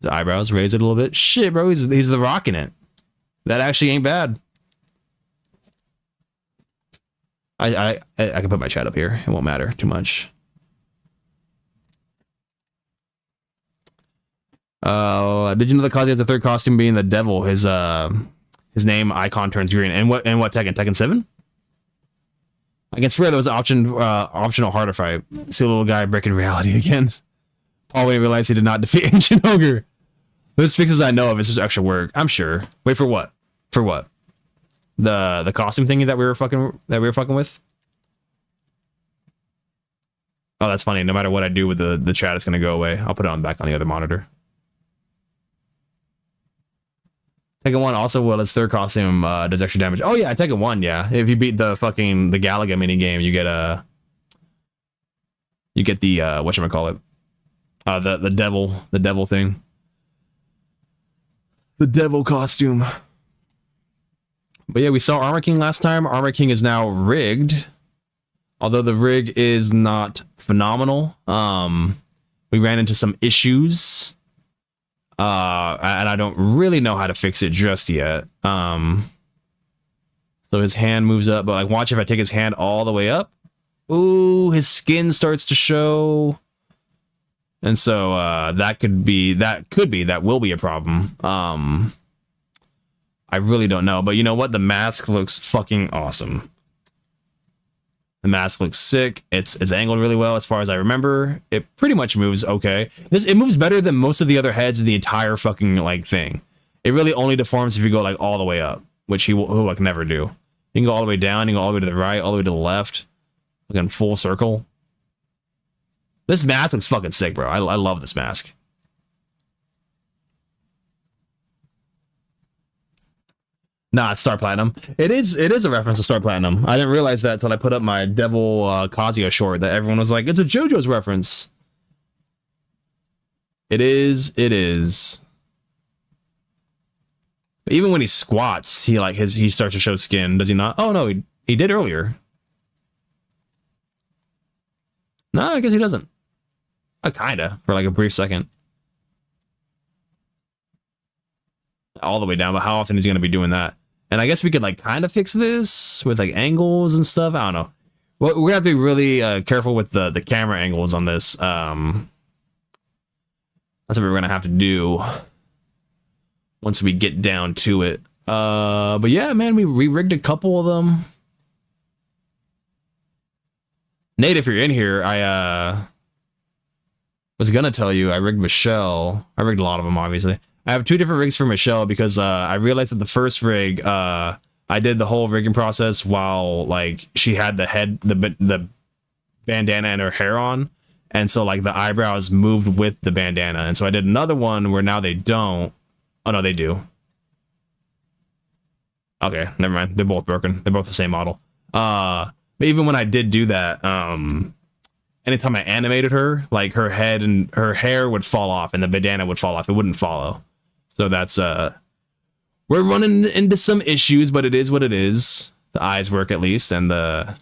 His eyebrows raised it a little bit. Shit, bro. He's the Rock in it. That actually ain't bad. I can put my chat up here. It won't matter too much. Did you know the cause of the third costume being the devil? His name icon turns green. And what Tekken? Tekken 7? I can swear there was optional harder fight. See a little guy breaking reality again. Paul when he realized he did not defeat Ancient Ogre. Those fixes I know of, it's just extra work. I'm sure. Wait, for what? For what? The costume thingy that we were fucking with? Oh, that's funny. No matter what I do with the chat, it's gonna go away. I'll put it on back on the other monitor. Tekken 1 also, well, its third costume does extra damage. Oh yeah, Tekken 1, yeah. If you beat the Galaga mini game, you get the whatchamacallit? The devil thing. The devil costume. But yeah, we saw Armor King last time. Armor King is now rigged. Although the rig is not phenomenal. We ran into some issues. And I don't really know how to fix it just yet. So his hand moves up, but like watch if I take his hand all the way up. Ooh, his skin starts to show. And so that will be a problem. I really don't know, but you know what? The mask looks fucking awesome. The mask looks sick. It's angled really well as far as I remember. It pretty much moves okay. It moves better than most of the other heads in the entire fucking like thing. It really only deforms if you go like all the way up, which he'll like never do. You can go all the way down, you can go all the way to the right, all the way to the left. Like in full circle. This mask looks fucking sick, bro. I love this mask. Nah, it's Star Platinum. It is a reference to Star Platinum. I didn't realize that until I put up my Devil Kazuya short that everyone was like, it's a JoJo's reference. It is. Even when he squats, he starts to show skin, does he not? Oh no, he He did earlier. No, I guess he doesn't. Kinda, for like a brief second. All the way down, but how often is he gonna be doing that? And I guess we could like kind of fix this with like angles and stuff. I don't know. Well, we have to be really careful with the camera angles on this. That's what we're gonna have to do once we get down to it. But yeah, man, we rigged a couple of them. Nate, if you're in here, I was gonna tell you I rigged Michelle. I rigged a lot of them, obviously. I have 2 different rigs for Michelle because I realized that the first rig, I did the whole rigging process while like she had the bandana and her hair on, and so like the eyebrows moved with the bandana, and so I did another one where now they don't. Oh no, they do. Okay, never mind. They're both broken. They're both the same model. But even when I did do that, anytime I animated her, like her head and her hair would fall off and the bandana would fall off. It wouldn't follow. So that's we're running into some issues, but it is what it is. The eyes work at least, and the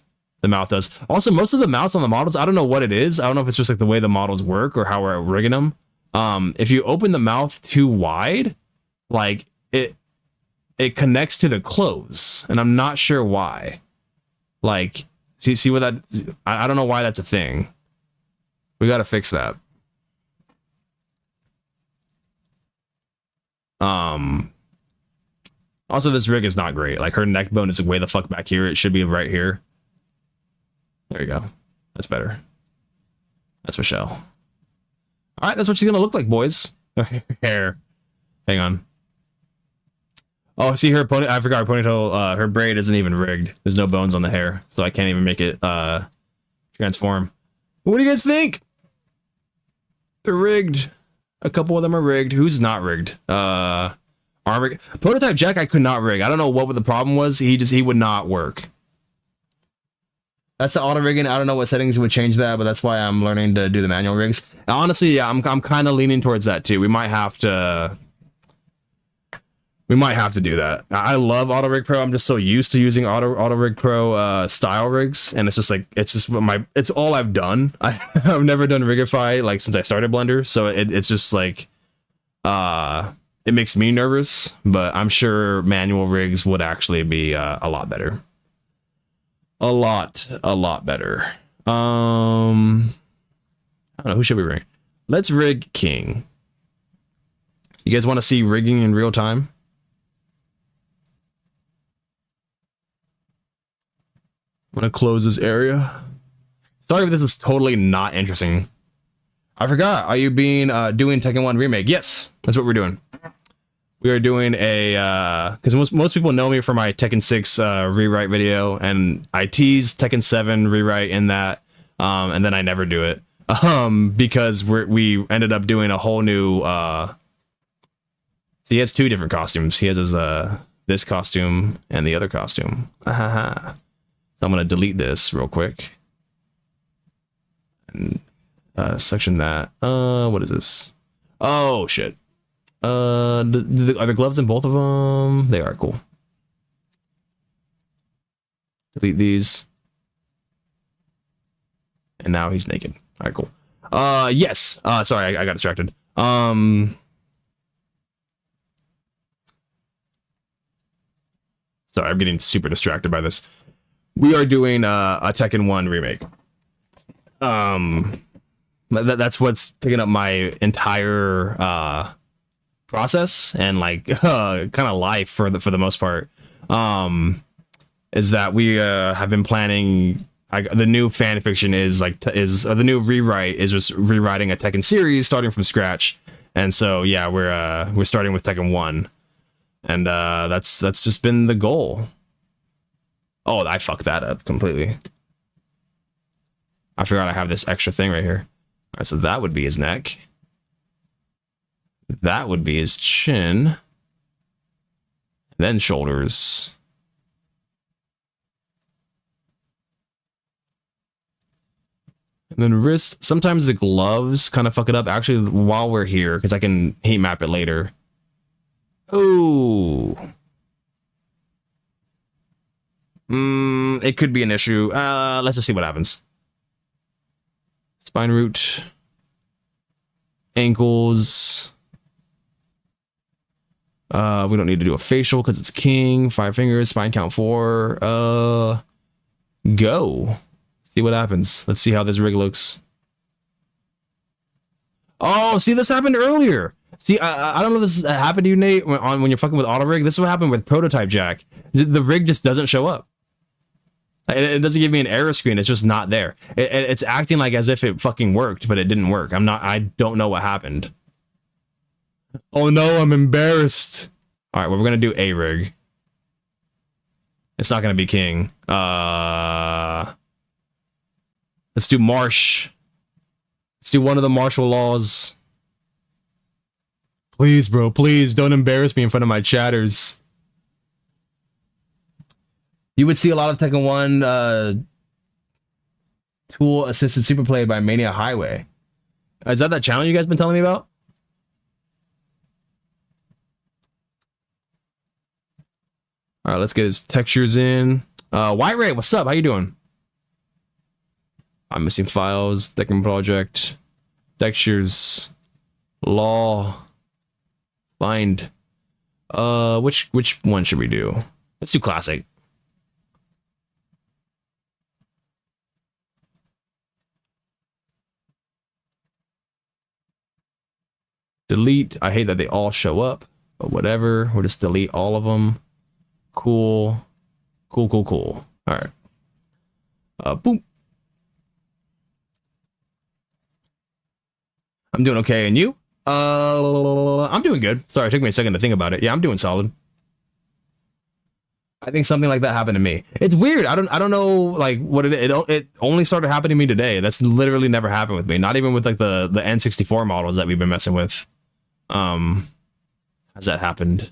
mouth does. Also, most of the mouths on the models, I don't know what it is. I don't know if it's just like the way the models work or how we're rigging them. If you open the mouth too wide, like it connects to the clothes, and I'm not sure why. Like, see what that? I don't know why that's a thing. We got to fix that. Also, this rig is not great. Like, her neck bone is way the fuck back here. It should be right here. There you go. That's better. That's Michelle. All right, that's what she's gonna look like, boys. Hair. Hang on. Oh, see her pony. I forgot her ponytail. Her braid isn't even rigged. There's no bones on the hair, so I can't even make it transform. What do you guys think? They're rigged. A couple of them are rigged. Who's not rigged? Prototype Jack, I could not rig. I don't know what the problem was. He would not work. That's the auto rigging. I don't know what settings would change that, but that's why I'm learning to do the manual rigs. And honestly, yeah, I'm kind of leaning towards that too. We might have to do that. I love Auto Rig Pro. I'm just so used to using Auto Rig Pro style rigs, and it's just like it's all I've done. I've never done Rigify like since I started Blender, so it's just like it makes me nervous. But I'm sure manual rigs would actually be a lot better. A lot better. I don't know, who should we rig? Let's rig King. You guys want to see rigging in real time? I'm gonna close this area. Sorry if this is totally not interesting. I forgot. Are you doing Tekken 1 remake? Yes, that's what we're doing. We are doing a because most people know me for my Tekken 6 rewrite video, and I tease Tekken 7 rewrite in that, and then I never do it because we ended up doing a whole new. So he has 2 different costumes. He has his this costume and the other costume. So I'm gonna delete this real quick and section that. What is this? Oh shit. Are the gloves in both of them? They are. Cool. Delete these. And now he's naked. All right, cool. Yes. Sorry, I got distracted. Sorry, I'm getting super distracted by this. We are doing a Tekken 1 remake. That's what's taking up my entire process and like kind of life for the most part. Is that we have been planning. The new fan fiction is the new rewrite is just rewriting a Tekken series starting from scratch, and so yeah, we're starting with Tekken 1, and that's just been the goal. Oh, I fucked that up completely. I forgot I have this extra thing right here. All right, so that would be his neck. That would be his chin. Then shoulders. And then wrist. Sometimes the gloves kind of fuck it up. Actually, while we're here, because I can heat map it later. Oh. it could be an issue. Let's just see what happens. Spine root. Ankles. We don't need to do a facial because it's king. 5 fingers. Spine count 4. Go. See what happens. Let's see how this rig looks. Oh, see, this happened earlier. See, I don't know if this happened to you, Nate, when you're fucking with auto rig. This is what happened with prototype Jack. The rig just doesn't show up. It doesn't give me an error screen. It's just not there. It's acting like as if it fucking worked, but it didn't work. I don't know what happened. Oh no, I'm embarrassed. All right, well, we're gonna do a rig. It's not gonna be king. Let's do marsh. Let's do one of the martial laws. Please, bro, please don't embarrass me in front of my chatters. You would see a lot of Tekken 1 tool assisted super play by Mania Highway. Is that channel you guys been telling me about? All right, let's get his textures in. White Ray, what's up? How you doing? I'm missing files. Tekken project. Textures. Law. Find. Which one should we do? Let's do classic. Delete. I hate that they all show up, but whatever. We'll just delete all of them. Cool. Cool, cool, cool. All right. Boom. I'm doing okay, and you? I'm doing good. Sorry, it took me a second to think about it. Yeah, I'm doing solid. I think something like that happened to me. It's weird. I don't know like what it only started happening to me today. That's literally never happened with me. Not even with like the N64 models that we've been messing with. Has that happened?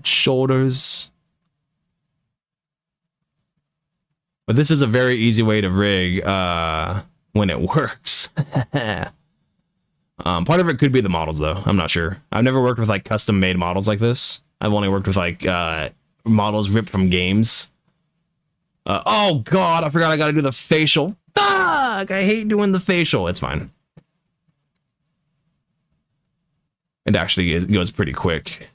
Shoulders. But this is a very easy way to rig when it works. Part of it could be the models though. I'm not sure. I've never worked with like custom made models like this. I've only worked with like models ripped from games. Oh god, I forgot I gotta do the facial. Fuck! I hate doing the facial. It's fine. It actually goes pretty quick.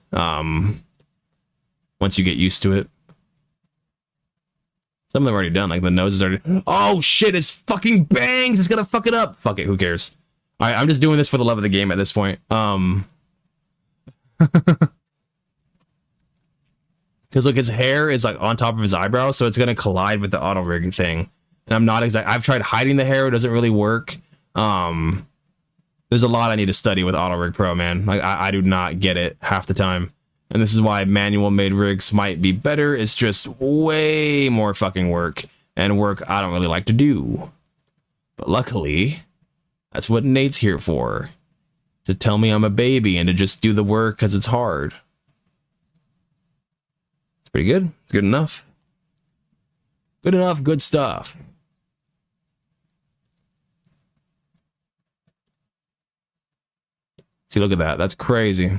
Once you get used to it. Some of them are already done, like the nose is already... Oh shit, it's fucking bangs! It's gonna fuck it up! Fuck it, who cares? Alright, I'm just doing this for the love of the game at this point. Because look, his hair is like on top of his eyebrow, so it's gonna collide with the auto rig thing. And I'm not exact. I've tried hiding the hair, it doesn't really work. There's a lot I need to study with Auto Rig Pro, man. Like I do not get it half the time. And this is why manual made rigs might be better. It's just way more fucking work, and work I don't really like to do. But luckily, that's what Nate's here for. To tell me I'm a baby and to just do the work because it's hard. It's pretty good. It's good enough. Good enough, good stuff. See, look at that. That's crazy.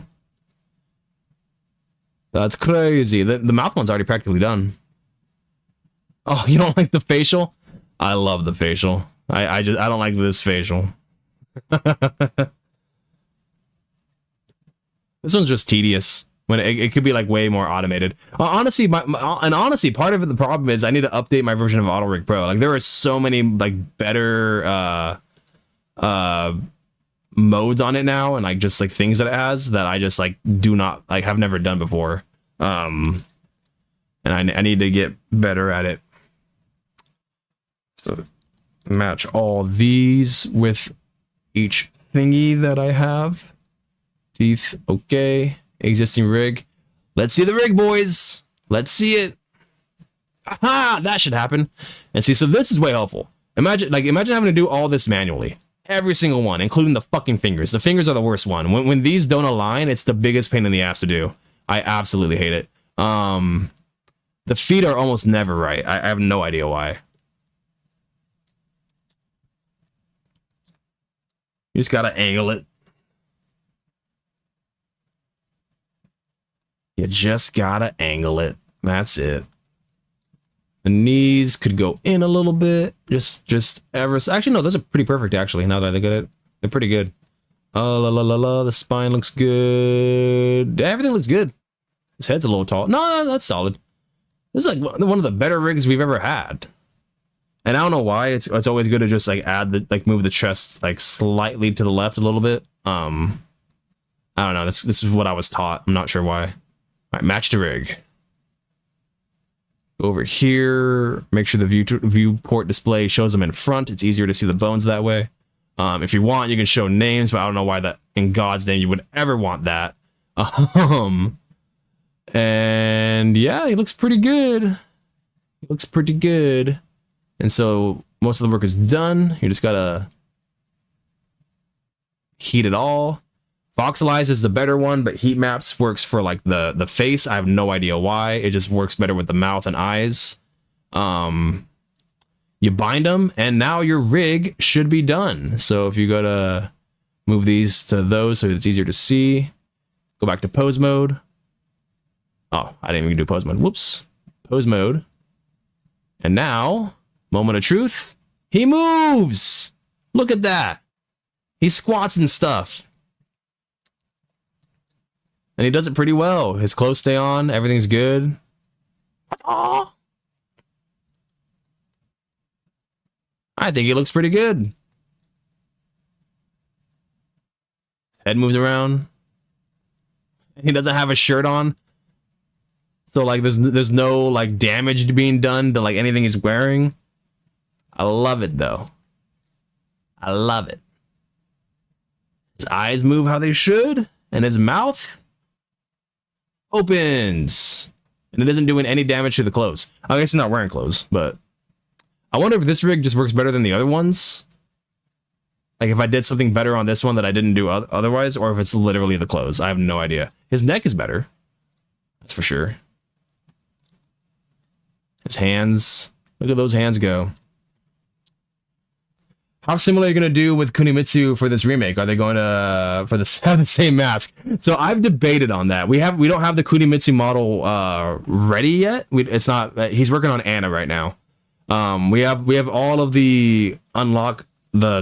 That's crazy. The mouth one's already practically done. Oh, you don't like the facial? I love the facial. I don't like this facial. This one's just tedious. When it could be like way more automated. Honestly, honestly, part of it, the problem is I need to update my version of Auto Rig Pro. Like there are so many like better modes on it now, and like just like things that it has that I just like do not like have never done before. And I need to get better at it. So match all these with each thingy that I have. Teeth, okay. Existing rig. Let's see the rig, boys. Let's see it. Aha! That should happen. And see, so this is way helpful. Imagine having to do all this manually. Every single one, including the fucking fingers. The fingers are the worst one. When these don't align, it's the biggest pain in the ass to do. I absolutely hate it. The feet are almost never right. I have no idea why. You just gotta angle it. You just gotta angle it. That's it. The knees could go in a little bit. Just ever so. Actually, no, those are pretty perfect, actually, now that I look at it. They're pretty good. Oh, la la la la. The spine looks good. Everything looks good. His head's a little tall. No, that's solid. This is like one of the better rigs we've ever had. And I don't know why. It's always good to just like add the move the chest like slightly to the left a little bit. I don't know. This is what I was taught. I'm not sure why. All right, match the rig. Go over here. Make sure the viewport display shows them in front. It's easier to see the bones that way. If you want, you can show names, but I don't know why that in God's name you would ever want that. And yeah, he looks pretty good. He looks pretty good. And so most of the work is done. You just gotta heat it all. Voxelize is the better one, but heat maps works for like the face. I have no idea why. It just works better with the mouth and eyes. You bind them, and now your rig should be done. So if you go to move these to those so it's easier to see, go back to pose mode. Oh, I didn't even do pose mode. Whoops. Pose mode. And now, moment of truth. He moves! Look at that. He squats and stuff. And he does it pretty well. His clothes stay on. Everything's good. Aww. I think he looks pretty good. Head moves around. He doesn't have a shirt on. So like there's no like damage being done to like anything he's wearing. I love it though. I love it. His eyes move how they should, and his mouth opens. And it isn't doing any damage to the clothes. I guess he's not wearing clothes, but I wonder if this rig just works better than the other ones. Like if I did something better on this one that I didn't do otherwise, or if it's literally the clothes. I have no idea. His neck is better. That's for sure. His hands. Look at those hands go. How similar are you going to do with Kunimitsu for this remake? Are they going to have the same mask? So I've debated on that. We don't have the Kunimitsu model ready yet. It's not. He's working on Anna right now. We have all of the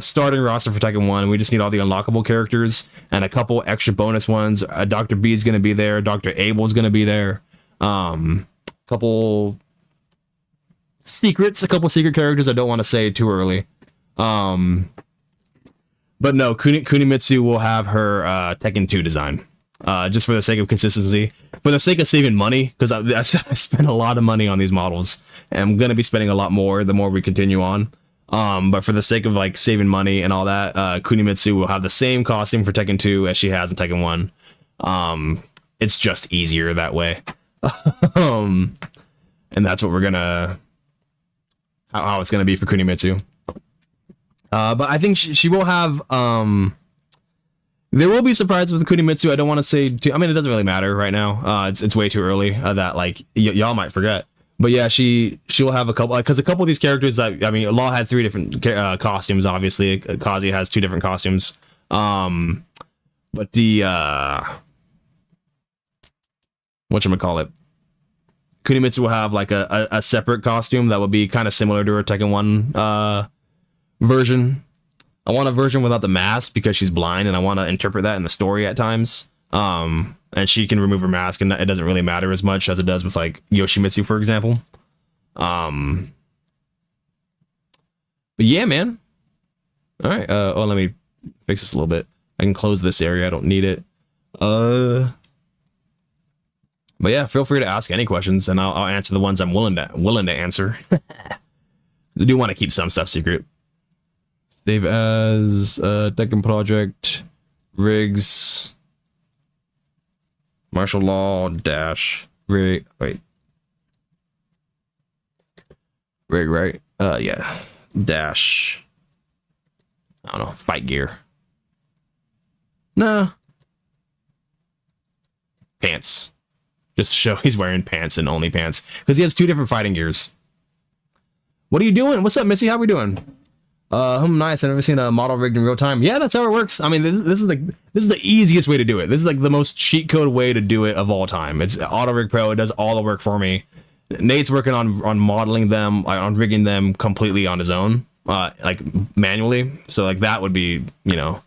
starting roster for Tekken 1. We just need all the unlockable characters and a couple extra bonus ones. Dr. B is going to be there. Dr. Abel is going to be there. Couple secret characters I don't want to say too early. But no, Kunimitsu will have her Tekken 2 design. Just for the sake of consistency, for the sake of saving money, because I spent a lot of money on these models, and I'm gonna be spending a lot more the more we continue on. But for the sake of like saving money and all that, Kunimitsu will have the same costume for Tekken 2 as she has in Tekken 1. It's just easier that way. And that's what we're gonna how it's gonna be for Kunimitsu. But I think she will have there will be surprises with Kunimitsu. I don't want to say too, I mean, it doesn't really matter right now. It's way too early that like y'all might forget. But yeah, she'll have a couple, because a couple of these characters that, I mean, Law had 3 different costumes. Obviously, Kazi has 2 different costumes. But the whatchamacallit, Kunimitsu will have like a separate costume that will be kind of similar to her Tekken 1 version. I want a version without the mask because she's blind, and I want to interpret that in the story at times. And she can remove her mask, and it doesn't really matter as much as it does with like Yoshimitsu, for example. But yeah, man. All right. Let me fix this a little bit. I can close this area. I don't need it. But yeah, feel free to ask any questions, and I'll answer the ones I'm willing to answer. I do want to keep some stuff secret. Save as Tekken Project, Rigs, Martial Law dash rig. Wait, rig, right? Yeah, dash. I don't know. Fight gear. Nah. Pants. Just to show he's wearing pants and only pants, because he has 2 different fighting gears. What are you doing? What's up, Missy? How we doing? Nice. I've never seen a model rigged in real time. Yeah, that's how it works. I mean, this is the easiest way to do it. This is like the most cheat code way to do it of all time. It's Auto Rig Pro. It does all the work for me. Nate's working on modeling them, on rigging them completely on his own, like manually. So like that would be, you know,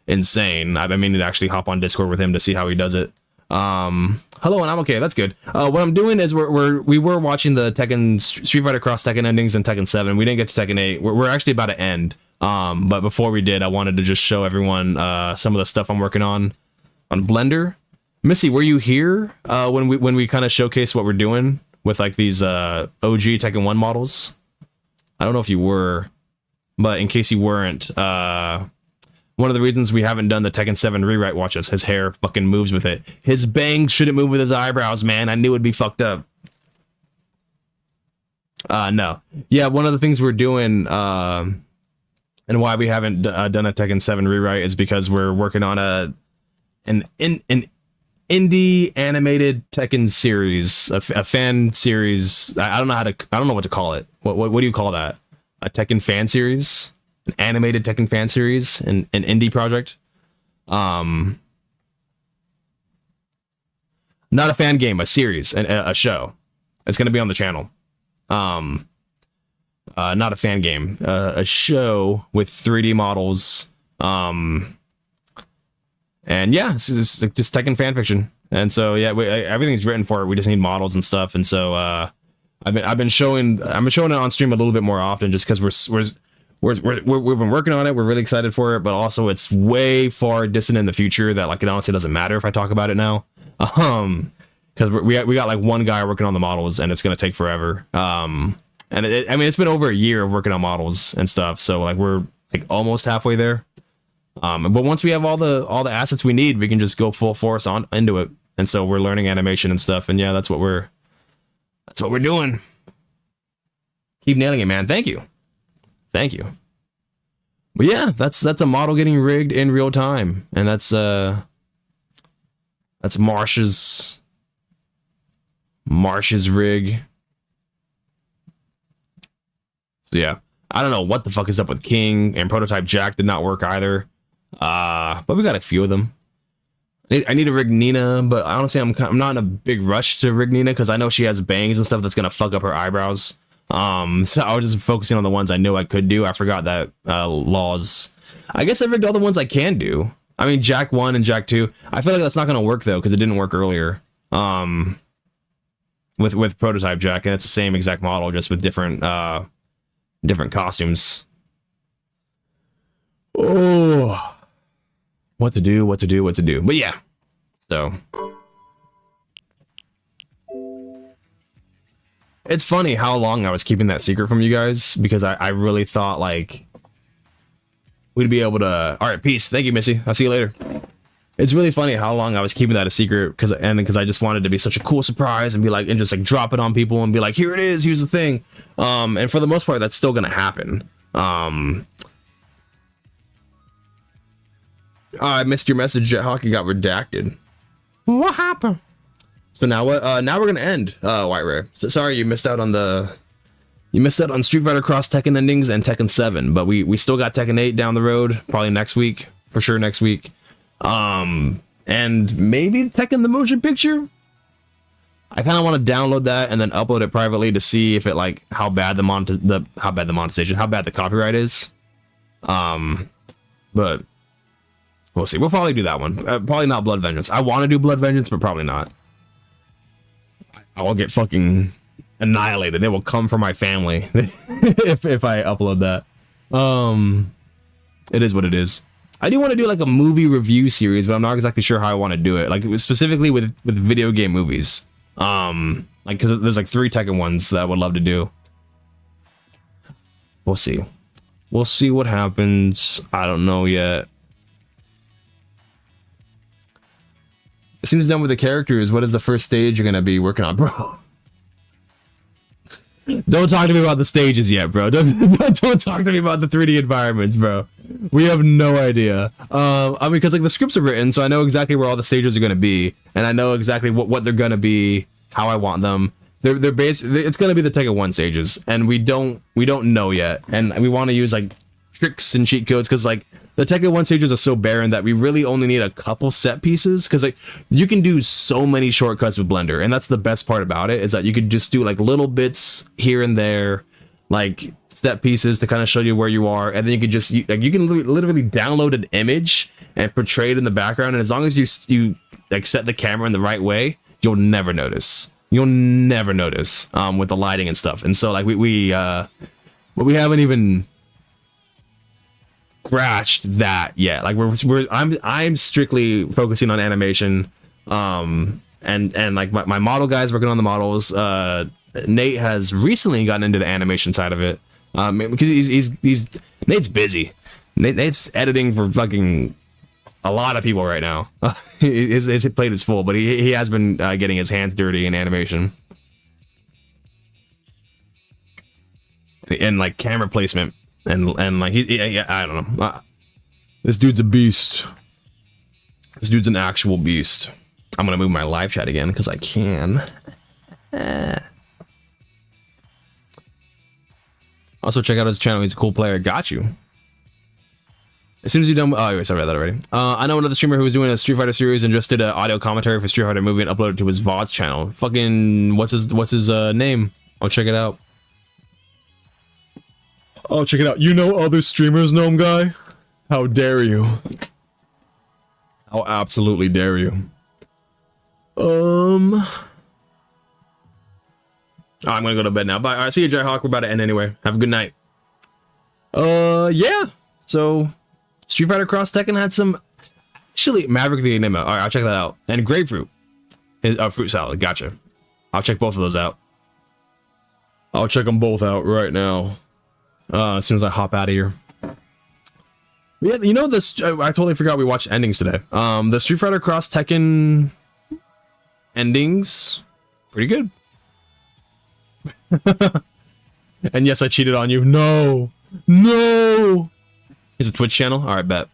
insane. I've been meaning to actually hop on Discord with him to see how he does it. Hello, and I'm okay. That's good. What I'm doing is we were watching the Tekken Street Fighter Cross Tekken endings in Tekken 7. We didn't get to Tekken 8. We're actually about to end. But before we did, I wanted to just show everyone some of the stuff I'm working on Blender. Missy, were you here when we kind of showcased what we're doing with like these OG Tekken 1 models? I don't know if you were, but in case you weren't, one of the reasons we haven't done the Tekken 7 rewrite, watch us, his hair fucking moves with it. His bangs shouldn't move with his eyebrows, man. I knew it'd be fucked up. No. Yeah, one of the things we're doing, and why we haven't done a Tekken 7 rewrite is because we're working on an indie animated Tekken series, a fan series. I don't know what to call it. What do you call that? A Tekken fan series? An animated Tekken fan series, an indie project. Not a fan game, a series, a show. It's going to be on the channel. Not a fan game, a show with 3D models. And yeah, it's just Tekken fan fiction. And so yeah, everything's written for it. We just need models and stuff. And so I've been showing it on stream a little bit more often, just because we've been working on it. We're really excited for it, but also it's way far distant in the future that like it honestly doesn't matter if I talk about it now. Because we got like one guy working on the models, and it's gonna take forever. And I mean it's been over a year of working on models and stuff, so like we're like almost halfway there. But once we have all the assets we need, we can just go full force on into it. And so we're learning animation and stuff, and yeah, that's what we're doing. Keep nailing it, man. Thank you. But yeah, that's a model getting rigged in real time, and that's Marsh's rig. So yeah, I don't know what the fuck is up with King, and Prototype Jack did not work either. But we got a few of them. I need to rig Nina, but honestly, I'm not in a big rush to rig Nina because I know she has bangs and stuff that's gonna fuck up her eyebrows. So I was just focusing on the ones I knew I could do. I forgot that Laws. I guess I rigged all the ones I can do. I mean, Jack 1 and Jack 2. I feel like that's not gonna work though because it didn't work earlier. With Prototype Jack, and it's the same exact model, just with different costumes. Oh, what to do? But yeah, so. It's funny how long I was keeping that secret from you guys, because I really thought like we'd be able to. All right, peace. Thank you, Missy. I'll see you later. It's really funny how long I was keeping that a secret because I just wanted to be such a cool surprise and be like, and just like drop it on people and be like, here it is, here's the thing. And for the most part, that's still gonna happen. I missed your message. Jet Hockey got redacted. What happened? So now what? Now we're gonna end White Rare. So sorry you missed out on Street Fighter Cross Tekken endings and Tekken 7, but we still got Tekken 8 down the road, probably next week, for sure next week. And maybe Tekken the Motion Picture. I kind of want to download that and then upload it privately to see if it like how bad the monetization, how bad the copyright is. But we'll see. We'll probably do that one. Probably not Blood Vengeance. I want to do Blood Vengeance, but probably not. I will get fucking annihilated. They will come for my family if I upload that. It is what it is. I do want to do like a movie review series, but I'm not exactly sure how I want to do it. Like specifically with video game movies. Like because there's like 3 Tekken ones that I would love to do. We'll see. We'll see what happens. I don't know yet. As soon as done with the characters, what is the first stage you're gonna be working on, bro? Don't talk to me about the stages yet, bro. Don't talk to me about the 3D environments, bro. We have no idea. I mean, because like the scripts are written, so I know exactly where all the stages are gonna be, and I know exactly what they're gonna be, how I want them. They're basically, it's gonna be the Tekken 1 stages, and we don't know yet, and we want to use like tricks and cheat codes, because like the Tekken 1 stages are so barren that we really only need a couple set pieces, because like you can do so many shortcuts with Blender, and that's the best part about it, is that you could just do like little bits here and there, like set pieces to kind of show you where you are, and then you can just you can literally download an image and portray it in the background, and as long as you like set the camera in the right way, you'll never notice. You'll never notice with the lighting and stuff. And so like we haven't even scratched that yet. Like I'm strictly focusing on animation, and like my model guy's working on the models. Nate has recently gotten into the animation side of it, because he's Nate's busy. Nate's editing for fucking a lot of people right now. His plate is full, but he has been getting his hands dirty in animation and like camera placement and like I don't know. This dude's a beast. This dude's an actual beast. I'm gonna move my live chat again because I can. Also check out his channel. He's a cool player. Got you. As soon as you're done, oh, wait, sorry, I read that already. I know another streamer who was doing a Street Fighter series and just did an audio commentary for Street Fighter movie and uploaded it to his VODs channel. Fucking, what's his name? I'll check it out. Oh, check it out. You know other streamers, Gnome Guy? How dare you? How absolutely dare you? I'm gonna go to bed now. Bye. All right, see you, Jayhawk. We're about to end anyway. Have a good night. Yeah. So, Street Fighter Cross Tekken had some... Actually, Maverick the Enigma. All right, I'll check that out. And Grapefruit. Fruit salad. Gotcha. I'll check both of those out. I'll check them both out right now. As soon as I hop out of here. Yeah, you know this... I totally forgot we watched endings today. The Street Fighter Cross Tekken endings... Pretty good. And yes, I cheated on you. No! No! Is it Twitch channel? All right, bet.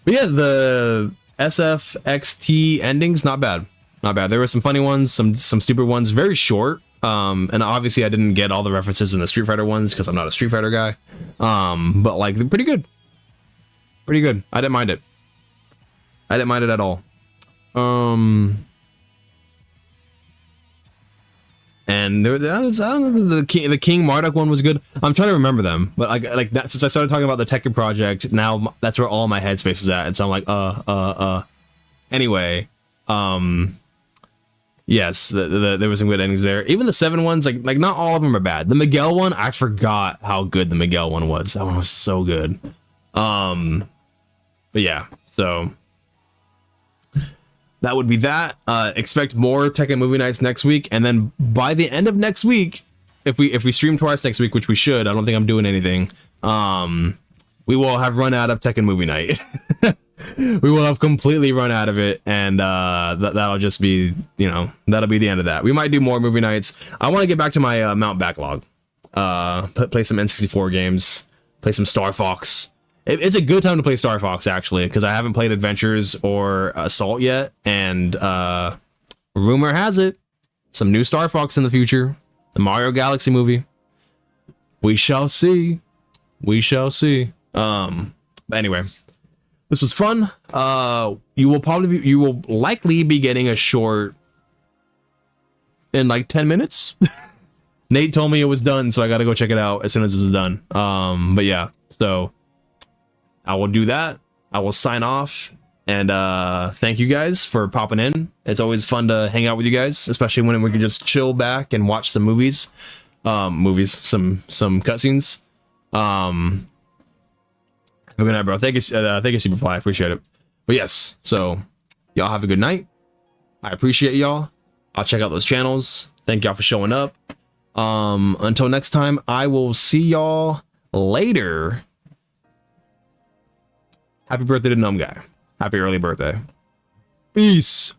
But yeah, the SFXT endings, not bad. Not bad. There were some funny ones, some stupid ones, very short. And obviously I didn't get all the references in the Street Fighter ones because I'm not a Street Fighter guy. But like, they're pretty good. Pretty good. I didn't mind it. I didn't mind it at all. And there was, the King Marduk one was good. I'm trying to remember them, but like that, since I started talking about the Tekken project, now that's where all my headspace is at, and so I'm like, Anyway, yes, there was some good endings there. Even the 7 ones, like not all of them are bad. The Miguel one, I forgot how good the Miguel one was. That one was so good. But yeah, so. That would be that. Expect more Tekken movie nights next week, and then by the end of next week, if we stream twice next week, which we should, I don't think I'm doing anything. We will have run out of Tekken movie night. We will have completely run out of it, and that'll just be, that'll be the end of that. We might do more movie nights. I want to get back to my mount backlog. Play some N64 games. Play some Star Fox. It's a good time to play Star Fox, actually, because I haven't played Adventures or Assault yet, and rumor has it, some new Star Fox in the future. The Mario Galaxy movie. We shall see. We shall see. But anyway, this was fun. You will likely be getting a short in like 10 minutes. Nate told me it was done, so I gotta go check it out as soon as it's done. But yeah, so I will do that. I will sign off, and thank you guys for popping in. It's always fun to hang out with you guys, especially when we can just chill back and watch some movies. Some cutscenes. Have a good night, bro. Thank you, Superfly. I appreciate it. But yes, so y'all have a good night. I appreciate y'all. I'll check out those channels. Thank y'all for showing up. Until next time, I will see y'all later. Happy birthday to Gnome Guy. Happy early birthday. Peace.